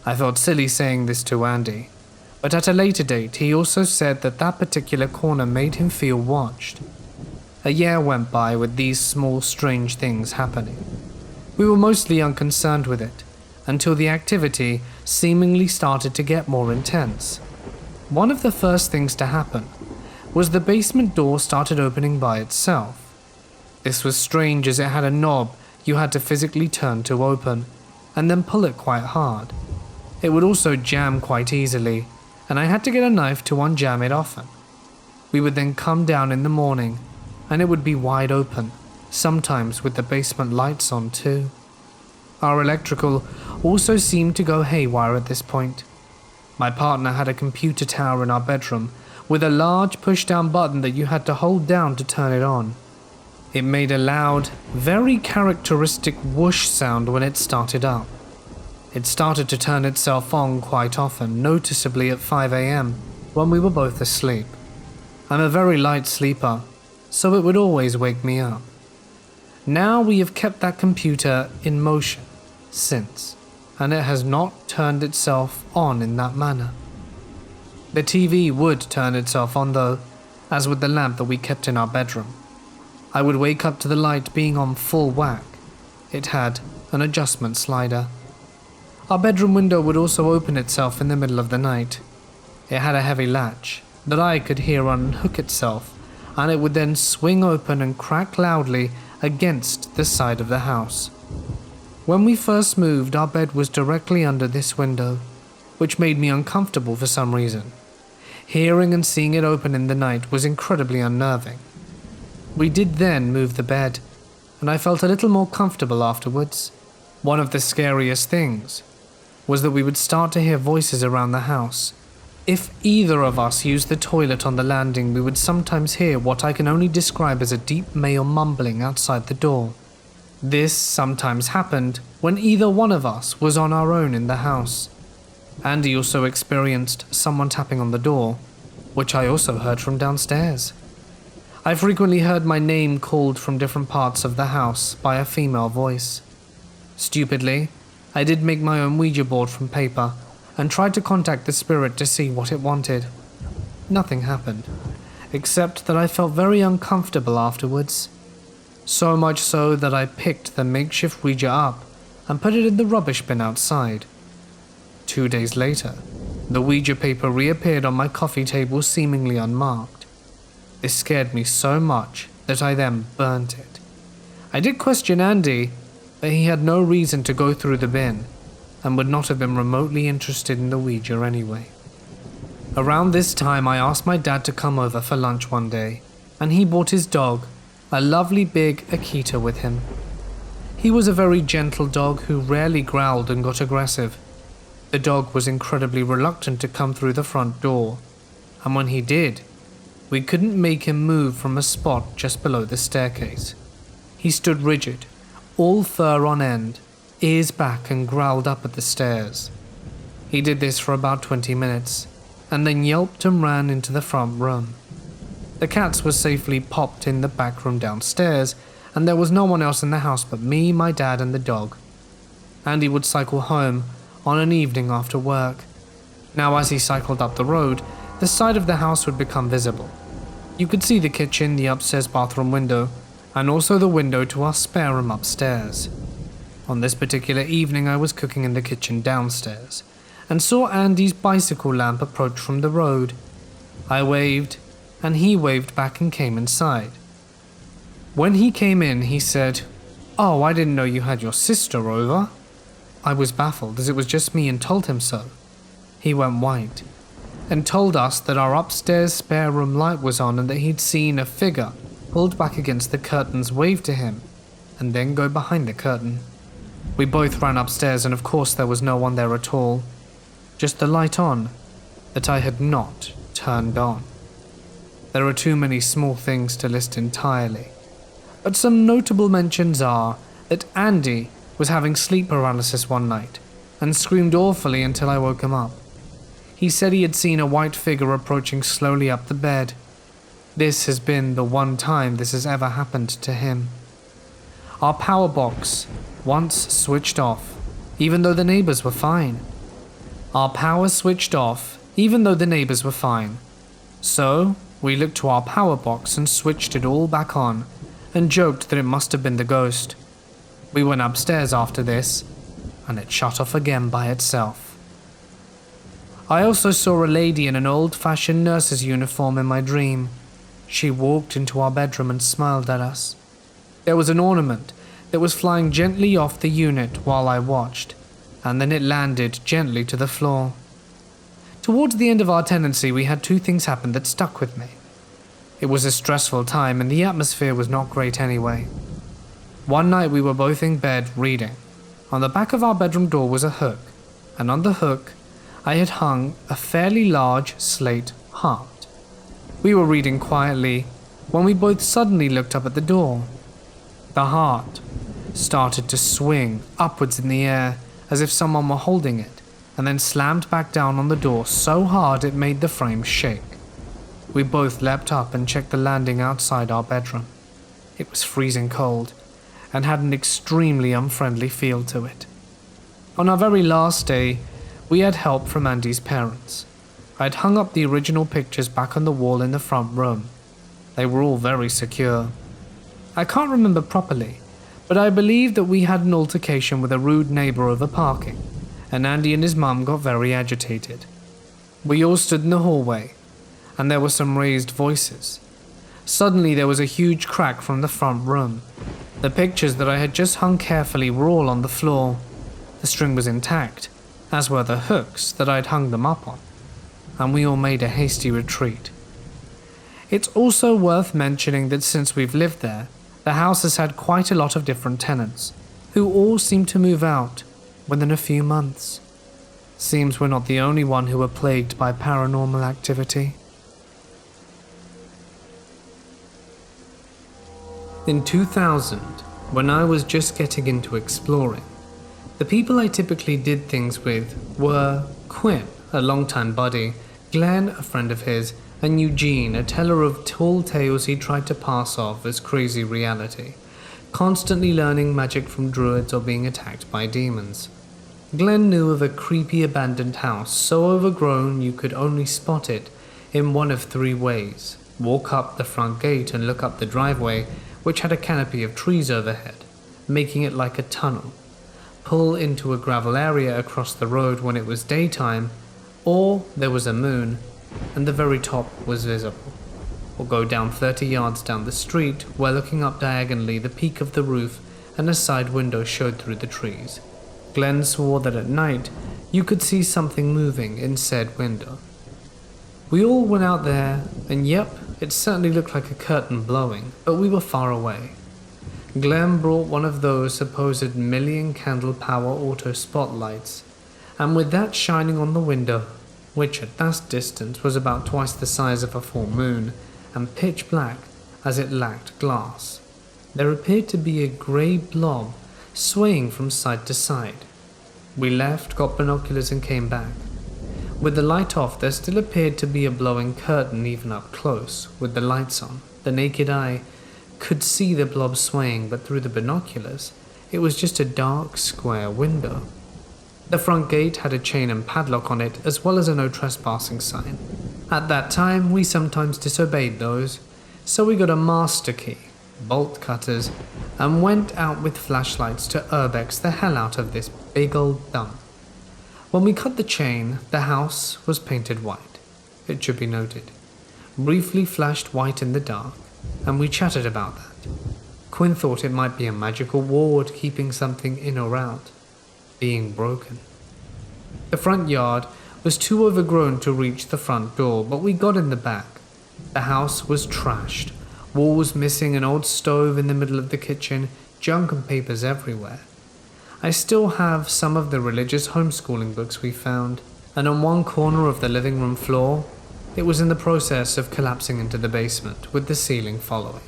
I felt silly saying this to Andy, but at a later date he also said that that particular corner made him feel watched. A year went by with these small strange things happening. We were mostly unconcerned with it, until the activity seemingly started to get more intense. One of the first things to happen was the basement door started opening by itself. This was strange as it had a knob you had to physically turn to open, and then pull it quite hard. It would also jam quite easily, and I had to get a knife to unjam it often. We would then come down in the morning, and it would be wide open, sometimes with the basement lights on too. Our electrical also seemed to go haywire at this point. My partner had a computer tower in our bedroom with a large push-down button that you had to hold down to turn it on. It made a loud, very characteristic whoosh sound when it started up. It started to turn itself on quite often, noticeably at 5 a.m. when we were both asleep. I'm a very light sleeper, so it would always wake me up. Now we have kept that computer in motion since, and it has not turned itself on in that manner. The TV would turn itself on though, as with the lamp that we kept in our bedroom. I would wake up to the light being on full whack. It had an adjustment slider. Our bedroom window would also open itself in the middle of the night. It had a heavy latch that I could hear unhook itself, and it would then swing open and crack loudly against the side of the house. When we first moved, our bed was directly under this window, which made me uncomfortable for some reason. Hearing and seeing it open in the night was incredibly unnerving. We did then move the bed, and I felt a little more comfortable afterwards. One of the scariest things was that we would start to hear voices around the house. If either of us used the toilet on the landing, we would sometimes hear what I can only describe as a deep male mumbling outside the door. This sometimes happened when either one of us was on our own in the house. Andy also experienced someone tapping on the door, which I also heard from downstairs. I frequently heard my name called from different parts of the house by a female voice. Stupidly, I did make my own Ouija board from paper and tried to contact the spirit to see what it wanted. Nothing happened, except that I felt very uncomfortable afterwards. So much so that I picked the makeshift Ouija up and put it in the rubbish bin outside. 2 days later, the Ouija paper reappeared on my coffee table seemingly unmarked. This scared me so much that I then burnt it. I did question Andy, but he had no reason to go through the bin and would not have been remotely interested in the Ouija anyway. Around this time I asked my dad to come over for lunch one day, and he brought his dog, a lovely big Akita, with him. He was a very gentle dog who rarely growled and got aggressive. The dog was incredibly reluctant to come through the front door, and when he did, we couldn't make him move from a spot just below the staircase. He stood rigid, all fur on end, ears back, and growled up at the stairs. He did this for about 20 minutes, and then yelped and ran into the front room. The cats were safely popped in the back room downstairs, and there was no one else in the house but me, my dad, and the dog. Andy would cycle home on an evening after work. Now as he cycled up the road, the side of the house would become visible. You could see the kitchen, the upstairs bathroom window, and also the window to our spare room upstairs. On this particular evening I was cooking in the kitchen downstairs, and saw Andy's bicycle lamp approach from the road. I waved, and he waved back and came inside. When he came in, he said, "Oh, I didn't know you had your sister over." I was baffled, as it was just me, and told him so. He went white, and told us that our upstairs spare room light was on and that he'd seen a figure pulled back against the curtains wave to him, and then go behind the curtain. We both ran upstairs, and of course there was no one there at all, just the light on that I had not turned on. There are too many small things to list entirely, But some notable mentions are that Andy was having sleep paralysis one night and screamed awfully until I woke him up. He said he had seen a white figure approaching slowly up the bed. This has been the one time this has ever happened to him. Our power box once switched off, even though the neighbors were fine. Our power switched off, even though the neighbors were fine. So, we looked to our power box and switched it all back on, and joked that it must have been the ghost. We went upstairs after this, and it shut off again by itself. I also saw a lady in an old-fashioned nurse's uniform in my dream. She walked into our bedroom and smiled at us. There was an ornament that was flying gently off the unit while I watched, and then it landed gently to the floor. Towards the end of our tenancy, we had two things happen that stuck with me. It was a stressful time and the atmosphere was not great anyway. One night we were both in bed reading. On the back of our bedroom door was a hook, and on the hook I had hung a fairly large slate heart. We were reading quietly when we both suddenly looked up at the door. The heart started to swing upwards in the air as if someone were holding it, and then slammed back down on the door so hard it made the frame shake. We both leapt up and checked the landing outside our bedroom. It was freezing cold and had an extremely unfriendly feel to it. On our very last day, we had help from Andy's parents. I'd hung up the original pictures back on the wall in the front room. They were all very secure. I can't remember properly, but I believe that we had an altercation with a rude neighbor over parking, and Andy and his mum got very agitated. We all stood in the hallway, and there were some raised voices. Suddenly there was a huge crack from the front room. The pictures that I had just hung carefully were all on the floor. The string was intact, as were the hooks that I'd hung them up on, and we all made a hasty retreat. It's also worth mentioning that since we've lived there, the house has had quite a lot of different tenants, who all seem to move out within a few months. Seems we're not the only one who are plagued by paranormal activity. In 2000, when I was just getting into exploring, the people I typically did things with were Quinn, a longtime buddy, Glenn, a friend of his, and Eugene, a teller of tall tales he tried to pass off as crazy reality, constantly learning magic from druids or being attacked by demons. Glenn knew of a creepy abandoned house so overgrown you could only spot it in one of three ways: walk up the front gate and look up the driveway, which had a canopy of trees overhead, making it like a tunnel, pull into a gravel area across the road when it was daytime, or there was a moon and the very top was visible, or go down 30 yards down the street where looking up diagonally the peak of the roof and a side window showed through the trees. Glenn swore that at night you could see something moving in said window. We all went out there, and yep, it certainly looked like a curtain blowing, but we were far away. Glenn brought one of those supposed million candle power auto spotlights, and with that shining on the window, which at that distance was about twice the size of a full moon, and pitch black as it lacked glass, there appeared to be a grey blob swaying from side to side. We left, got binoculars and came back. With the light off, there still appeared to be a blowing curtain even up close. With the lights on, the naked eye could see the blob swaying, but through the binoculars, it was just a dark square window. The front gate had a chain and padlock on it, as well as a no trespassing sign. At that time, we sometimes disobeyed those, so we got a master key, bolt cutters, and went out with flashlights to urbex the hell out of this big old dump. When we cut the chain, the house was painted white, it should be noted. Briefly flashed white in the dark, and we chatted about that. Quinn thought it might be a magical ward keeping something in or out, being broken. The front yard was too overgrown to reach the front door, but we got in the back. The house was trashed, walls missing, an old stove in the middle of the kitchen, junk and papers everywhere. I still have some of the religious homeschooling books we found, and on one corner of the living room floor, it was in the process of collapsing into the basement, with the ceiling following.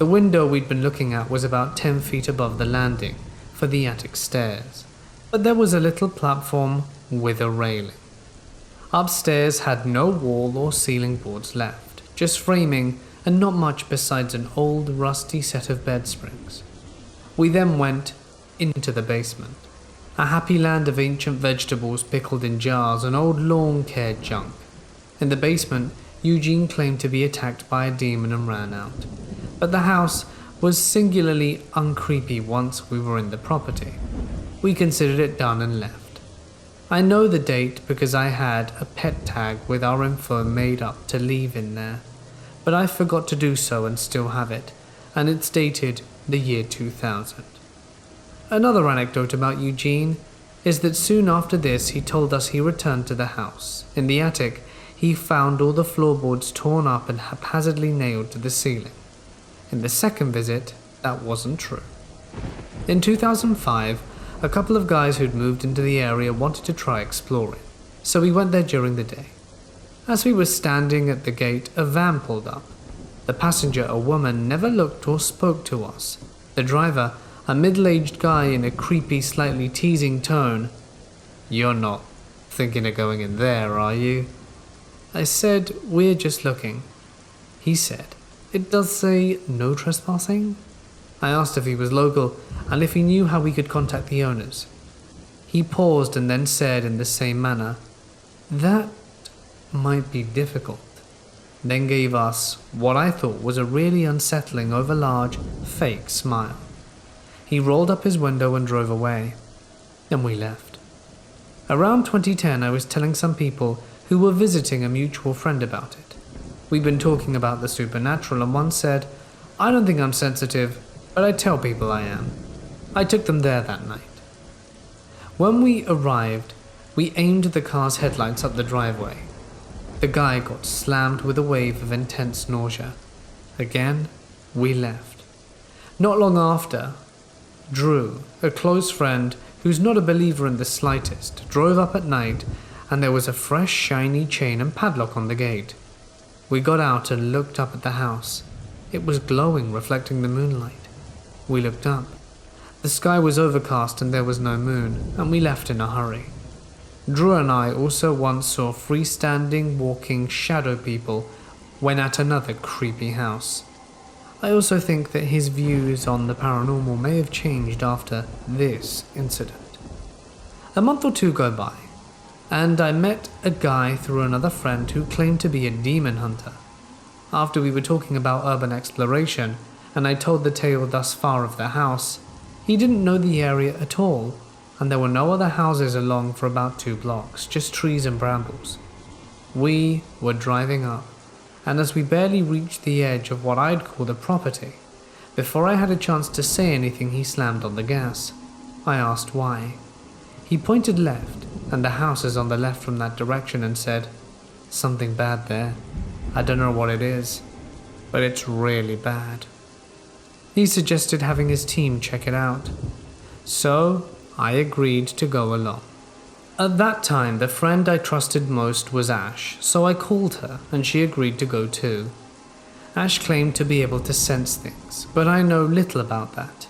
The window we'd been looking at was about 10 feet above the landing for the attic stairs, but there was a little platform with a railing. Upstairs had no wall or ceiling boards left, just framing and not much besides an old rusty set of bed springs. We then went into the basement, a happy land of ancient vegetables pickled in jars and old lawn-care junk. In the basement, Eugene claimed to be attacked by a demon and ran out, but the house was singularly uncreepy once we were in the property. We considered it done and left. I know the date because I had a pet tag with our info made up to leave in there, but I forgot to do so and still have it, and it's dated the year 2000. Another anecdote about Eugene is that soon after this he told us he returned to the house. In the attic, he found all the floorboards torn up and haphazardly nailed to the ceiling. In the second visit, that wasn't true. In 2005, a couple of guys who'd moved into the area wanted to try exploring, so we went there during the day. As we were standing at the gate, a van pulled up. The passenger, a woman, never looked or spoke to us. The driver, a middle-aged guy in a creepy, slightly teasing tone, "You're not thinking of going in there, are you?" I said, "We're just looking." He said, "It does say no trespassing?" I asked if he was local and if he knew how we could contact the owners. He paused and then said in the same manner, "That might be difficult." Then gave us what I thought was a really unsettling, overlarge, fake smile. He rolled up his window and drove away. Then we left. Around 2010, I was telling some people who were visiting a mutual friend about it. We'd been talking about the supernatural and one said, "I don't think I'm sensitive, but I tell people I am." I took them there that night. When we arrived, we aimed the car's headlights up the driveway. The guy got slammed with a wave of intense nausea. Again, we left. Not long after, Drew, a close friend who's not a believer in the slightest, drove up at night and there was a fresh shiny chain and padlock on the gate. We got out and looked up at the house. It was glowing, reflecting the moonlight. We looked up. The sky was overcast and there was no moon, and we left in a hurry. Drew and I also once saw freestanding, walking shadow people when at another creepy house. I also think that his views on the paranormal may have changed after this incident. A month or two go by, and I met a guy through another friend who claimed to be a demon hunter. After we were talking about urban exploration, and I told the tale thus far of the house, he didn't know the area at all, and there were no other houses along for about 2 blocks, just trees and brambles. We were driving up, and as we barely reached the edge of what I'd call the property, before I had a chance to say anything, he slammed on the gas. I asked why. He pointed left, and the house is on the left from that direction, and said, "Something bad there. I don't know what it is, but it's really bad." He suggested having his team check it out, so I agreed to go along. At that time, the friend I trusted most was Ash, so I called her and she agreed to go too. Ash claimed to be able to sense things, but I know little about that.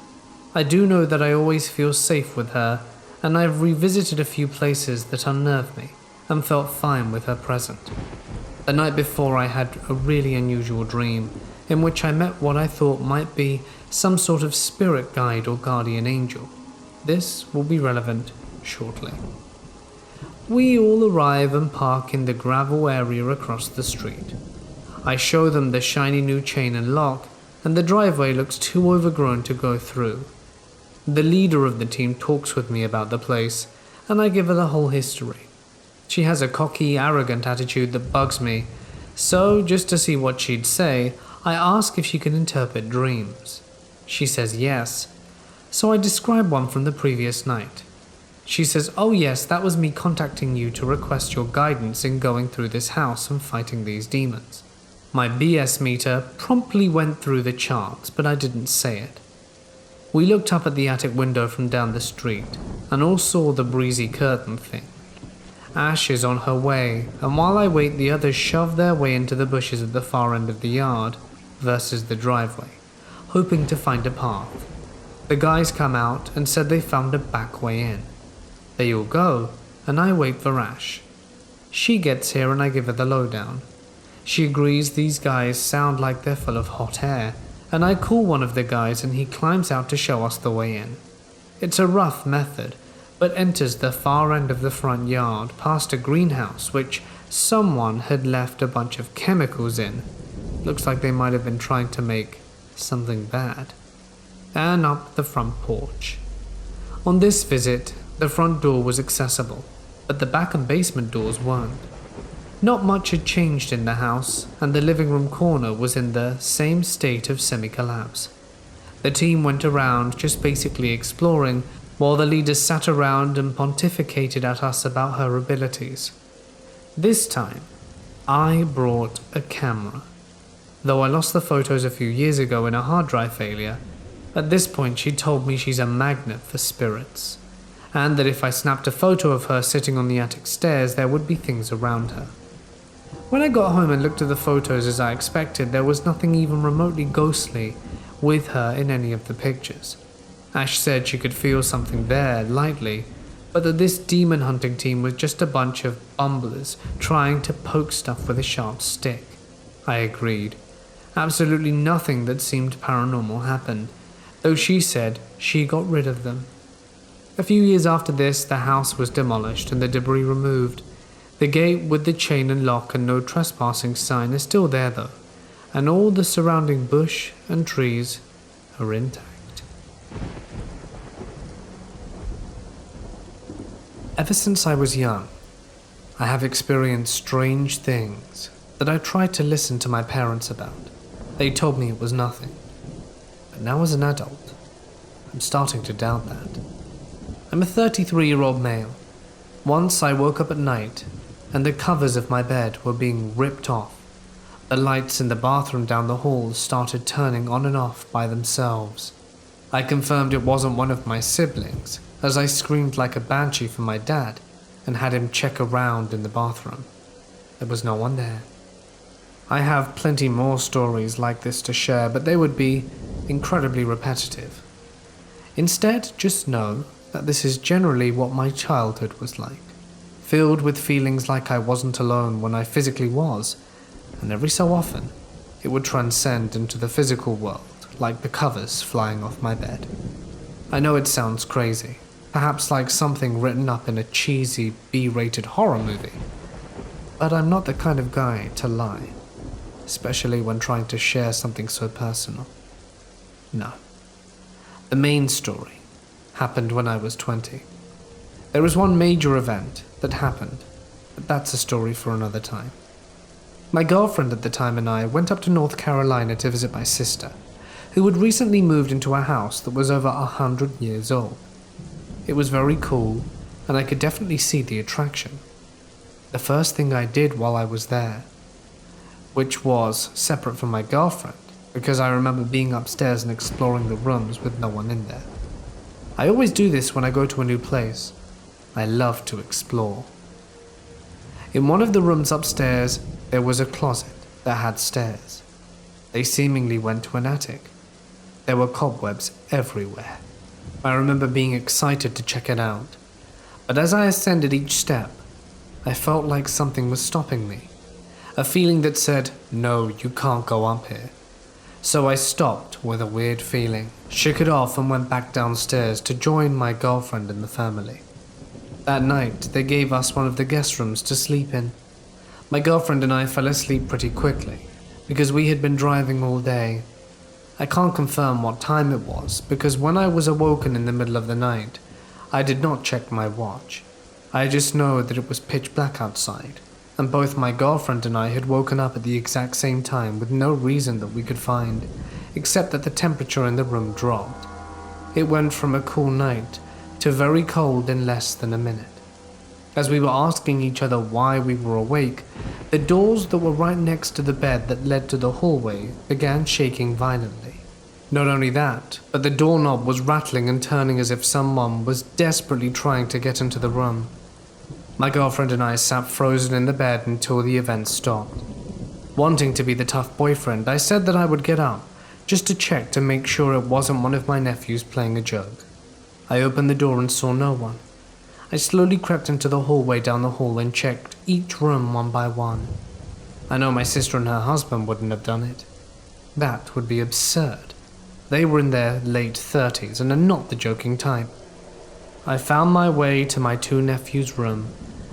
I do know that I always feel safe with her, and I've revisited a few places that unnerved me and felt fine with her present. The night before, I had a really unusual dream in which I met what I thought might be some sort of spirit guide or guardian angel. This will be relevant shortly. We all arrive and park in the gravel area across the street. I show them the shiny new chain and lock, and the driveway looks too overgrown to go through. The leader of the team talks with me about the place, and I give her the whole history. She has a cocky, arrogant attitude that bugs me, so just to see what she'd say, I ask if she can interpret dreams. She says yes, so I describe one from the previous night. She says, "Oh yes, that was me contacting you to request your guidance in going through this house and fighting these demons." My BS meter promptly went through the charts, but I didn't say it. We looked up at the attic window from down the street and all saw the breezy curtain thing. Ash is on her way, and while I wait, the others shove their way into the bushes at the far end of the yard versus the driveway, hoping to find a path. The guys come out and said they found a back way in. They all go, and I wait for Ash. She gets here and I give her the lowdown. She agrees these guys sound like they're full of hot air, and I call one of the guys and he climbs out to show us the way in. It's a rough method, but enters the far end of the front yard past a greenhouse which someone had left a bunch of chemicals in. Looks like they might have been trying to make something bad. And up the front porch. On this visit, the front door was accessible, but the back and basement doors weren't. Not much had changed in the house, and the living room corner was in the same state of semi-collapse. The team went around just basically exploring, while the leaders sat around and pontificated at us about her abilities. This time, I brought a camera. Though I lost the photos a few years ago in a hard drive failure, at this point she told me she's a magnet for spirits, and that if I snapped a photo of her sitting on the attic stairs, there would be things around her. When I got home and looked at the photos as I expected, there was nothing even remotely ghostly with her in any of the pictures. Ash said she could feel something there, lightly, but that this demon hunting team was just a bunch of bumblers trying to poke stuff with a sharp stick. I agreed. Absolutely nothing that seemed paranormal happened, though she said she got rid of them. A few years after this, the house was demolished and the debris removed. The gate with the chain and lock and no trespassing sign is still there though, and all the surrounding bush and trees are intact. Ever since I was young, I have experienced strange things that I tried to listen to my parents about. They told me it was nothing. But now as an adult, I'm starting to doubt that. I'm a 33-year-old male. Once I woke up at night and the covers of my bed were being ripped off. The lights in the bathroom down the hall started turning on and off by themselves. I confirmed it wasn't one of my siblings, as I screamed like a banshee for my dad and had him check around in the bathroom. There was no one there. I have plenty more stories like this to share, but they would be incredibly repetitive. Instead, just know that this is generally what my childhood was like. Filled with feelings like I wasn't alone when I physically was, and every so often, it would transcend into the physical world, like the covers flying off my bed. I know it sounds crazy, perhaps like something written up in a cheesy B-rated horror movie, but I'm not the kind of guy to lie, especially when trying to share something so personal. No. The main story happened when I was 20. There was one major event that happened, but that's a story for another time. My girlfriend at the time and I went up to North Carolina to visit my sister, who had recently moved into a house that was over 100 years old. It was very cool, and I could definitely see the attraction. The first thing I did while I was there, which was separate from my girlfriend, because I remember being upstairs and exploring the rooms with no one in there. I always do this when I go to a new place. I love to explore. In one of the rooms upstairs, there was a closet that had stairs. They seemingly went to an attic. There were cobwebs everywhere. I remember being excited to check it out, but as I ascended each step, I felt like something was stopping me. A feeling that said, no, you can't go up here. So I stopped with a weird feeling, shook it off and went back downstairs to join my girlfriend and the family. That night, they gave us one of the guest rooms to sleep in. My girlfriend and I fell asleep pretty quickly, because we had been driving all day. I can't confirm what time it was, because when I was awoken in the middle of the night, I did not check my watch. I just know that it was pitch black outside, and both my girlfriend and I had woken up at the exact same time with no reason that we could find, except that the temperature in the room dropped. It went from a cool night to very cold in less than a minute. As we were asking each other why we were awake, the doors that were right next to the bed that led to the hallway began shaking violently. Not only that, but the doorknob was rattling and turning as if someone was desperately trying to get into the room. My girlfriend and I sat frozen in the bed until the event stopped. Wanting to be the tough boyfriend, I said that I would get up, just to check to make sure it wasn't one of my nephews playing a joke. I opened the door and saw no one. I slowly crept into the hallway down the hall and checked each room one by one. I know my sister and her husband wouldn't have done it. That would be absurd. They were in their late 30s and are not the joking type. I found my way to my two nephews' room,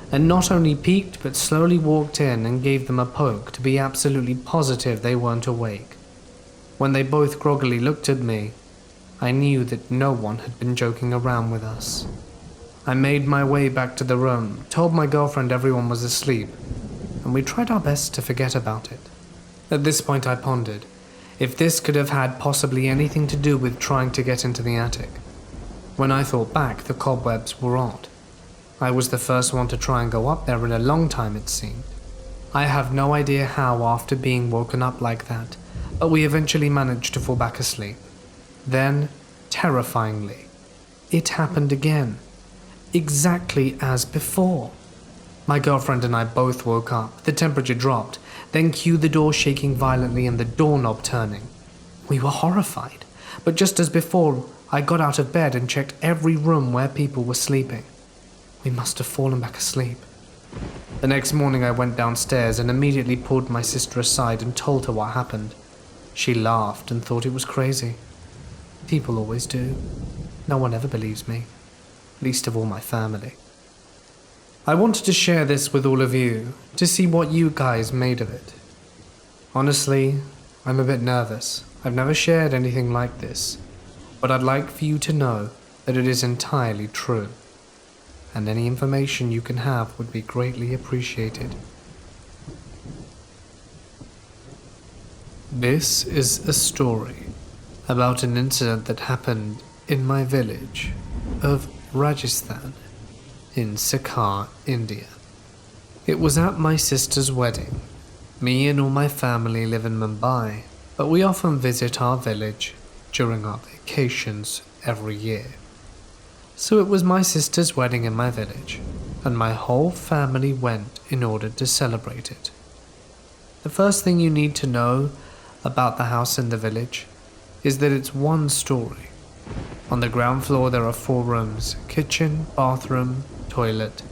and not only peeked but slowly walked in and gave them a poke to be absolutely positive they weren't awake. When they both groggily looked at me, I knew that no one had been joking around with us. I made my way back to the room, told my girlfriend everyone was asleep, and we tried our best to forget about it. At this point I pondered if this could have had possibly anything to do with trying to get into the attic. When I thought back, the cobwebs were odd. I was the first one to try and go up there in a long time, it seemed. I have no idea how after being woken up like that, but we eventually managed to fall back asleep. Then, terrifyingly, it happened again, exactly as before. My girlfriend and I both woke up, the temperature dropped, then cue the door shaking violently and the doorknob turning. We were horrified, but just as before, I got out of bed and checked every room where people were sleeping. We must have fallen back asleep. The next morning I went downstairs and immediately pulled my sister aside and told her what happened. She laughed and thought it was crazy. People always do. No one ever believes me, least of all my family. I wanted to share this with all of you, to see what you guys made of it. Honestly, I'm a bit nervous. I've never shared anything like this, but I'd like for you to know that it is entirely true, and any information you can have would be greatly appreciated. This is a story about an incident that happened in my village of Rajasthan in Sikar, India. It was at my sister's wedding. Me and all my family live in Mumbai, but we often visit our village during our vacations every year. So it was my sister's wedding in my village, and my whole family went in order to celebrate it. The first thing you need to know about the house in the village is that it's one story. On the ground floor there are 4 rooms, kitchen, bathroom, toilet,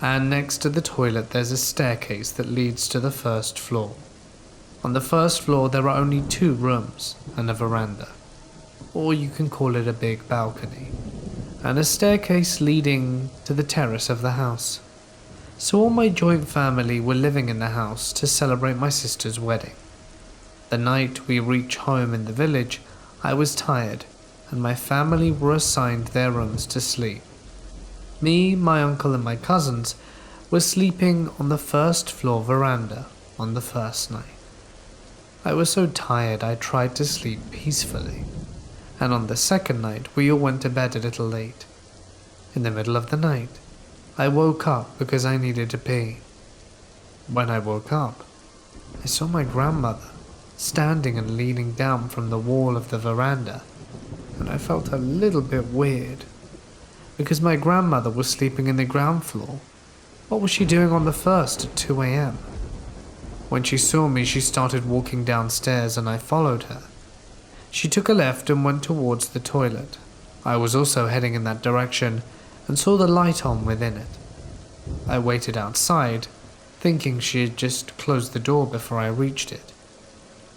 and next to the toilet there's a staircase that leads to the first floor. On the first floor there are only 2 rooms and a veranda, or you can call it a big balcony, and a staircase leading to the terrace of the house. So all my joint family were living in the house to celebrate my sister's wedding. The night we reached home in the village, I was tired, and my family were assigned their rooms to sleep. Me, my uncle and my cousins were sleeping on the first floor veranda on the first night. I was so tired I tried to sleep peacefully, and on the second night we all went to bed a little late. In the middle of the night, I woke up because I needed to pee. When I woke up, I saw my grandmother standing and leaning down from the wall of the veranda, and I felt a little bit weird, because my grandmother was sleeping in the ground floor. What was she doing on the first at 2 a.m? When she saw me, she started walking downstairs and I followed her. She took a left and went towards the toilet. I was also heading in that direction and saw the light on within it. I waited outside, thinking she had just closed the door before I reached it.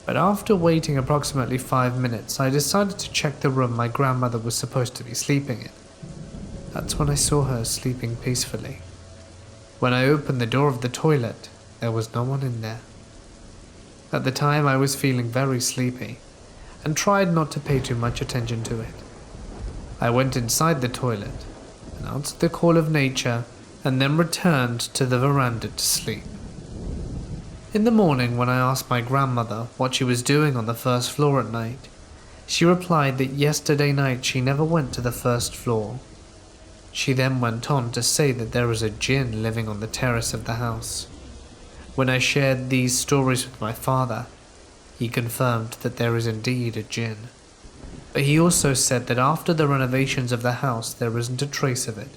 But after waiting approximately 5 minutes, I decided to check the room my grandmother was supposed to be sleeping in. That's when I saw her sleeping peacefully. When I opened the door of the toilet, there was no one in there. At the time I was feeling very sleepy and tried not to pay too much attention to it. I went inside the toilet, announced the call of nature, and then returned to the veranda to sleep. In the morning, when I asked my grandmother what she was doing on the first floor at night, she replied that yesterday night she never went to the first floor. She then went on to say that there is a Djinn living on the terrace of the house. When I shared these stories with my father, he confirmed that there is indeed a Djinn. But he also said that after the renovations of the house there isn't a trace of it.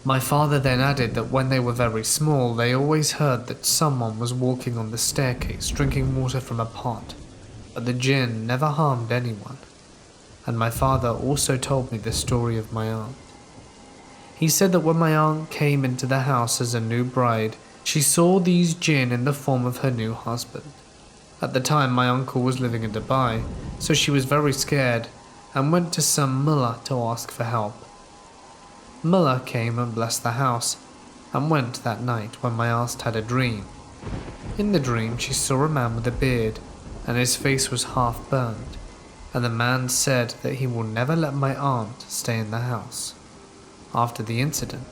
My father then added that when they were very small, they always heard that someone was walking on the staircase drinking water from a pot. but the Djinn never harmed anyone. And my father also told me the story of my aunt. He said that when my aunt came into the house as a new bride, she saw these Djinn in the form of her new husband. At the time, my uncle was living in Dubai, so she was very scared and went to some mullah to ask for help. Mullah came and blessed the house and went that night when my aunt had a dream. In the dream, she saw a man with a beard and his face was half burned, and the man said that he will never let my aunt stay in the house. After the incident,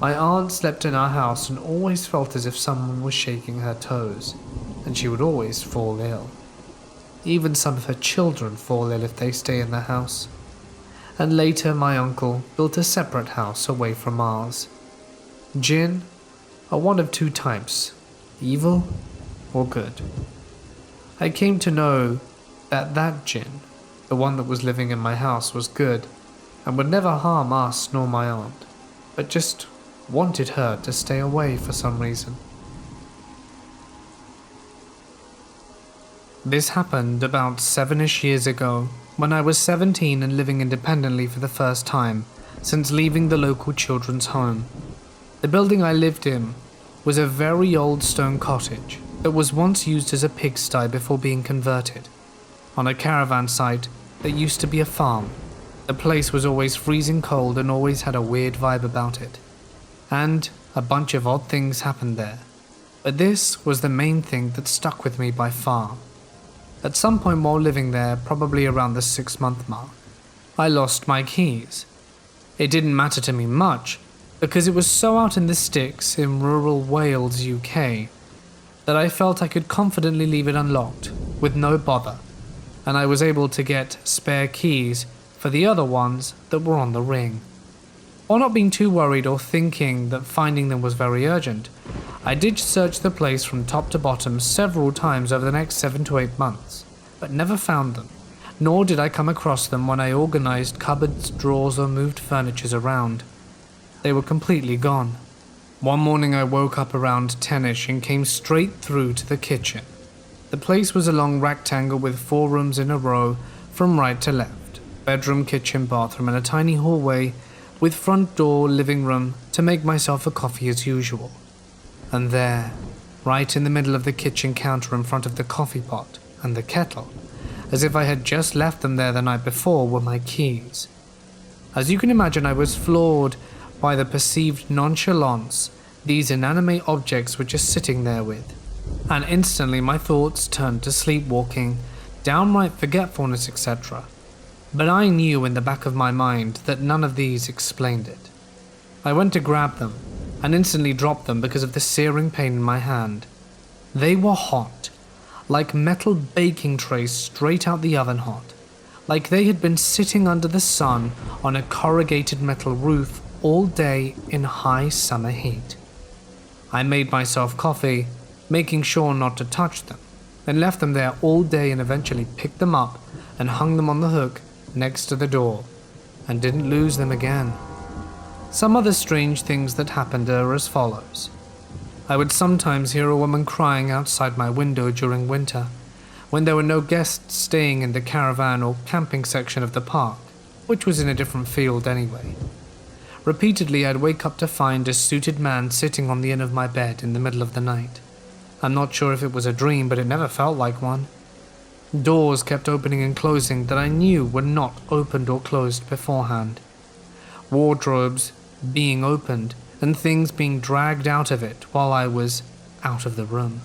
my aunt slept in our house and always felt as if someone was shaking her toes, and she would always fall ill. Even some of her children fall ill if they stay in the house. And later my uncle built a separate house away from ours. Djinn are one of two types, evil or good. I came to know that Djinn, the one that was living in my house, was good and would never harm us nor my aunt, but just wanted her to stay away for some reason. This happened about 7-ish years ago, when I was 17 and living independently for the first time since leaving the local children's home. The building I lived in was a very old stone cottage that was once used as a pigsty before being converted. On a caravan site that used to be a farm, the place was always freezing cold and always had a weird vibe about it. And a bunch of odd things happened there. But this was the main thing that stuck with me by far. At some point while living there, probably around the 6-month mark, I lost my keys. It didn't matter to me much, because it was so out in the sticks in rural Wales, UK, that I felt I could confidently leave it unlocked, with no bother, and I was able to get spare keys for the other ones that were on the ring. While not being too worried or thinking that finding them was very urgent, I did search the place from top to bottom several times over the next 7 to 8 months, but never found them, nor did I come across them when I organized cupboards, drawers, or moved furniture around. They were completely gone. One morning I woke up around 10ish and came straight through to the kitchen. The place was a long rectangle with 4 rooms in a row from right to left, bedroom, kitchen, bathroom, and a tiny hallway with front door, living room to make myself a coffee as usual. And there, right in the middle of the kitchen counter in front of the coffee pot and the kettle, as if I had just left them there the night before, were my keys. As you can imagine, I was floored by the perceived nonchalance these inanimate objects were just sitting there with, and instantly my thoughts turned to sleepwalking, downright forgetfulness, etc. But I knew in the back of my mind that none of these explained it. I went to grab them, and instantly dropped them because of the searing pain in my hand. They were hot, like metal baking trays straight out the oven hot, like they had been sitting under the sun on a corrugated metal roof all day in high summer heat. I made myself coffee, making sure not to touch them, and left them there all day and eventually picked them up and hung them on the hook next to the door, and didn't lose them again. Some other strange things that happened are as follows. I would sometimes hear a woman crying outside my window during winter, when there were no guests staying in the caravan or camping section of the park, which was in a different field anyway. Repeatedly, I'd wake up to find a suited man sitting on the end of my bed in the middle of the night. I'm not sure if it was a dream, but it never felt like one. Doors kept opening and closing that I knew were not opened or closed beforehand. Wardrobes being opened and things being dragged out of it while I was out of the room.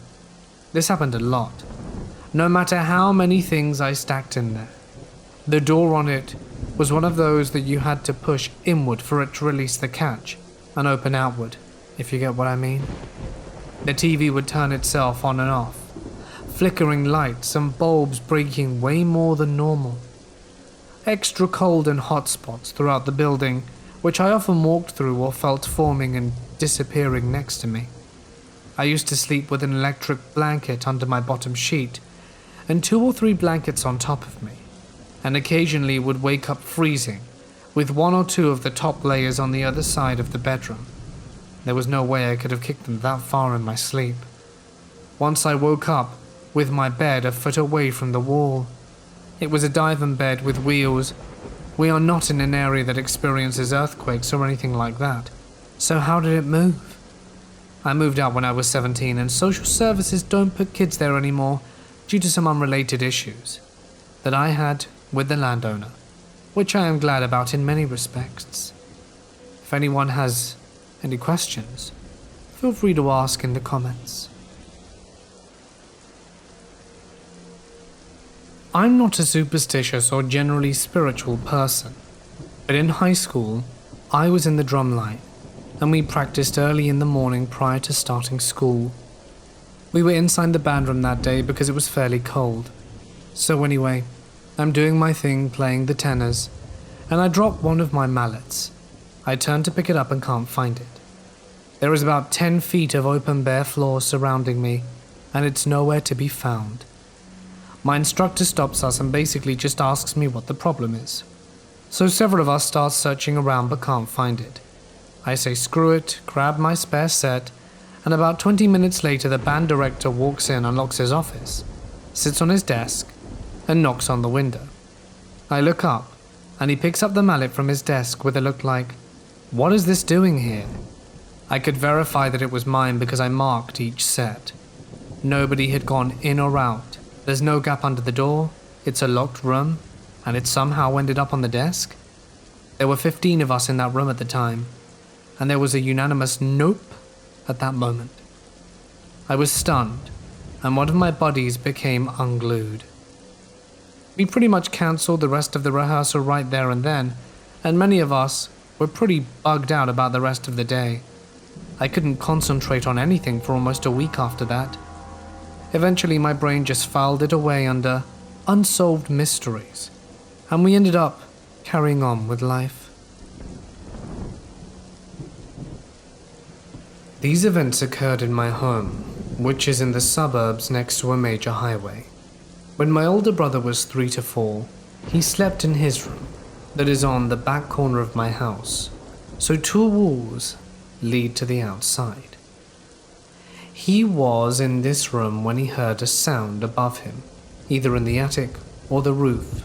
This happened a lot, no matter how many things I stacked in there. The door on it was one of those that you had to push inward for it to release the catch and open outward, if you get what I mean. The TV would turn itself on and off, flickering lights and bulbs breaking way more than normal. Extra cold and hot spots throughout the building, which I often walked through or felt forming and disappearing next to me. I used to sleep with an electric blanket under my bottom sheet and 2 or 3 blankets on top of me, and occasionally would wake up freezing with 1 or 2 of the top layers on the other side of the bedroom. There was no way I could have kicked them that far in my sleep. Once I woke up with my bed a foot away from the wall. It was a dive-in bed with wheels. We are not in an area that experiences earthquakes or anything like that. So how did it move? I moved out when I was 17 and social services don't put kids there anymore due to some unrelated issues that I had with the landowner, which I am glad about in many respects. If anyone has any questions, feel free to ask in the comments. I'm not a superstitious or generally spiritual person, but in high school, I was in the drumline, and we practiced early in the morning prior to starting school. We were inside the band room that day because it was fairly cold. So anyway, I'm doing my thing playing the tenors, and I drop one of my mallets. I turn to pick it up and can't find it. There is about 10 feet of open bare floor surrounding me, and it's nowhere to be found. My instructor stops us and basically just asks me what the problem is. So several of us start searching around but can't find it. I say screw it, grab my spare set, and about 20 minutes later the band director walks in, unlocks his office, sits on his desk, and knocks on the window. I look up, and he picks up the mallet from his desk with a look like, "What is this doing here?" I could verify that it was mine because I marked each set. Nobody had gone in or out. There's no gap under the door, it's a locked room, and it somehow ended up on the desk? There were 15 of us in that room at the time, and there was a unanimous nope at that moment. I was stunned, and one of my buddies became unglued. We pretty much cancelled the rest of the rehearsal right there and then, and many of us were pretty bugged out about the rest of the day. I couldn't concentrate on anything for almost a week after that. Eventually my brain just filed it away under unsolved mysteries, and we ended up carrying on with life. These events occurred in my home, which is in the suburbs next to a major highway. When my older brother was 3 to 4, he slept in his room that is on the back corner of my house, so 2 walls lead to the outside. He was in this room when he heard a sound above him, either in the attic or the roof,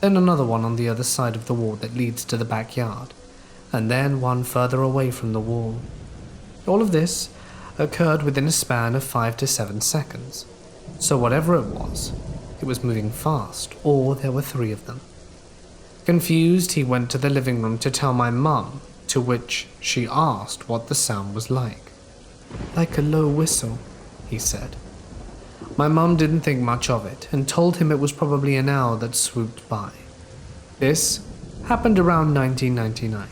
then another one on the other side of the wall that leads to the backyard, and then one further away from the wall. All of this occurred within a span of 5 to 7 seconds, so whatever it was moving fast, or there were 3 of them. Confused, he went to the living room to tell my mum, to which she asked what the sound was like. "Like a low whistle," he said. My mum didn't think much of it and told him it was probably an owl that swooped by. This happened around 1999.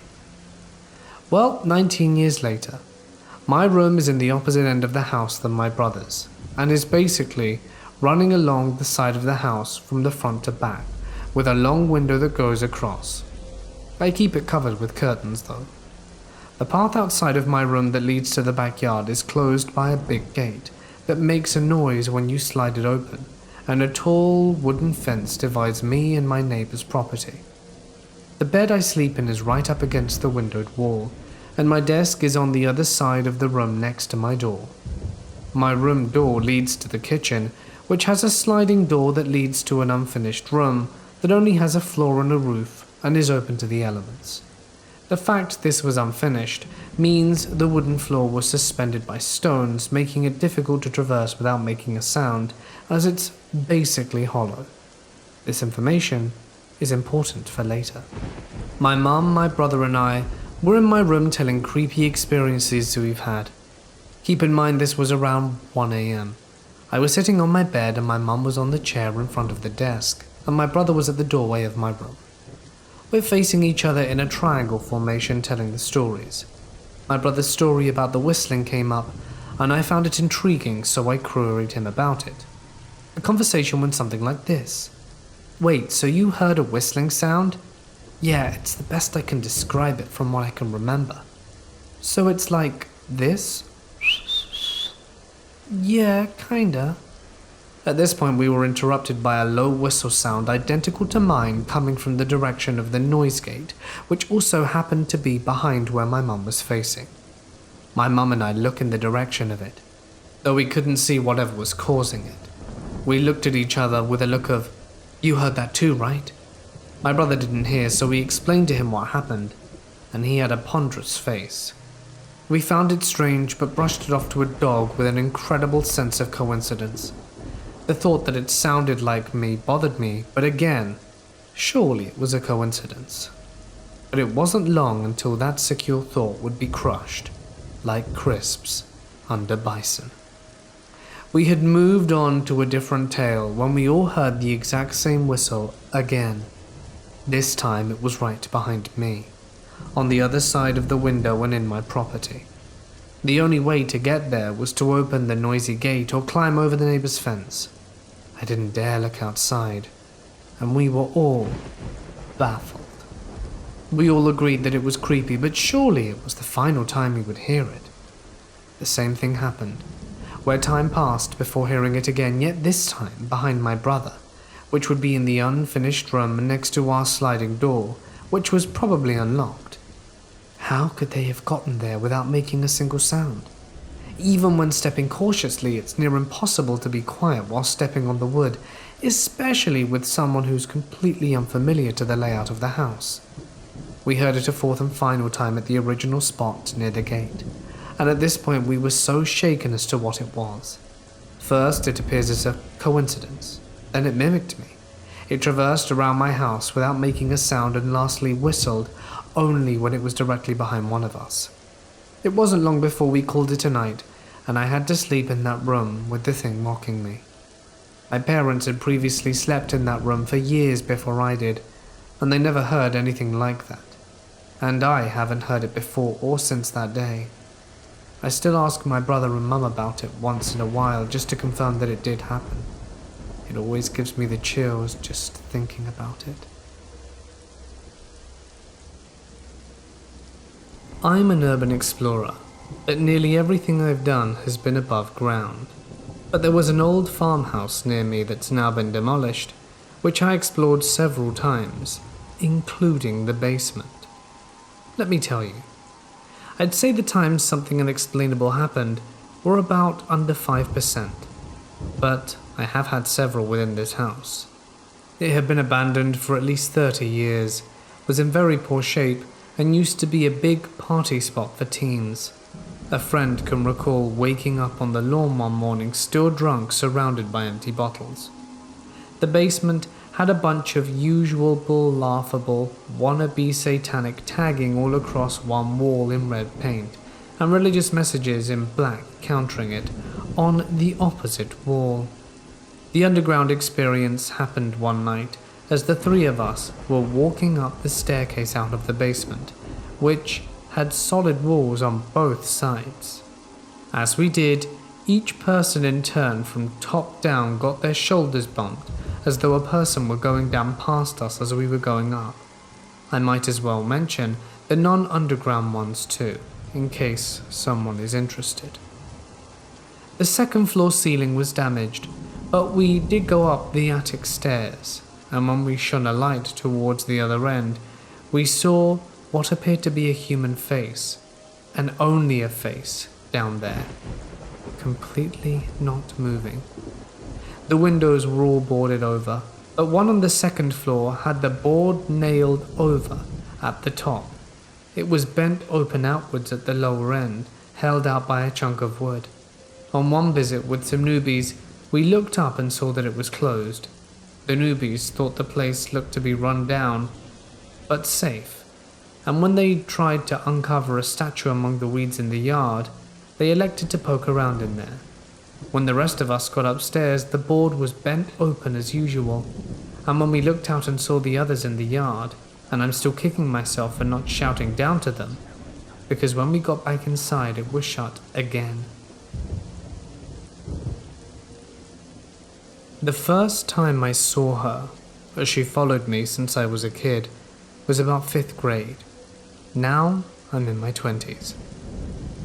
Well, 19 years later, my room is in the opposite end of the house than my brother's, and is basically running along the side of the house from the front to back, with a long window that goes across. I keep it covered with curtains though. The path outside of my room that leads to the backyard is closed by a big gate that makes a noise when you slide it open, and a tall wooden fence divides me and my neighbor's property. The bed I sleep in is right up against the windowed wall, and my desk is on the other side of the room next to my door. My room door leads to the kitchen, which has a sliding door that leads to an unfinished room that only has a floor and a roof and is open to the elements. The fact this was unfinished means the wooden floor was suspended by stones, making it difficult to traverse without making a sound, as it's basically hollow. This information is important for later. My mum, my brother and I were in my room telling creepy experiences we've had. Keep in mind this was around 1 a.m. I was sitting on my bed and my mum was on the chair in front of the desk, and my brother was at the doorway of my room. We're facing each other in a triangle formation telling the stories. My brother's story about the whistling came up, and I found it intriguing, so I queried him about it. The conversation went something like this. "Wait, so you heard a whistling sound?" "Yeah, it's the best I can describe it from what I can remember." "So it's like this?" "Yeah, kinda." At this point we were interrupted by a low whistle sound identical to mine coming from the direction of the noise gate, which also happened to be behind where my mum was facing. My mum and I look in the direction of it, though we couldn't see whatever was causing it. We looked at each other with a look of, "You heard that too, right?" My brother didn't hear, so we explained to him what happened, and he had a ponderous face. We found it strange, but brushed it off to a dog with an incredible sense of coincidence. The thought that it sounded like me bothered me, but again, surely it was a coincidence. But it wasn't long until that secure thought would be crushed, like crisps, under bison. We had moved on to a different tale when we all heard the exact same whistle again. This time it was right behind me, on the other side of the window and in my property. The only way to get there was to open the noisy gate or climb over the neighbor's fence. I didn't dare look outside, and we were all baffled. We all agreed that it was creepy, but surely it was the final time we would hear it. The same thing happened, where time passed before hearing it again, yet this time behind my brother, which would be in the unfinished room next to our sliding door, which was probably unlocked. How could they have gotten there without making a single sound? Even when stepping cautiously, it's near impossible to be quiet while stepping on the wood, especially with someone who's completely unfamiliar to the layout of the house. We heard it a fourth and final time at the original spot near the gate, and at this point we were so shaken as to what it was. First, it appears as a coincidence, then it mimicked me. It traversed around my house without making a sound and lastly whistled only when it was directly behind one of us. It wasn't long before we called it a night, and I had to sleep in that room with the thing mocking me. My parents had previously slept in that room for years before I did, and they never heard anything like that. And I haven't heard it before or since that day. I still ask my brother and mum about it once in a while just to confirm that it did happen. It always gives me the chills just thinking about it. I'm an urban explorer, but nearly everything I've done has been above ground. But there was an old farmhouse near me that's now been demolished, which I explored several times, including the basement. Let me tell you, I'd say the times something unexplainable happened were about under 5%, but I have had several within this house. It had been abandoned for at least 30 years, was in very poor shape, and used to be a big party spot for teens. A friend can recall waking up on the lawn one morning still drunk, surrounded by empty bottles. The basement had a bunch of usual laughable, wannabe satanic tagging all across one wall in red paint, and religious messages in black countering it on the opposite wall. The underground experience happened one night as the three of us were walking up the staircase out of the basement, which had solid walls on both sides. As we did, each person in turn from top down got their shoulders bumped as though a person were going down past us as we were going up. I might as well mention the non-underground ones too, in case someone is interested. The second floor ceiling was damaged, but we did go up the attic stairs, and when we shone a light towards the other end, we saw what appeared to be a human face, and only a face down there, completely not moving. The windows were all boarded over, but one on the second floor had the board nailed over at the top. It was bent open outwards at the lower end, held out by a chunk of wood. On one visit with some newbies, we looked up and saw that it was closed. The newbies thought the place looked to be run down, but safe, and when they tried to uncover a statue among the weeds in the yard, they elected to poke around in there. When the rest of us got upstairs, the board was bent open as usual, and when we looked out and saw the others in the yard, and I'm still kicking myself for not shouting down to them, because when we got back inside it was shut again. The first time I saw her, as she followed me since I was a kid, was about 5th grade. Now I'm in my 20s.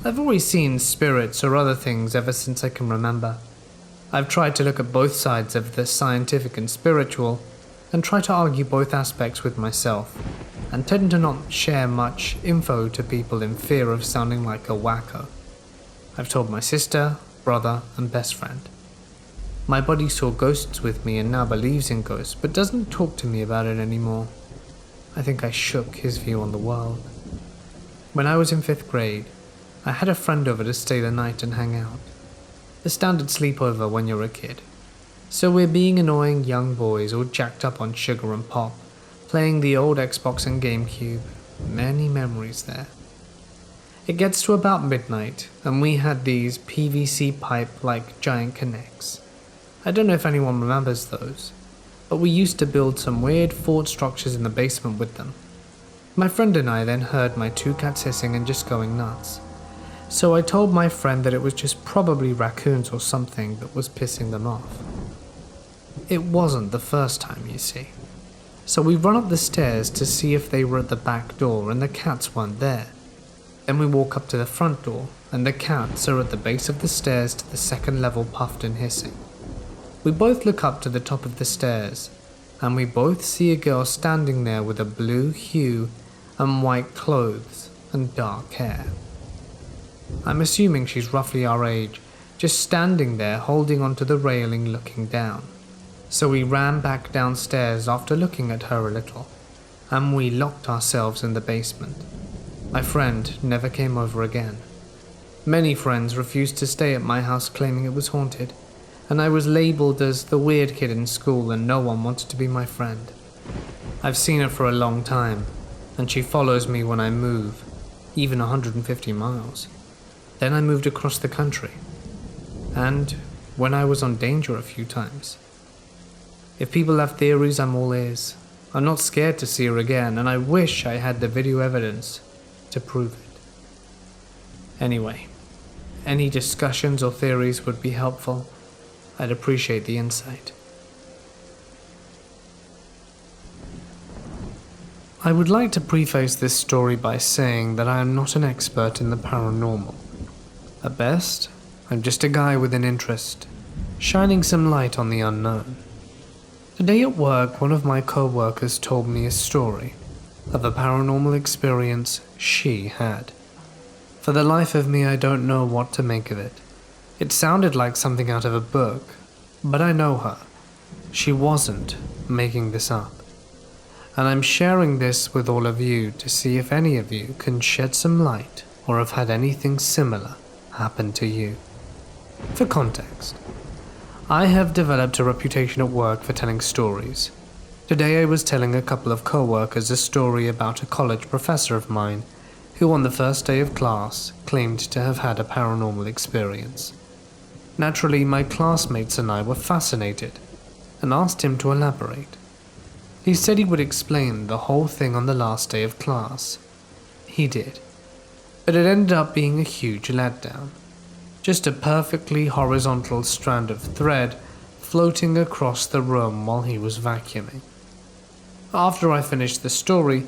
I've always seen spirits or other things ever since I can remember. I've tried to look at both sides of the scientific and spiritual, and try to argue both aspects with myself, and tend to not share much info to people in fear of sounding like a wacko. I've told my sister, brother, and best friend. My buddy saw ghosts with me and now believes in ghosts, but doesn't talk to me about it anymore. I think I shook his view on the world. When I was in 5th grade, I had a friend over to stay the night and hang out. The standard sleepover when you're a kid. So we're being annoying young boys all jacked up on sugar and pop, playing the old Xbox and GameCube. Many memories there. It gets to about midnight, and we had these PVC pipe-like giant connects. I don't know if anyone remembers those, but we used to build some weird fort structures in the basement with them. My friend and I then heard my 2 cats hissing and just going nuts. So I told my friend that it was just probably raccoons or something that was pissing them off. It wasn't the first time, you see. So we run up the stairs to see if they were at the back door and the cats weren't there. Then we walk up to the front door and the cats are at the base of the stairs to the 2nd level, puffed and hissing. We both look up to the top of the stairs and we both see a girl standing there with a blue hue and white clothes and dark hair. I'm assuming she's roughly our age, just standing there holding onto the railing looking down. So we ran back downstairs after looking at her a little, and we locked ourselves in the basement. My friend never came over again. Many friends refused to stay at my house claiming it was haunted, and I was labelled as the weird kid in school and no one wanted to be my friend. I've seen her for a long time, and she follows me when I move, even 150 miles. Then I moved across the country, and when I was on danger a few times. If people have theories, I'm all ears. I'm not scared to see her again, and I wish I had the video evidence to prove it. Anyway, any discussions or theories would be helpful. I'd appreciate the insight. I would like to preface this story by saying that I am not an expert in the paranormal. At best, I'm just a guy with an interest, shining some light on the unknown. Today at work, one of my co-workers told me a story of a paranormal experience she had. For the life of me, I don't know what to make of it. It sounded like something out of a book, but I know her. She wasn't making this up. And I'm sharing this with all of you to see if any of you can shed some light or have had anything similar happen to you. For context, I have developed a reputation at work for telling stories. Today I was telling a couple of co-workers a story about a college professor of mine who on the first day of class claimed to have had a paranormal experience. Naturally, my classmates and I were fascinated and asked him to elaborate. He said he would explain the whole thing on the last day of class. He did, but it ended up being a huge letdown. Just a perfectly horizontal strand of thread floating across the room while he was vacuuming. After I finished the story,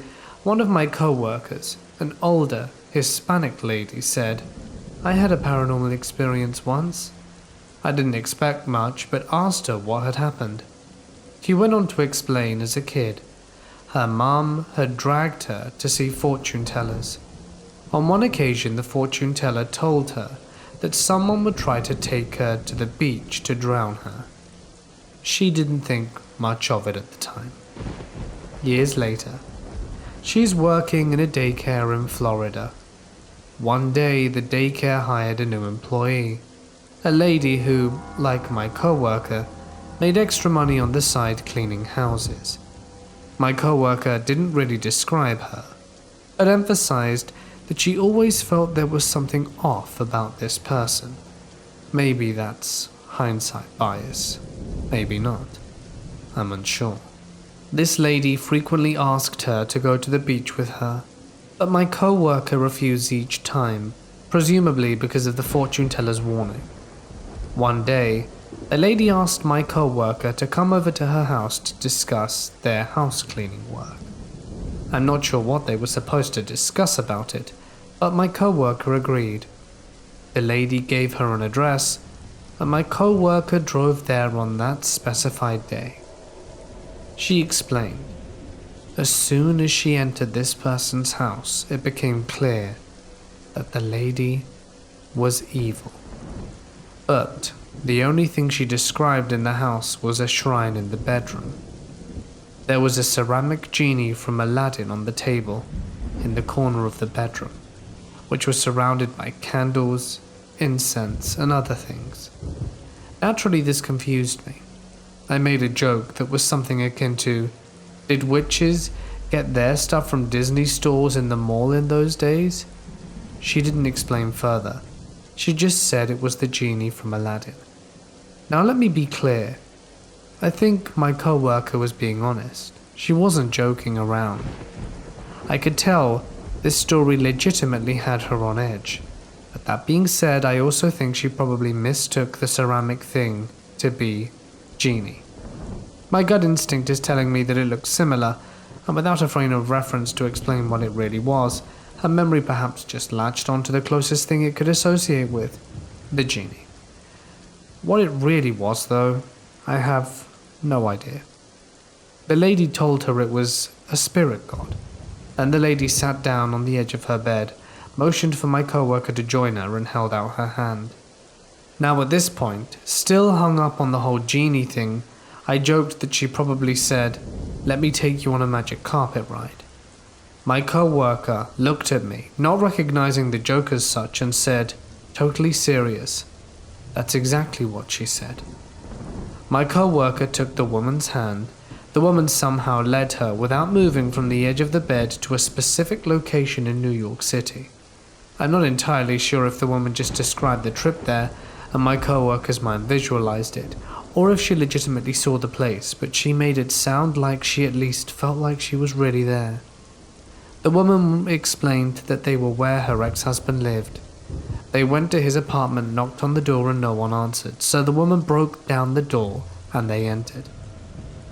one of my co-workers, an older Hispanic lady, said, "I had a paranormal experience once." I didn't expect much, but asked her what had happened. She went on to explain as a kid, her mum had dragged her to see fortune tellers. On one occasion, the fortune teller told her that someone would try to take her to the beach to drown her. She didn't think much of it at the time. Years later, she's working in a daycare in Florida. One day, the daycare hired a new employee, a lady who, like my co-worker, made extra money on the side cleaning houses. My co-worker didn't really describe her, but emphasized that she always felt there was something off about this person. Maybe that's hindsight bias, maybe not. I'm unsure. This lady frequently asked her to go to the beach with her, but my co-worker refused each time, presumably because of the fortune teller's warning. One day, a lady asked my co-worker to come over to her house to discuss their house cleaning work. I'm not sure what they were supposed to discuss about it, but my co-worker agreed. The lady gave her an address, and my co-worker drove there on that specified day. She explained, as soon as she entered this person's house, it became clear that the lady was evil. But The only thing she described in the house was a shrine in the bedroom. There was a ceramic genie from Aladdin on the table in the corner of the bedroom, which was surrounded by candles, incense, and other things. Naturally, this confused me. I made a joke that was something akin to, did witches get their stuff from Disney stores in the mall in those days? She didn't explain further. She just said it was the genie from Aladdin. Now let me be clear. I think my co-worker was being honest. She wasn't joking around. I could tell this story legitimately had her on edge. But that being said, I also think she probably mistook the ceramic thing to be Genie. My gut instinct is telling me that it looks similar, and without a frame of reference to explain what it really was, her memory perhaps just latched onto the closest thing it could associate with, the Genie. What it really was, though, I have no idea. The lady told her it was a spirit god, and the lady sat down on the edge of her bed, motioned for my co-worker to join her, and held out her hand. Now at this point, still hung up on the whole genie thing, I joked that she probably said, "Let me take you on a magic carpet ride." My co-worker looked at me, not recognizing the joke as such, and said, totally serious, "That's exactly what she said." My co-worker took the woman's hand. The woman somehow led her without moving from the edge of the bed to a specific location in New York City. I'm not entirely sure if the woman just described the trip there and my co-worker's mind visualized it, or if she legitimately saw the place, but she made it sound like she at least felt like she was really there. The woman explained that they were where her ex-husband lived. They went to his apartment, knocked on the door, and no one answered, so the woman broke down the door and they entered.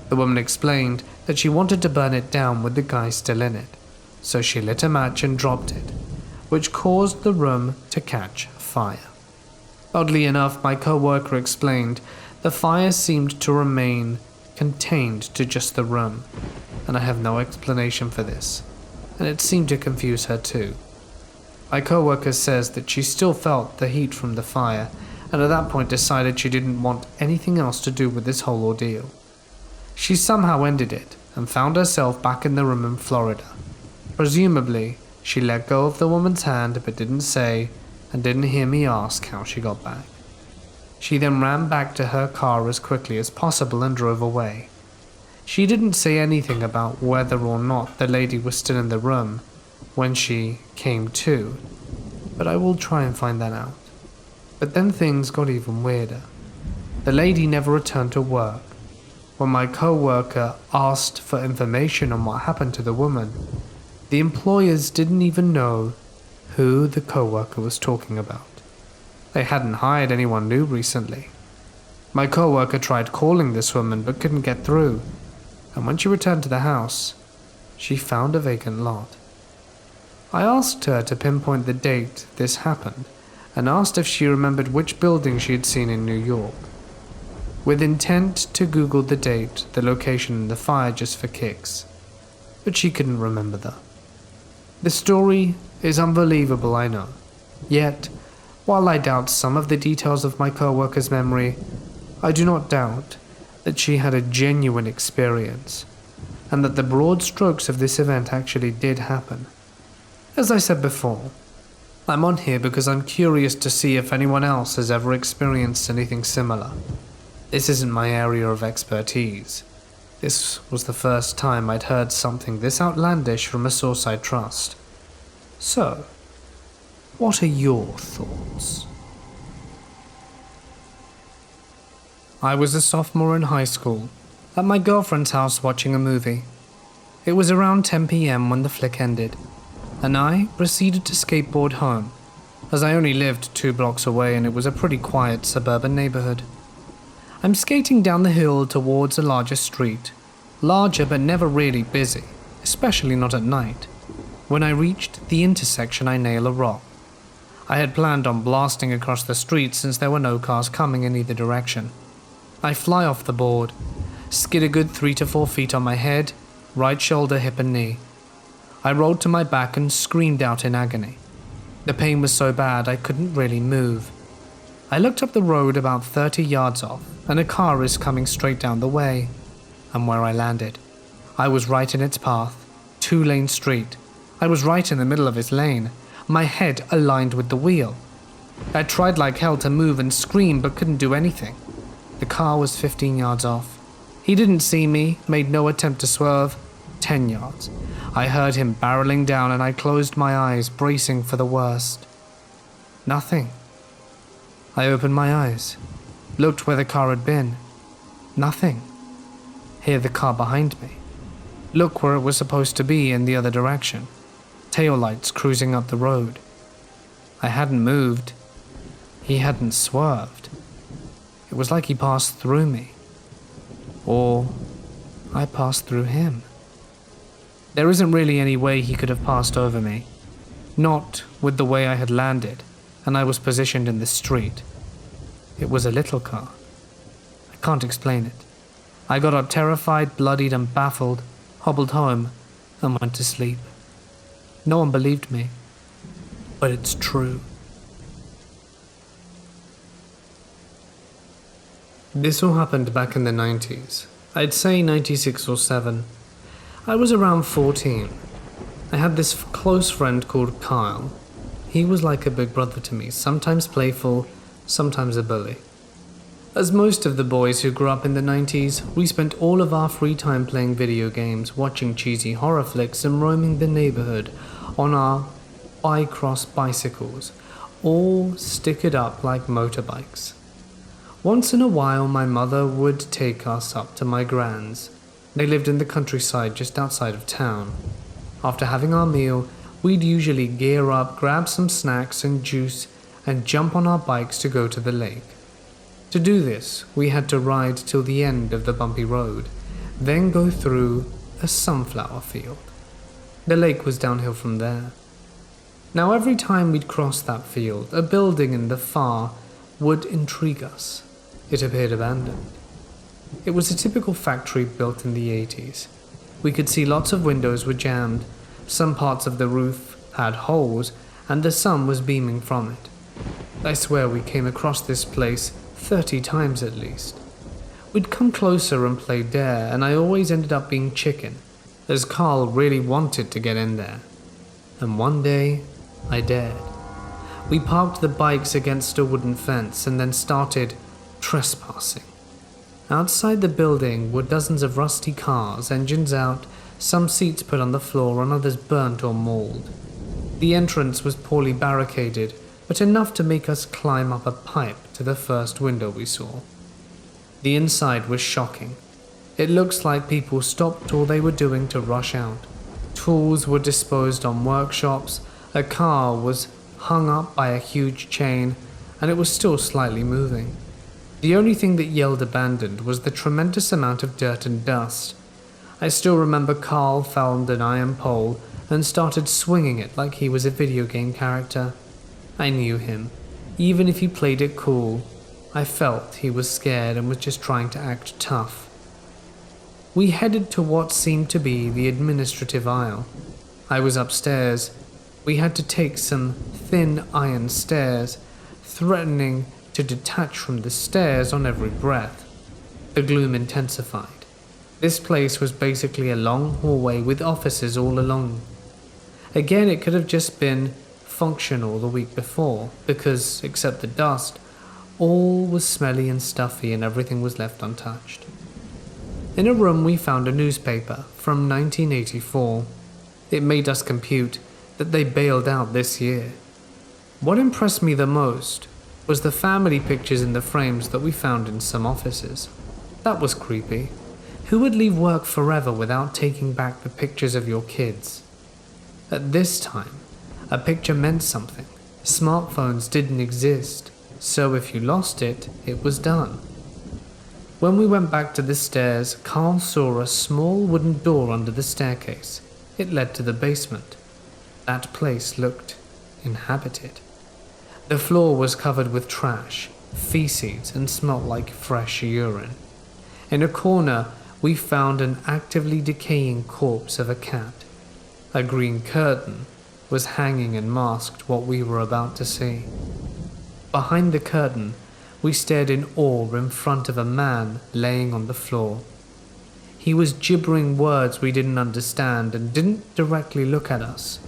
The woman explained that she wanted to burn it down with the guy still in it, so she lit a match and dropped it, which caused the room to catch fire. Oddly enough, my co-worker explained the fire seemed to remain contained to just the room, and I have no explanation for this, and it seemed to confuse her too. My co-worker says that she still felt the heat from the fire, and at that point decided she didn't want anything else to do with this whole ordeal. She somehow ended it and found herself back in the room in Florida. Presumably, she let go of the woman's hand but didn't say and didn't hear me ask how she got back. She then ran back to her car as quickly as possible and drove away. She didn't say anything about whether or not the lady was still in the room when she came to, but I will try and find that out. But then things got even weirder. The lady never returned to work. When my co-worker asked for information on what happened to the woman, the employers didn't even know who the co-worker was talking about. They hadn't hired anyone new recently. My co-worker tried calling this woman but couldn't get through, and when she returned to the house, she found a vacant lot. I asked her to pinpoint the date this happened, and asked if she remembered which building she had seen in New York, with intent to Google the date, the location, and the fire just for kicks, but she couldn't remember that. The story is unbelievable, I know, yet, while I doubt some of the details of my co-worker's memory, I do not doubt that she had a genuine experience, and that the broad strokes of this event actually did happen. As I said before, I'm on here because I'm curious to see if anyone else has ever experienced anything similar. This isn't my area of expertise. This was the first time I'd heard something this outlandish from a source I trust. So, what are your thoughts? I was a sophomore in high school, at my girlfriend's house watching a movie. It was around 10 p.m. when the flick ended, and I proceeded to skateboard home, as I only lived 2 blocks away and it was a pretty quiet suburban neighborhood. I'm skating down the hill towards a larger street, larger but never really busy, especially not at night. When I reached the intersection, I nail a rock. I had planned on blasting across the street since there were no cars coming in either direction. I fly off the board, skid a good 3 to 4 feet on my head, right shoulder, hip and knee. I rolled to my back and screamed out in agony. The pain was so bad I couldn't really move. I looked up the road about 30 yards off, and a car is coming straight down the way. And where I landed, I was right in its path, 2-lane street. I was right in the middle of his lane, my head aligned with the wheel. I tried like hell to move and scream, but couldn't do anything. The car was 15 yards off. He didn't see me, made no attempt to swerve. 10 yards. I heard him barreling down and I closed my eyes, bracing for the worst. Nothing. I opened my eyes, looked where the car had been. Nothing. Hear the car behind me. Look where it was supposed to be in the other direction. Taillights cruising up the road. I hadn't moved. He hadn't swerved. It was like he passed through me. Or I passed through him. There isn't really any way he could have passed over me. Not with the way I had landed, and I was positioned in the street. It was a little car. I can't explain it. I got up terrified, bloodied and baffled, hobbled home, and went to sleep. No one believed me, but it's true. This all happened back in the 90s. I'd say 96 or 7. I was around 14. I had this close friend called Kyle. He was like a big brother to me, sometimes playful, sometimes a bully. As most of the boys who grew up in the 90s, we spent all of our free time playing video games, watching cheesy horror flicks and roaming the neighborhood on our bi-cross bicycles, all stickered up like motorbikes. Once in a while my mother would take us up to my grand's. They lived in the countryside just outside of town. After having our meal, we'd usually gear up, grab some snacks and juice, and jump on our bikes to go to the lake. To do this, we had to ride till the end of the bumpy road, then go through a sunflower field. The lake was downhill from there. Now every time we'd cross that field, a building in the far would intrigue us. It appeared abandoned. It was a typical factory built in the 80s. We could see lots of windows were jammed, some parts of the roof had holes, and the sun was beaming from it. I swear we came across this place 30 times at least. We'd come closer and play dare, and I always ended up being chicken, as Carl really wanted to get in there. And one day, I dared. We parked the bikes against a wooden fence and then started trespassing. Outside the building were dozens of rusty cars, engines out, some seats put on the floor and others burnt or mauled. The entrance was poorly barricaded, but enough to make us climb up a pipe to the first window we saw. The inside was shocking. It looks like people stopped all they were doing to rush out. Tools were disposed on workshops, a car was hung up by a huge chain, and it was still slightly moving. The only thing that yelled abandoned was the tremendous amount of dirt and dust. I still remember Carl found an iron pole and started swinging it like he was a video game character. I knew him. Even if he played it cool, I felt he was scared and was just trying to act tough. We headed to what seemed to be the administrative aisle. I was upstairs. We had to take some thin iron stairs, threatening to detach from the stairs on every breath. The gloom intensified. This place was basically a long hallway with offices all along. Again, it could have just been functional the week before, because, except the dust, all was smelly and stuffy and everything was left untouched. In a room we found a newspaper from 1984. It made us compute that they bailed out this year. What impressed me the most was the family pictures in the frames that we found in some offices. That was creepy. Who would leave work forever without taking back the pictures of your kids? At this time, a picture meant something. Smartphones didn't exist, so if you lost it, it was done. When we went back to the stairs, Carl saw a small wooden door under the staircase. It led to the basement. That place looked inhabited. The floor was covered with trash, feces, and smelt like fresh urine. In a corner, we found an actively decaying corpse of a cat. A green curtain was hanging and masked what we were about to see. Behind the curtain, We stared in awe in front of a man laying on the floor. He was gibbering words we didn't understand and didn't directly look at us.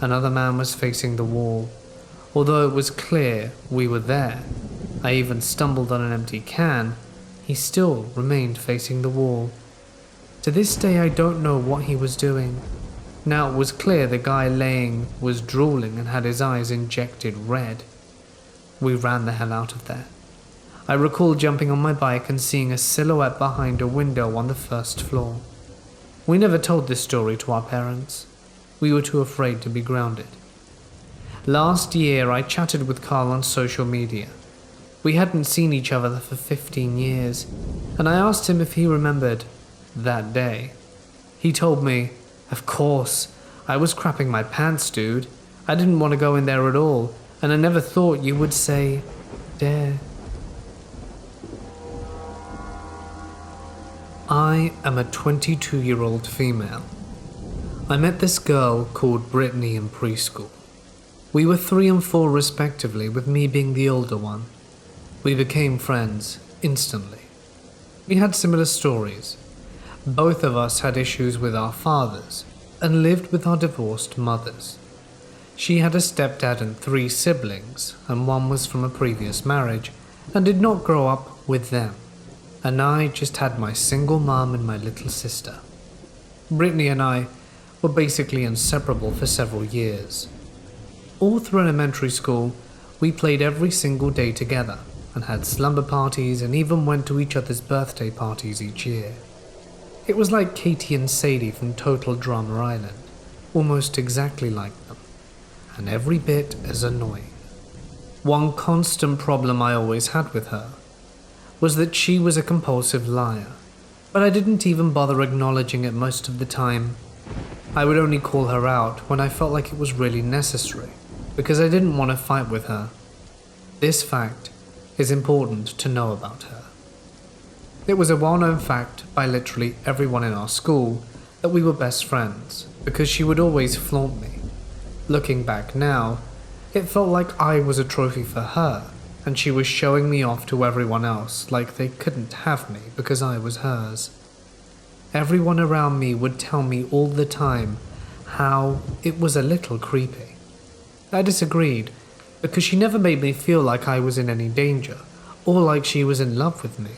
Another man was facing the wall. Although it was clear we were there, I even stumbled on an empty can, he still remained facing the wall. To this day I don't know what he was doing. Now it was clear the guy laying was drooling and had his eyes injected red. We ran the hell out of there. I recall jumping on my bike and seeing a silhouette behind a window on the first floor. We never told this story to our parents. We were too afraid to be grounded. Last year I chatted with Carl on social media. We hadn't seen each other for 15 years, and I asked him if he remembered that day. He told me, "Of course, I was crapping my pants, dude. I didn't want to go in there at all, and I never thought you would say, dare." I am a 22-year-old female. I met this girl called Brittany in preschool. We were 3 and 4 respectively, with me being the older one. We became friends instantly. We had similar stories. Both of us had issues with our fathers and lived with our divorced mothers. She had a stepdad and 3 siblings, and one was from a previous marriage and did not grow up with them. And I just had my single mom and my little sister. Brittany and I were basically inseparable for several years. All through elementary school, we played every single day together and had slumber parties and even went to each other's birthday parties each year. It was like Katie and Sadie from Total Drama Island, almost exactly like them, and every bit as annoying. One constant problem I always had with her was that she was a compulsive liar, but I didn't even bother acknowledging it most of the time. I would only call her out when I felt like it was really necessary, because I didn't want to fight with her. This fact is important to know about her. It was a well-known fact by literally everyone in our school that we were best friends, because she would always flaunt me. Looking back now, it felt like I was a trophy for her, and she was showing me off to everyone else like they couldn't have me because I was hers. Everyone around me would tell me all the time how it was a little creepy. I disagreed, because she never made me feel like I was in any danger, or like she was in love with me.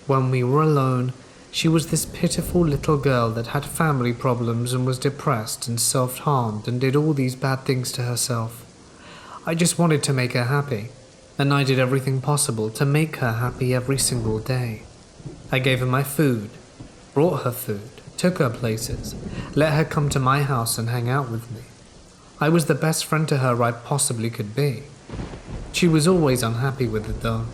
When we were alone, she was this pitiful little girl that had family problems and was depressed and self-harmed and did all these bad things to herself. I just wanted to make her happy, and I did everything possible to make her happy every single day. I gave her my food, brought her food, took her places, let her come to my house and hang out with me. I was the best friend to her I possibly could be. She was always unhappy with it though.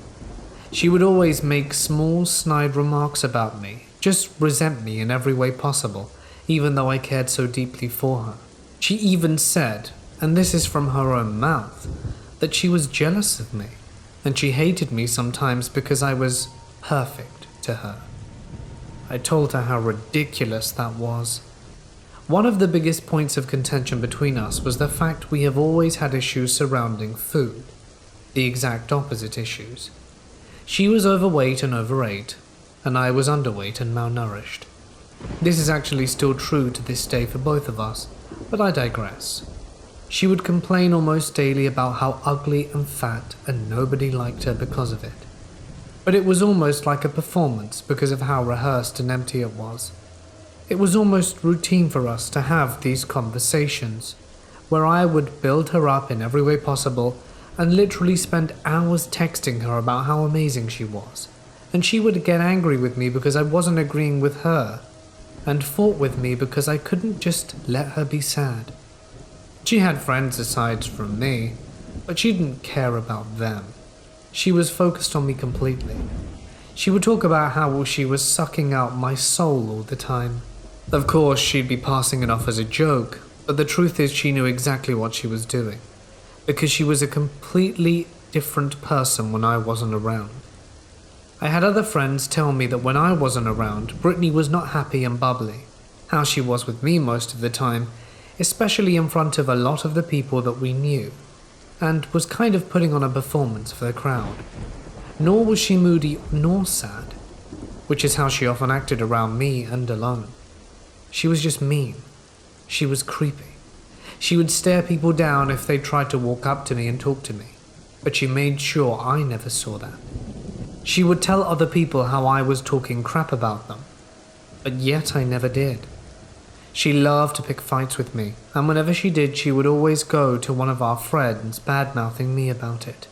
She would always make small snide remarks about me, just resent me in every way possible, even though I cared so deeply for her. She even said, and this is from her own mouth, that she was jealous of me, and she hated me sometimes because I was perfect to her. I told her how ridiculous that was. One of the biggest points of contention between us was the fact we have always had issues surrounding food, the exact opposite issues. She was overweight and overate, and I was underweight and malnourished. This is actually still true to this day for both of us, but I digress. She would complain almost daily about how ugly and fat, and nobody liked her because of it. But it was almost like a performance because of how rehearsed and empty it was. It was almost routine for us to have these conversations, where I would build her up in every way possible and literally spend hours texting her about how amazing she was, and she would get angry with me because I wasn't agreeing with her, and fought with me because I couldn't just let her be sad. She had friends aside from me, but she didn't care about them. She was focused on me completely. She would talk about how she was sucking out my soul all the time. Of course, she'd be passing it off as a joke, but the truth is she knew exactly what she was doing, because she was a completely different person when I wasn't around. I had other friends tell me that when I wasn't around, Brittany was not happy and bubbly, how she was with me most of the time, especially in front of a lot of the people that we knew, and was kind of putting on a performance for the crowd. Nor was she moody nor sad, which is how she often acted around me and alone. She was just mean. She was creepy. She would stare people down if they tried to walk up to me and talk to me, but she made sure I never saw that. She would tell other people how I was talking crap about them, but yet I never did. She loved to pick fights with me, and whenever she did, she would always go to one of our friends bad-mouthing me about it,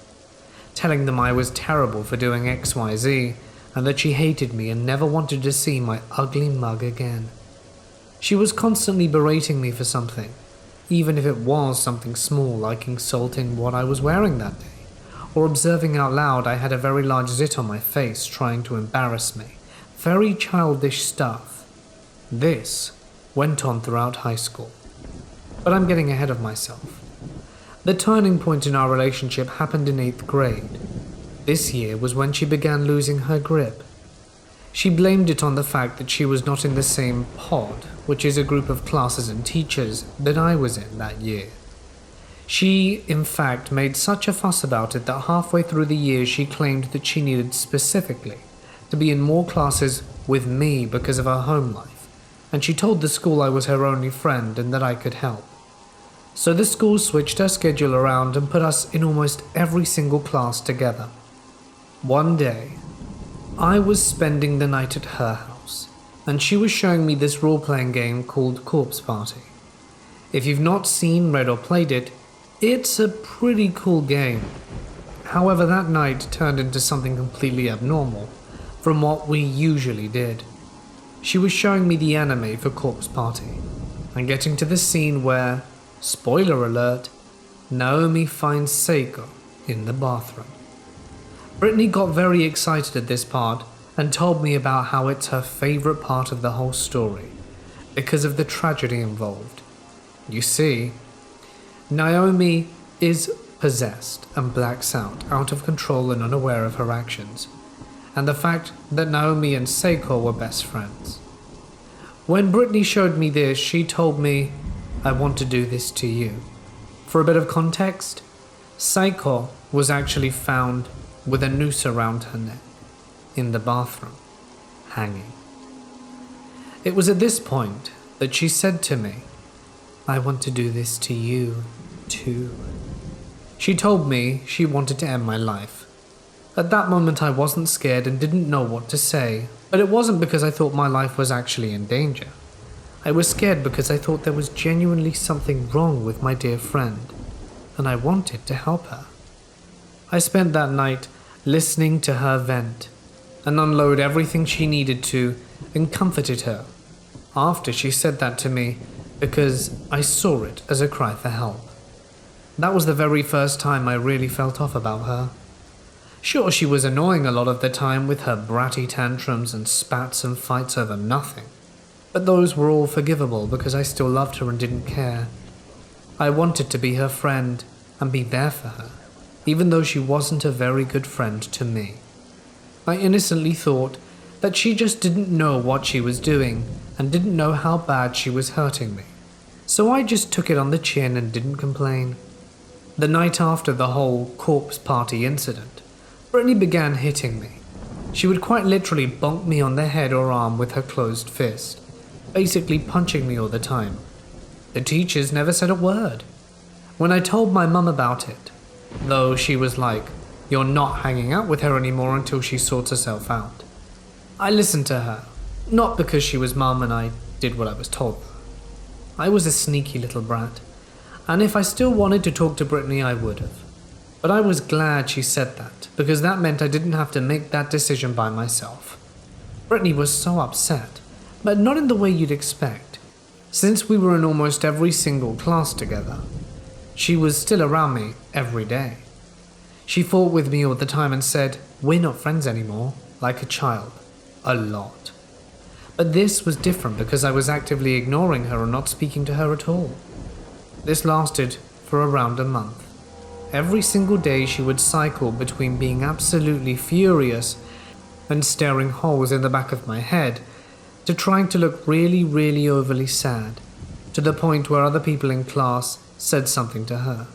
telling them I was terrible for doing XYZ, and that she hated me and never wanted to see my ugly mug again. She was constantly berating me for something, even if it was something small like insulting what I was wearing that day, or observing out loud I had a very large zit on my face trying to embarrass me. Very childish stuff. This went on throughout high school. But I'm getting ahead of myself. The turning point in our relationship happened in 8th grade. This year was when she began losing her grip. She blamed it on the fact that she was not in the same pod, which is a group of classes and teachers, that I was in that year. She, in fact, made such a fuss about it that halfway through the year she claimed that she needed specifically to be in more classes with me because of her home life, and she told the school I was her only friend and that I could help. So the school switched her schedule around and put us in almost every single class together. One day, I was spending the night at her house, and she was showing me this role-playing game called Corpse Party. If you've not seen, read or played it, it's a pretty cool game. However, that night turned into something completely abnormal from what we usually did. She was showing me the anime for Corpse Party, and getting to the scene where, spoiler alert, Naomi finds Seiko in the bathroom. Brittany got very excited at this part and told me about how it's her favorite part of the whole story because of the tragedy involved. You see, Naomi is possessed and blacks out of control and unaware of her actions, and the fact that Naomi and Seiko were best friends. When Brittany showed me this, she told me, "I want to do this to you." For a bit of context, Seiko was actually found with a noose around her neck in the bathroom, hanging. It was at this point that she said to me, "I want to do this to you, too." She told me she wanted to end my life. At that moment I wasn't scared and didn't know what to say, but it wasn't because I thought my life was actually in danger. I was scared because I thought there was genuinely something wrong with my dear friend, and I wanted to help her. I spent that night listening to her vent and unload everything she needed to and comforted her after she said that to me because I saw it as a cry for help. That was the very first time I really felt off about her. Sure, she was annoying a lot of the time with her bratty tantrums and spats and fights over nothing, but those were all forgivable because I still loved her and didn't care. I wanted to be her friend and be there for her, even though she wasn't a very good friend to me. I innocently thought that she just didn't know what she was doing and didn't know how bad she was hurting me, so I just took it on the chin and didn't complain. The night after the whole corpse party incident, Brittany began hitting me. She would quite literally bonk me on the head or arm with her closed fist, basically punching me all the time. The teachers never said a word. When I told my mum about it, though, she was like, "You're not hanging out with her anymore until she sorts herself out." I listened to her, not because she was mum and I did what I was told. I was a sneaky little brat, and if I still wanted to talk to Brittany, I would have. But I was glad she said that, because that meant I didn't have to make that decision by myself. Brittany was so upset, but not in the way you'd expect. Since we were in almost every single class together, she was still around me every day. She fought with me all the time and said, "We're not friends anymore," like a child. A lot. But this was different because I was actively ignoring her and not speaking to her at all. This lasted for around a month. Every single day she would cycle between being absolutely furious and staring holes in the back of my head to trying to look really, really overly sad, to the point where other people in class said something to her.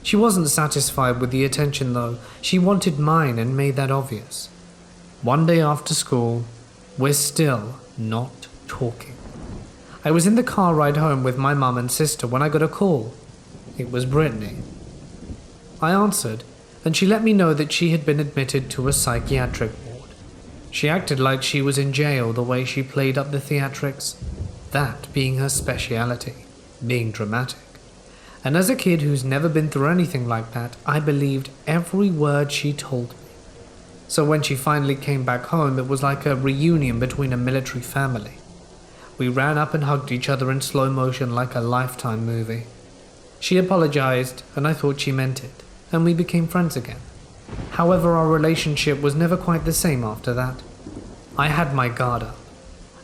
She wasn't satisfied with the attention though. She wanted mine and made that obvious. One day after school, we're still not talking. I was in the car ride home with my mum and sister when I got a call. It was Brittany. I answered, and she let me know that she had been admitted to a psychiatric ward. She acted like she was in jail the way she played up the theatrics, that being her speciality, being dramatic. And as a kid who's never been through anything like that, I believed every word she told me. So when she finally came back home, it was like a reunion between a military family. We ran up and hugged each other in slow motion like a Lifetime movie. She apologized, and I thought she meant it, and we became friends again. However, our relationship was never quite the same after that. I had my guard up,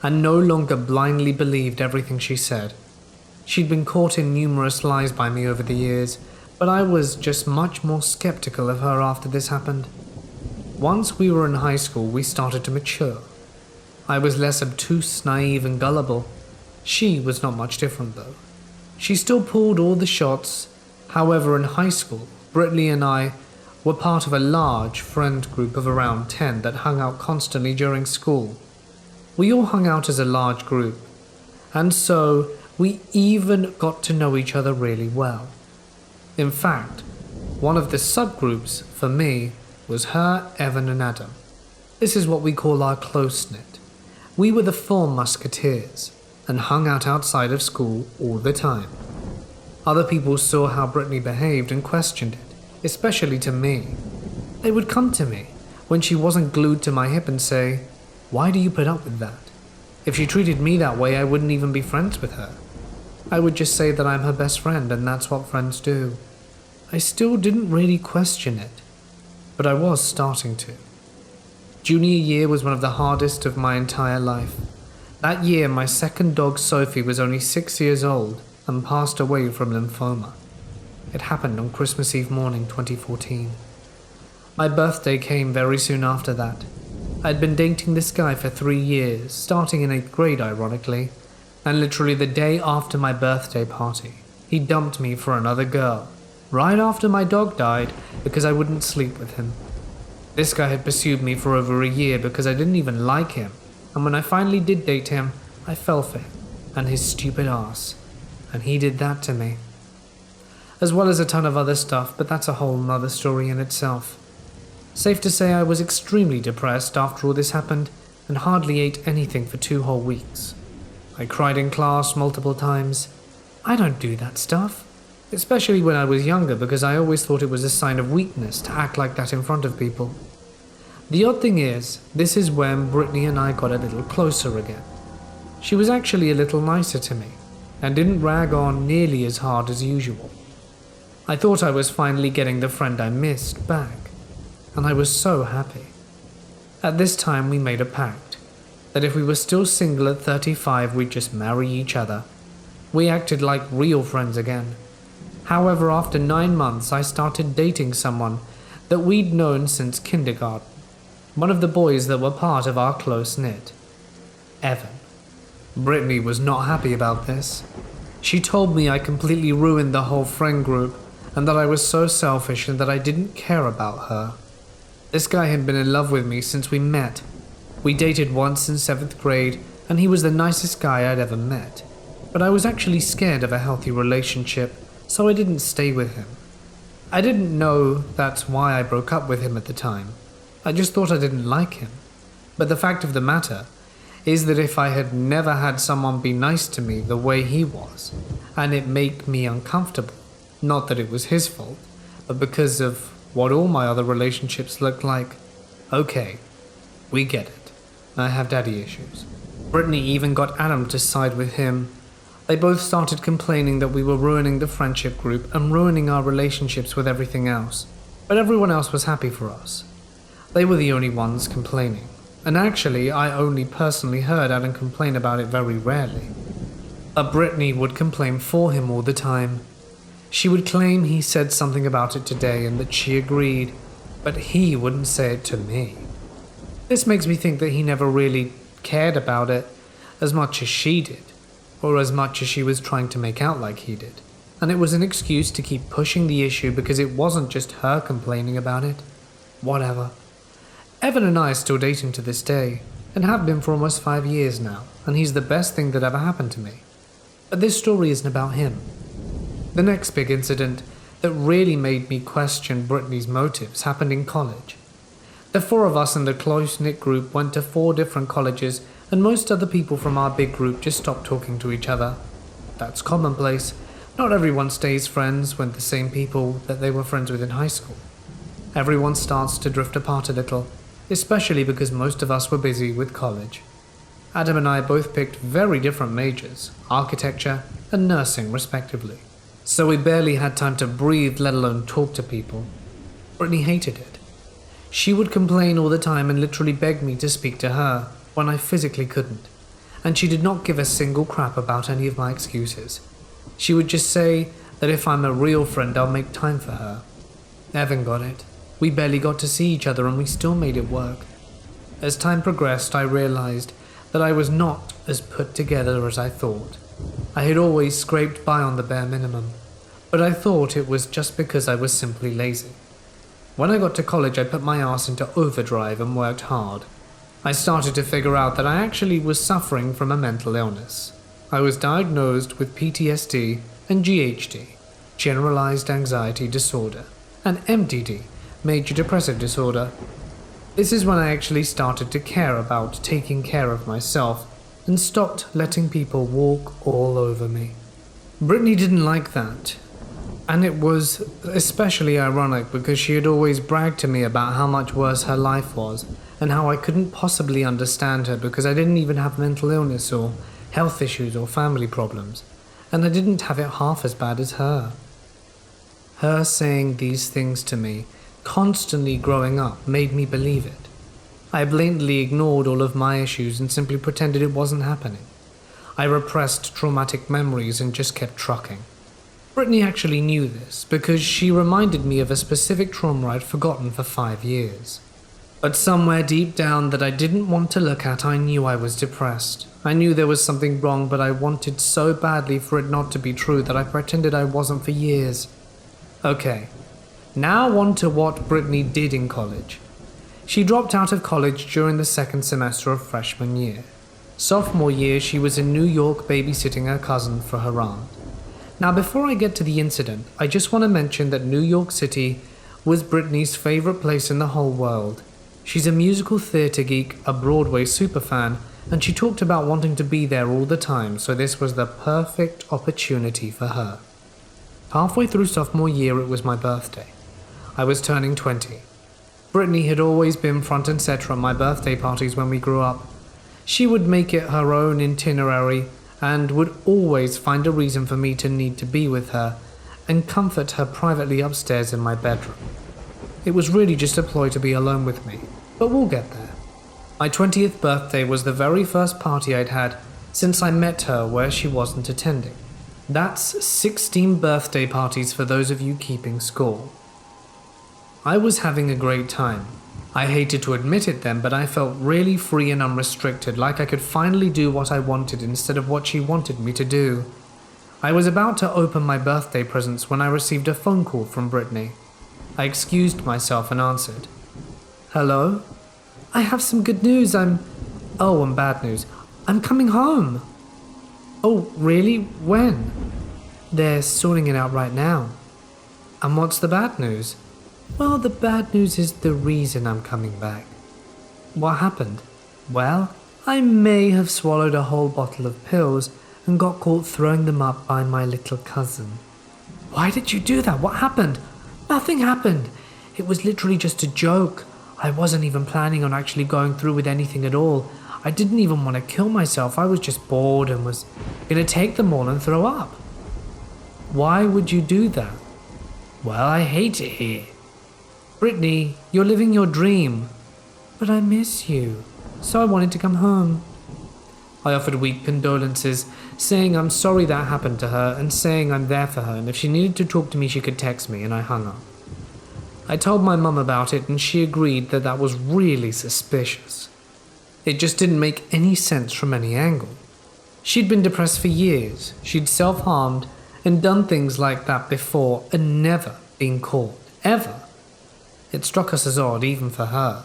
and no longer blindly believed everything she said. She'd been caught in numerous lies by me over the years, but I was just much more skeptical of her after this happened. Once we were in high school, we started to mature. I was less obtuse, naive, and gullible. She was not much different, though. She still pulled all the shots. However, in high school, Brittany and I were part of a large friend group of around 10 that hung out constantly during school. We all hung out as a large group, and so we even got to know each other really well. In fact, one of the subgroups, for me, was her, Evan, and Adam. This is what we call our close-knit. We were the 4 musketeers and hung out outside of school all the time. Other people saw how Brittany behaved and questioned it, especially to me. They would come to me when she wasn't glued to my hip and say, "Why do you put up with that? If she treated me that way, I wouldn't even be friends with her." I would just say that I'm her best friend and that's what friends do. I still didn't really question it, but I was starting to. Junior year was one of the hardest of my entire life. That year, my second dog Sophie was only 6 years old and passed away from lymphoma. It happened on Christmas Eve morning 2014. My birthday came very soon after that. I'd been dating this guy for 3 years, starting in 8th grade ironically, and literally the day after my birthday party, he dumped me for another girl, right after my dog died because I wouldn't sleep with him. This guy had pursued me for over a year because I didn't even like him, and when I finally did date him, I fell for him and his stupid ass, and he did that to me. As well as a ton of other stuff, but that's a whole nother story in itself. Safe to say I was extremely depressed after all this happened and hardly ate anything for 2 whole weeks. I cried in class multiple times. I don't do that stuff, especially when I was younger because I always thought it was a sign of weakness to act like that in front of people. The odd thing is, this is when Brittany and I got a little closer again. She was actually a little nicer to me and didn't rag on nearly as hard as usual. I thought I was finally getting the friend I missed back, and I was so happy. At this time we made a pact that if we were still single at 35 we'd just marry each other. We acted like real friends again. However, after 9 months I started dating someone that we'd known since kindergarten, one of the boys that were part of our close-knit, Evan. Brittany was not happy about this. She told me I completely ruined the whole friend group and that I was so selfish and that I didn't care about her. This guy had been in love with me since we met. We dated once in 7th grade and he was the nicest guy I'd ever met. But I was actually scared of a healthy relationship, so I didn't stay with him. I didn't know that's why I broke up with him at the time. I just thought I didn't like him. But the fact of the matter is that if I had never had someone be nice to me the way he was, and it made me uncomfortable, not that it was his fault, but because of what all my other relationships looked like, okay, we get it. I have daddy issues. Brittany even got Adam to side with him. They both started complaining that we were ruining the friendship group and ruining our relationships with everything else, but everyone else was happy for us. They were the only ones complaining, and actually I only personally heard Adam complain about it very rarely. But Brittany would complain for him all the time. She would claim he said something about it today and that she agreed, but he wouldn't say it to me. This makes me think that he never really cared about it as much as she did, or as much as she was trying to make out like he did. and it was an excuse to keep pushing the issue because it wasn't just her complaining about it. Whatever. Evan and I are still dating to this day, and have been for almost 5 years now, and he's the best thing that ever happened to me. But this story isn't about him. The next big incident that really made me question Brittany's motives happened in college. The 4 of us in the close-knit group went to 4 different colleges, and most other people from our big group just stopped talking to each other. That's commonplace. Not everyone stays friends with the same people that they were friends with in high school. Everyone starts to drift apart a little, especially because most of us were busy with college. Adam and I both picked very different majors, architecture and nursing respectively. So we barely had time to breathe, let alone talk to people. Brittany hated it. She would complain all the time and literally beg me to speak to her when I physically couldn't. And she did not give a single crap about any of my excuses. She would just say that if I'm a real friend, I'll make time for her. Evan got it. We barely got to see each other and we still made it work. As time progressed, I realized that I was not as put together as I thought. I had always scraped by on the bare minimum, but I thought it was just because I was simply lazy. When I got to college, I put my ass into overdrive and worked hard. I started to figure out that I actually was suffering from a mental illness. I was diagnosed with PTSD and GHD, generalized anxiety disorder, and MDD, major depressive disorder. This is when I actually started to care about taking care of myself and stopped letting people walk all over me. Brittany didn't like that, and it was especially ironic because she had always bragged to me about how much worse her life was and how I couldn't possibly understand her because I didn't even have mental illness or health issues or family problems, and I didn't have it half as bad as her. Her saying these things to me constantly growing up made me believe it. I blatantly ignored all of my issues and simply pretended it wasn't happening. I repressed traumatic memories and just kept trucking. Brittany actually knew this because she reminded me of a specific trauma I'd forgotten for 5 years. But somewhere deep down that I didn't want to look at, I knew I was depressed. I knew there was something wrong, but I wanted so badly for it not to be true that I pretended I wasn't for years. Okay, now on to what Brittany did in college. She dropped out of college during the 2nd semester of freshman year. Sophomore year, she was in New York babysitting her cousin for her aunt. Now, before I get to the incident, I just want to mention that New York City was Brittany's favorite place in the whole world. She's a musical theater geek, a Broadway superfan, and she talked about wanting to be there all the time, so this was the perfect opportunity for her. Halfway through sophomore year, it was my birthday. I was turning 20. Brittany had always been front and center at my birthday parties when we grew up. She would make it her own itinerary and would always find a reason for me to need to be with her and comfort her privately upstairs in my bedroom. It was really just a ploy to be alone with me, but we'll get there. My 20th birthday was the very first party I'd had since I met her where she wasn't attending. That's 16 birthday parties for those of you keeping score. I was having a great time. I hated to admit it then, but I felt really free and unrestricted, like I could finally do what I wanted instead of what she wanted me to do. I was about to open my birthday presents when I received a phone call from Brittany. I excused myself and answered. Hello? I have some good news. And bad news. I'm coming home. Oh, really? When? They're sorting it out right now. And what's the bad news? Well, the bad news is the reason I'm coming back. What happened? Well, I may have swallowed a whole bottle of pills and got caught throwing them up by my little cousin. Why did you do that? What happened? Nothing happened. It was literally just a joke. I wasn't even planning on actually going through with anything at all. I didn't even want to kill myself. I was just bored and was going to take them all and throw up. Why would you do that? Well, I hate it here. Brittany, you're living your dream. But I miss you, so I wanted to come home. I offered weak condolences, saying I'm sorry that happened to her and saying I'm there for her and if she needed to talk to me she could text me, and I hung up. I told my mum about it and she agreed that that was really suspicious. It just didn't make any sense from any angle. She'd been depressed for years, she'd self-harmed, and done things like that before and never been caught, ever. It struck us as odd, even for her.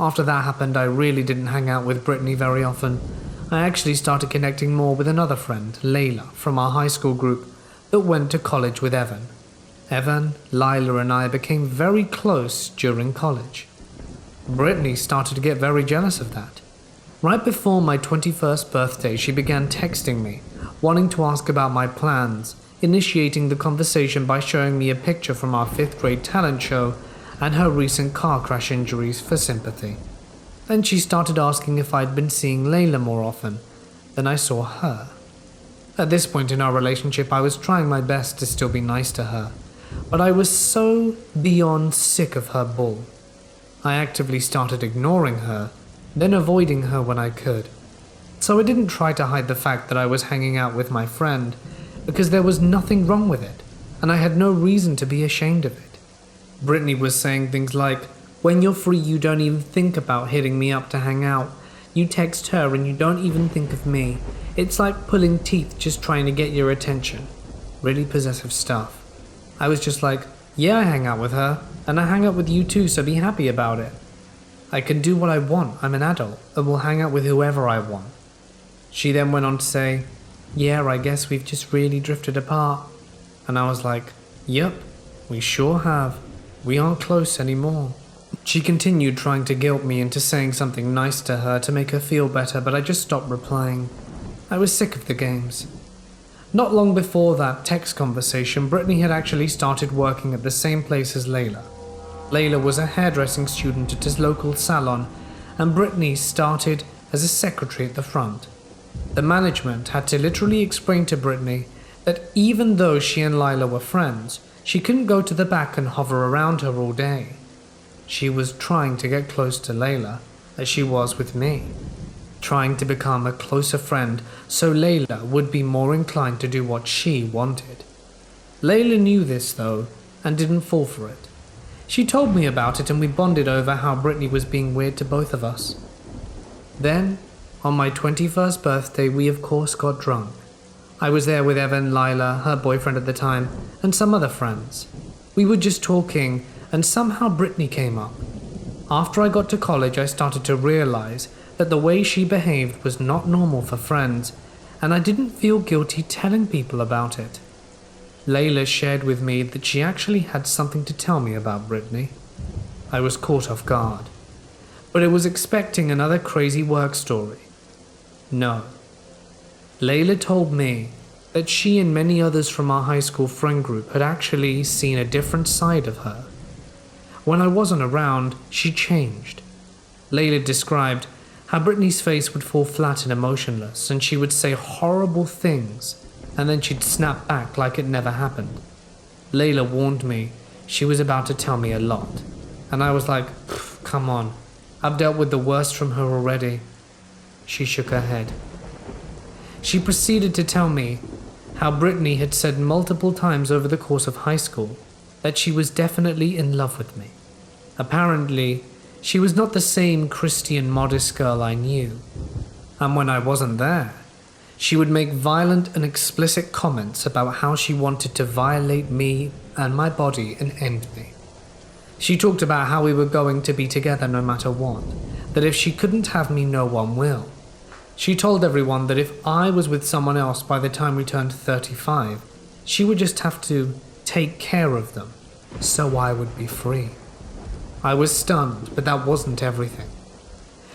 After that happened, I really didn't hang out with Brittany very often. I actually started connecting more with another friend, Layla, from our high school group that went to college with Evan. Evan, Lila, and I became very close during college. Brittany started to get very jealous of that. Right before my 21st birthday, she began texting me, wanting to ask about my plans, initiating the conversation by showing me a picture from our 5th grade talent show and her recent car crash injuries for sympathy. Then she started asking if I'd been seeing Layla more often than I saw her. At this point in our relationship, I was trying my best to still be nice to her, but I was so beyond sick of her bull. I actively started ignoring her, then avoiding her when I could. So I didn't try to hide the fact that I was hanging out with my friend, because there was nothing wrong with it, and I had no reason to be ashamed of it. Brittany was saying things like, "When you're free, you don't even think about hitting me up to hang out. You text her and you don't even think of me. It's like pulling teeth just trying to get your attention." Really possessive stuff. I was just like, "Yeah, I hang out with her, and I hang out with you too, so be happy about it. I can do what I want, I'm an adult, and will hang out with whoever I want." She then went on to say, "Yeah, I guess we've just really drifted apart." And I was like, "Yep, we sure have. We aren't close anymore." She continued trying to guilt me into saying something nice to her to make her feel better, but I just stopped replying. I was sick of the games. Not long before that text conversation, Brittany had actually started working at the same place as Layla. Layla was a hairdressing student at his local salon, and Brittany started as a secretary at the front. The management had to literally explain to Brittany that even though she and Layla were friends, she couldn't go to the back and hover around her all day. She was trying to get close to Layla, as she was with me, trying to become a closer friend so Layla would be more inclined to do what she wanted. Layla knew this though, and didn't fall for it. She told me about it and we bonded over how Brittany was being weird to both of us. Then, on my 21st birthday, we of course got drunk. I was there with Evan, Lila, her boyfriend at the time, and some other friends. We were just talking, and somehow Brittany came up. After I got to college, I started to realize that the way she behaved was not normal for friends, and I didn't feel guilty telling people about it. Layla shared with me that she actually had something to tell me about Brittany. I was caught off guard, but I was expecting another crazy work story. No. Layla told me that she and many others from our high school friend group had actually seen a different side of her. When I wasn't around, she changed. Layla described how Brittany's face would fall flat and emotionless, and she would say horrible things, and then she'd snap back like it never happened. Layla warned me she was about to tell me a lot, and I was like, "Come on, I've dealt with the worst from her already." She shook her head. She proceeded to tell me how Brittany had said multiple times over the course of high school that she was definitely in love with me. Apparently, she was not the same Christian modest girl I knew, and when I wasn't there, she would make violent and explicit comments about how she wanted to violate me and my body and end me. She talked about how we were going to be together no matter what, that if she couldn't have me, no one will. She told everyone that if I was with someone else by the time we turned 35, she would just have to take care of them, so I would be free. I was stunned, but that wasn't everything.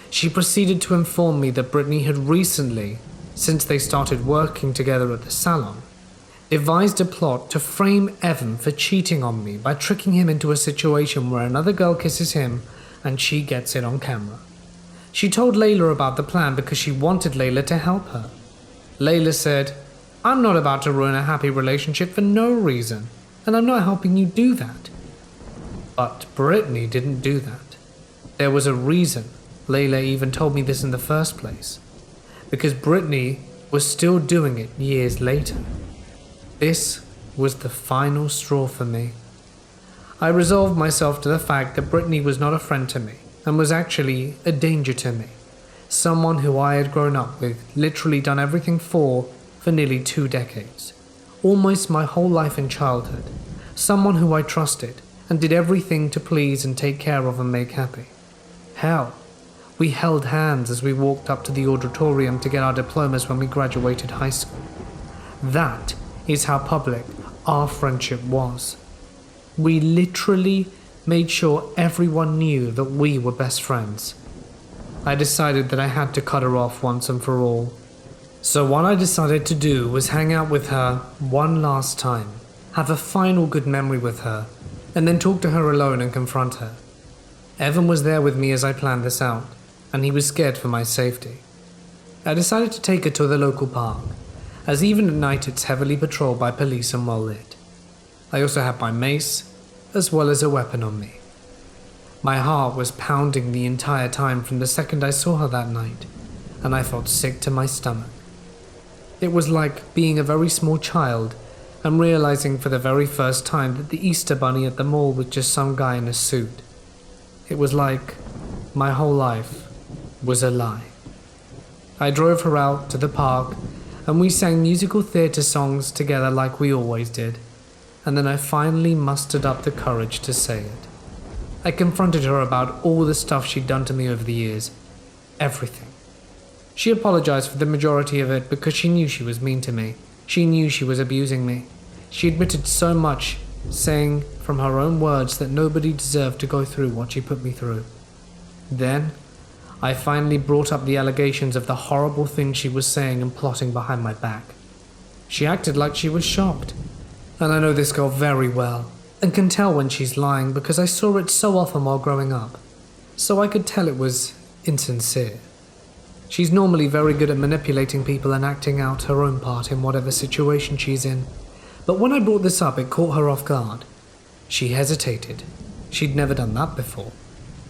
She proceeded to inform me that Brittany had recently, since they started working together at the salon, devised a plot to frame Evan for cheating on me by tricking him into a situation where another girl kisses him and she gets it on camera. She told Layla about the plan because she wanted Layla to help her. Layla said, "I'm not about to ruin a happy relationship for no reason, and I'm not helping you do that." But Brittany didn't do that. There was a reason Layla even told me this in the first place. Because Brittany was still doing it years later. This was the final straw for me. I resolved myself to the fact that Brittany was not a friend to me and was actually a danger to me. Someone who I had grown up with, literally done everything for nearly 2 decades. almost my whole life in childhood, someone who I trusted and did everything to please and take care of and make happy. Hell, we held hands as we walked up to the auditorium to get our diplomas when we graduated high school. That is how public our friendship was. We literally made sure everyone knew that we were best friends. I decided that I had to cut her off once and for all. So what I decided to do was hang out with her one last time, have a final good memory with her, and then talk to her alone and confront her. Evan was there with me as I planned this out, and he was scared for my safety. I decided to take her to the local park, as even at night it's heavily patrolled by police and well lit. I also had my mace, as well as a weapon on me. My heart was pounding the entire time from the second I saw her that night, and I felt sick to my stomach. It was like being a very small child and realizing for the very first time that the Easter Bunny at the mall was just some guy in a suit. It was like my whole life was a lie. I drove her out to the park and we sang musical theatre songs together like we always did, and then I finally mustered up the courage to say it. I confronted her about all the stuff she'd done to me over the years. Everything. She apologized for the majority of it because she knew she was mean to me. She knew she was abusing me. She admitted so much, saying from her own words that nobody deserved to go through what she put me through. Then, I finally brought up the allegations of the horrible things she was saying and plotting behind my back. She acted like she was shocked. And I know this girl very well, and can tell when she's lying because I saw it so often while growing up. So I could tell it was insincere. She's normally very good at manipulating people and acting out her own part in whatever situation she's in. But when I brought this up, it caught her off guard. She hesitated. She'd never done that before.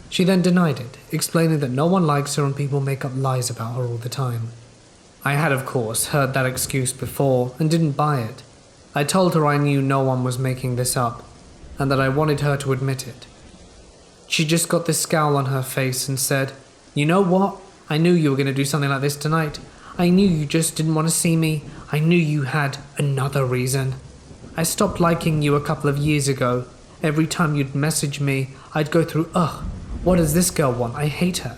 She then denied it, explaining that no one likes her and people make up lies about her all the time. I had, of course, heard that excuse before and didn't buy it. I told her I knew no one was making this up, and that I wanted her to admit it. She just got this scowl on her face and said, "You know what? I knew you were going to do something like this tonight. I knew you just didn't want to see me. I knew you had another reason. I stopped liking you a couple of years ago. Every time you'd message me, I'd go through, ugh, what does this girl want? I hate her."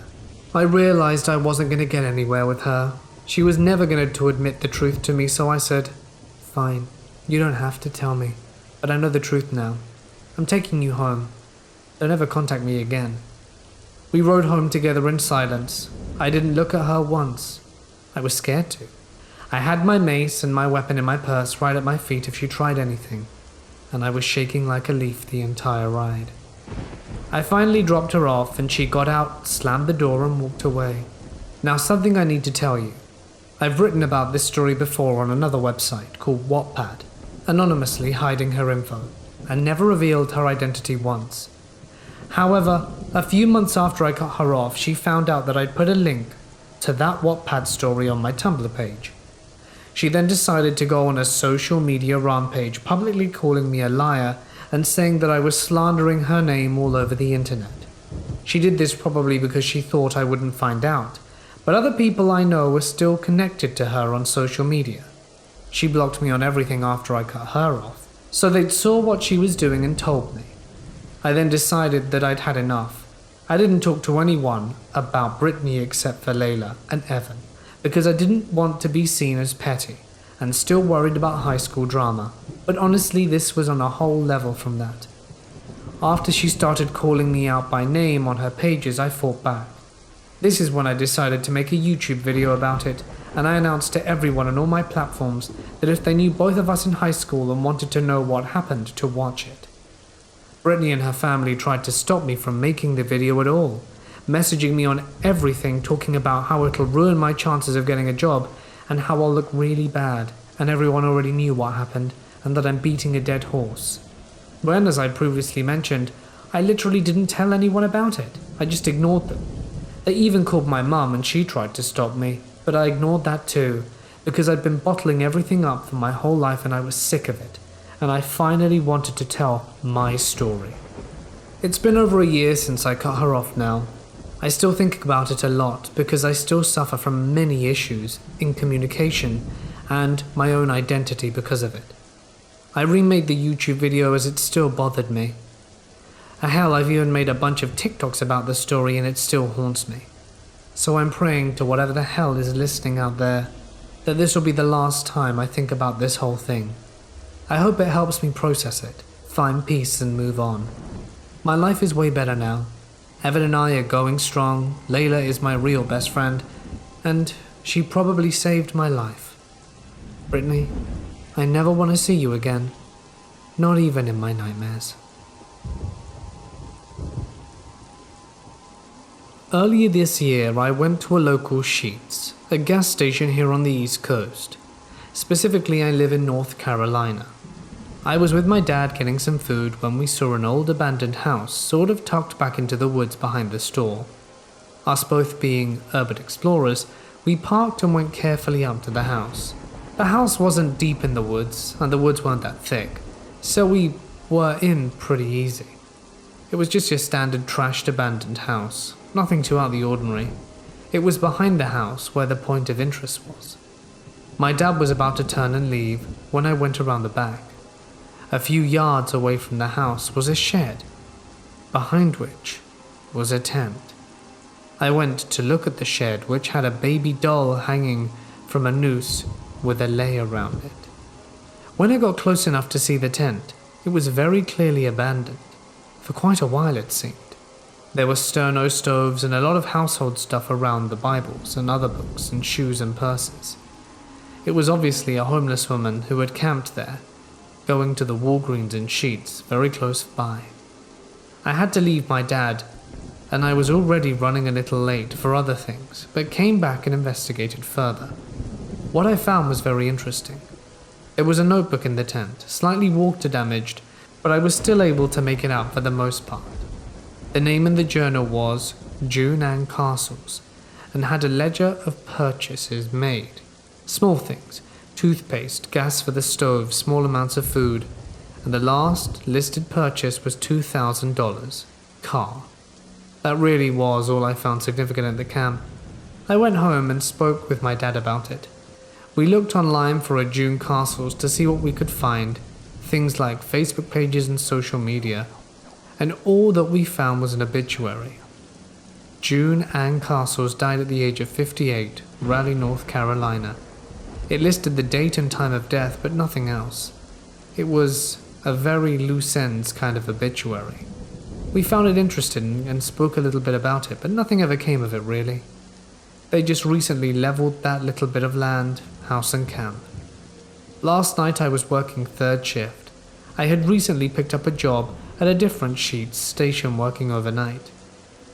I realized I wasn't going to get anywhere with her. She was never going to admit the truth to me, so I said, "Fine, you don't have to tell me, but I know the truth now. I'm taking you home. Don't ever contact me again." We rode home together in silence. I didn't look at her once. I was scared to. I had my mace and my weapon in my purse right at my feet if she tried anything, and I was shaking like a leaf the entire ride. I finally dropped her off and she got out, slammed the door and walked away. Now something I need to tell you. I've written about this story before on another website called Wattpad, anonymously hiding her info, and never revealed her identity once. However, a few months after I cut her off, she found out that I'd put a link to that Wattpad story on my Tumblr page. She then decided to go on a social media rampage, publicly calling me a liar and saying that I was slandering her name all over the internet. She did this probably because she thought I wouldn't find out, but other people I know were still connected to her on social media. She blocked me on everything after I cut her off, so they'd saw what she was doing and told me. I then decided that I'd had enough. I didn't talk to anyone about Brittany except for Layla and Evan, because I didn't want to be seen as petty, and still worried about high school drama, but honestly this was on a whole level from that. After she started calling me out by name on her pages, I fought back. This is when I decided to make a YouTube video about it, and I announced to everyone on all my platforms that if they knew both of us in high school and wanted to know what happened, to watch it. Brittany and her family tried to stop me from making the video at all, messaging me on everything, talking about how it'll ruin my chances of getting a job and how I'll look really bad, and everyone already knew what happened and that I'm beating a dead horse. When, as I previously mentioned, I literally didn't tell anyone about it. I just ignored them. They even called my mum and she tried to stop me, but I ignored that too, because I'd been bottling everything up for my whole life and I was sick of it, and I finally wanted to tell my story. It's been over a year since I cut her off now. I still think about it a lot because I still suffer from many issues in communication and my own identity because of it. I remade the YouTube video as it still bothered me. Hell, I've even made a bunch of TikToks about the story and it still haunts me. So I'm praying to whatever the hell is listening out there that this will be the last time I think about this whole thing. I hope it helps me process it, find peace and move on. My life is way better now. Evan and I are going strong, Layla is my real best friend, and she probably saved my life. Brittany, I never want to see you again, not even in my nightmares. Earlier this year, I went to a local Sheetz, a gas station here on the East Coast. Specifically, I live in North Carolina. I was with my dad getting some food when we saw an old abandoned house sort of tucked back into the woods behind the store. Us both being urban explorers, we parked and went carefully up to the house. The house wasn't deep in the woods, and the woods weren't that thick, so we were in pretty easy. It was just your standard trashed abandoned house, nothing too out of the ordinary. It was behind the house where the point of interest was. My dad was about to turn and leave when I went around the back. A few yards away from the house was a shed, behind which was a tent. I went to look at the shed, which had a baby doll hanging from a noose with a lei around it. When I got close enough to see the tent, it was very clearly abandoned. For quite a while it seemed. There were sterno stoves and a lot of household stuff around the Bibles and other books and shoes and purses. It was obviously a homeless woman who had camped there, going to the Walgreens in Sheetz very close by. I had to leave my dad, and I was already running a little late for other things, but came back and investigated further. What I found was very interesting. There was a notebook in the tent, slightly water damaged, but I was still able to make it out for the most part. The name in the journal was Djinn and Castles, and had a ledger of purchases made. Small things, toothpaste, gas for the stove, small amounts of food, and the last listed purchase was $2,000, car. That really was all I found significant at the camp. I went home and spoke with my dad about it. We looked online for a Djinn Castles to see what we could find, things like Facebook pages and social media, and all that we found was an obituary. Djinn and Castles died at the age of 58, Raleigh, North Carolina. It listed the date and time of death, but nothing else. It was a very loose ends kind of obituary. We found it interesting and spoke a little bit about it, but nothing ever came of it really. They just recently leveled that little bit of land, house and camp. Last night I was working third shift. I had recently picked up a job at a different Sheetz station working overnight.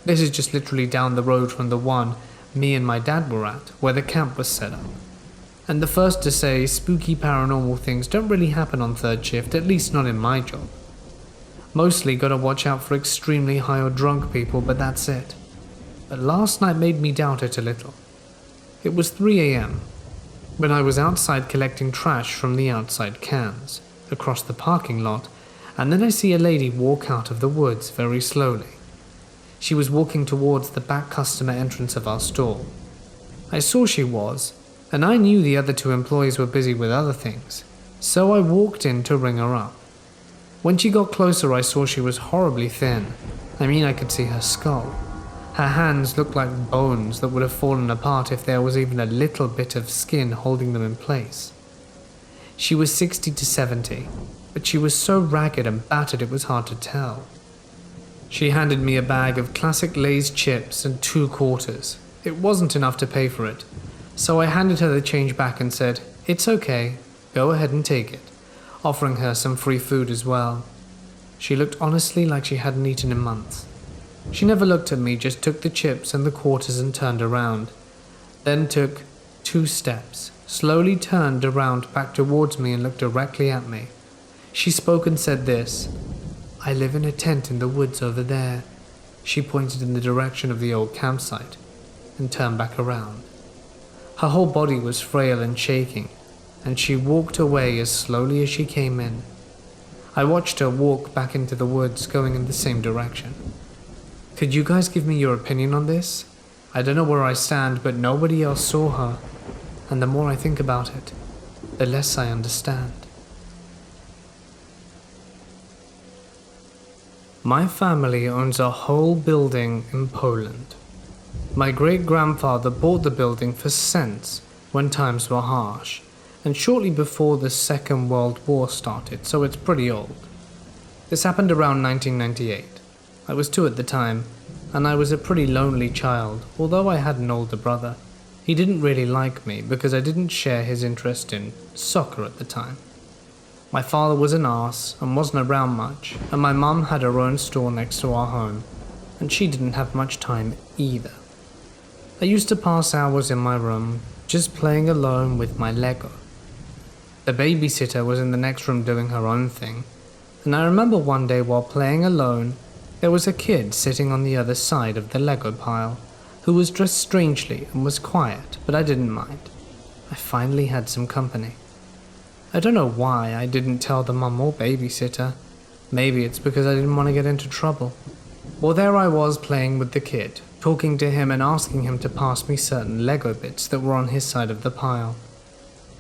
This is just literally down the road from the one me and my dad were at, where the camp was set up. And the first to say spooky paranormal things don't really happen on third shift, at least not in my job. Mostly gotta watch out for extremely high or drunk people, but that's it. But last night made me doubt it a little. It was 3 a.m. when I was outside collecting trash from the outside cans, across the parking lot, and then I see a lady walk out of the woods very slowly. She was walking towards the back customer entrance of our store. I saw she was, and I knew the other two employees were busy with other things, so I walked in to ring her up. When she got closer, I saw she was horribly thin. I could see her skull. Her hands looked like bones that would have fallen apart if there was even a little bit of skin holding them in place. She was 60 to 70, but she was so ragged and battered it was hard to tell. She handed me a bag of classic Lay's chips and 2 quarters. It wasn't enough to pay for it, so I handed her the change back and said, "It's okay, go ahead and take it," offering her some free food as well. She looked honestly like she hadn't eaten in months. She never looked at me, just took the chips and the quarters and turned around. Then took 2 steps, slowly turned around back towards me and looked directly at me. She spoke and said this, "I live in a tent in the woods over there." She pointed in the direction of the old campsite and turned back around. Her whole body was frail and shaking, and she walked away as slowly as she came in. I watched her walk back into the woods, going in the same direction. Could you guys give me your opinion on this? I don't know where I stand, but nobody else saw her, and the more I think about it, the less I understand. My family owns a whole building in Poland. My great-grandfather bought the building for cents when times were harsh, and shortly before the Second World War started, so it's pretty old. This happened around 1998. I was 2 at the time, and I was a pretty lonely child, although I had an older brother. He didn't really like me because I didn't share his interest in soccer at the time. My father was an arse and wasn't around much, and my mum had her own store next to our home, and she didn't have much time either. I used to pass hours in my room, just playing alone with my Lego. The babysitter was in the next room doing her own thing, and I remember one day while playing alone, there was a kid sitting on the other side of the Lego pile, who was dressed strangely and was quiet, but I didn't mind. I finally had some company. I don't know why I didn't tell the mum or babysitter. Maybe it's because I didn't want to get into trouble. Well, there I was playing with the kid, talking to him and asking him to pass me certain Lego bits that were on his side of the pile.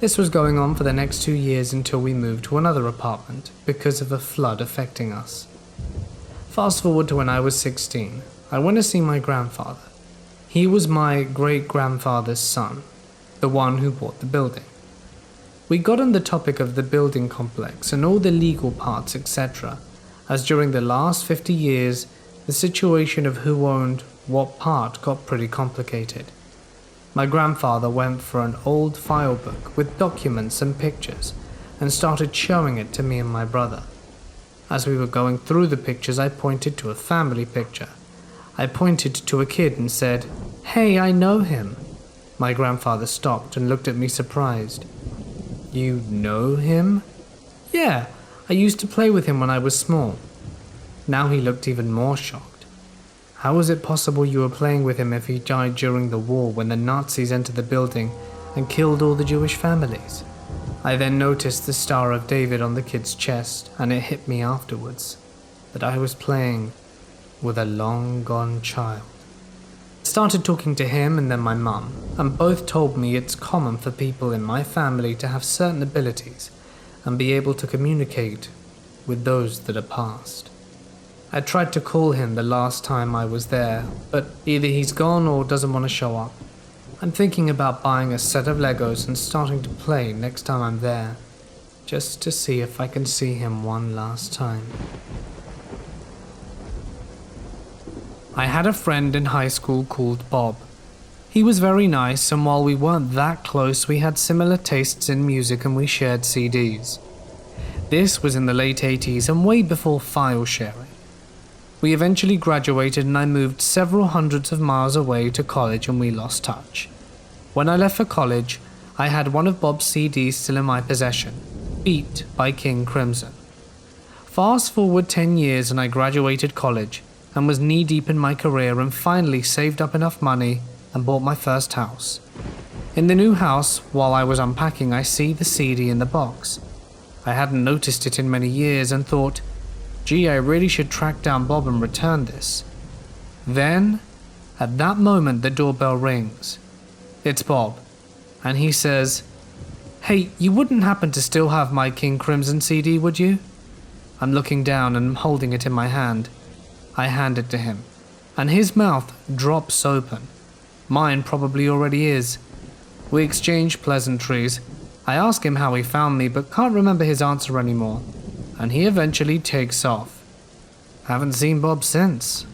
This was going on for the next 2 years until we moved to another apartment because of a flood affecting us. Fast forward to when I was 16, I went to see my grandfather. He was my great-grandfather's son, the one who bought the building. We got on the topic of the building complex and all the legal parts, etc., as during the last 50 years, the situation of who owned what part got pretty complicated. My grandfather went for an old file book with documents and pictures and started showing it to me and my brother. As we were going through the pictures, I pointed to a family picture. I pointed to a kid and said, "Hey, I know him." My grandfather stopped and looked at me surprised. "You know him?" "Yeah, I used to play with him when I was small." Now he looked even more shocked. "How is it possible you were playing with him if he died during the war when the Nazis entered the building and killed all the Jewish families?" I then noticed the Star of David on the kid's chest, and it hit me afterwards that I was playing with a long-gone child. I started talking to him and then my mum, and both told me it's common for people in my family to have certain abilities and be able to communicate with those that are past. I tried to call him the last time I was there, but either he's gone or doesn't want to show up. I'm thinking about buying a set of Legos and starting to play next time I'm there, just to see if I can see him one last time. I had a friend in high school called Bob. He was very nice, and while we weren't that close, we had similar tastes in music and we shared CDs. This was in the late 80s and way before file sharing. We eventually graduated and I moved several hundreds of miles away to college and we lost touch. When I left for college, I had one of Bob's CDs still in my possession, Beat by King Crimson. Fast forward 10 years and I graduated college and was knee-deep in my career and finally saved up enough money and bought my first house. In the new house, while I was unpacking, I see the CD in the box. I hadn't noticed it in many years and thought, gee, I really should track down Bob and return this. Then, at that moment, the doorbell rings. It's Bob, and he says, "Hey, you wouldn't happen to still have my King Crimson CD, would you?" I'm looking down and holding it in my hand. I hand it to him, and his mouth drops open. Mine probably already is. We exchange pleasantries. I ask him how he found me, but can't remember his answer anymore, and he eventually takes off. Haven't seen Bob since.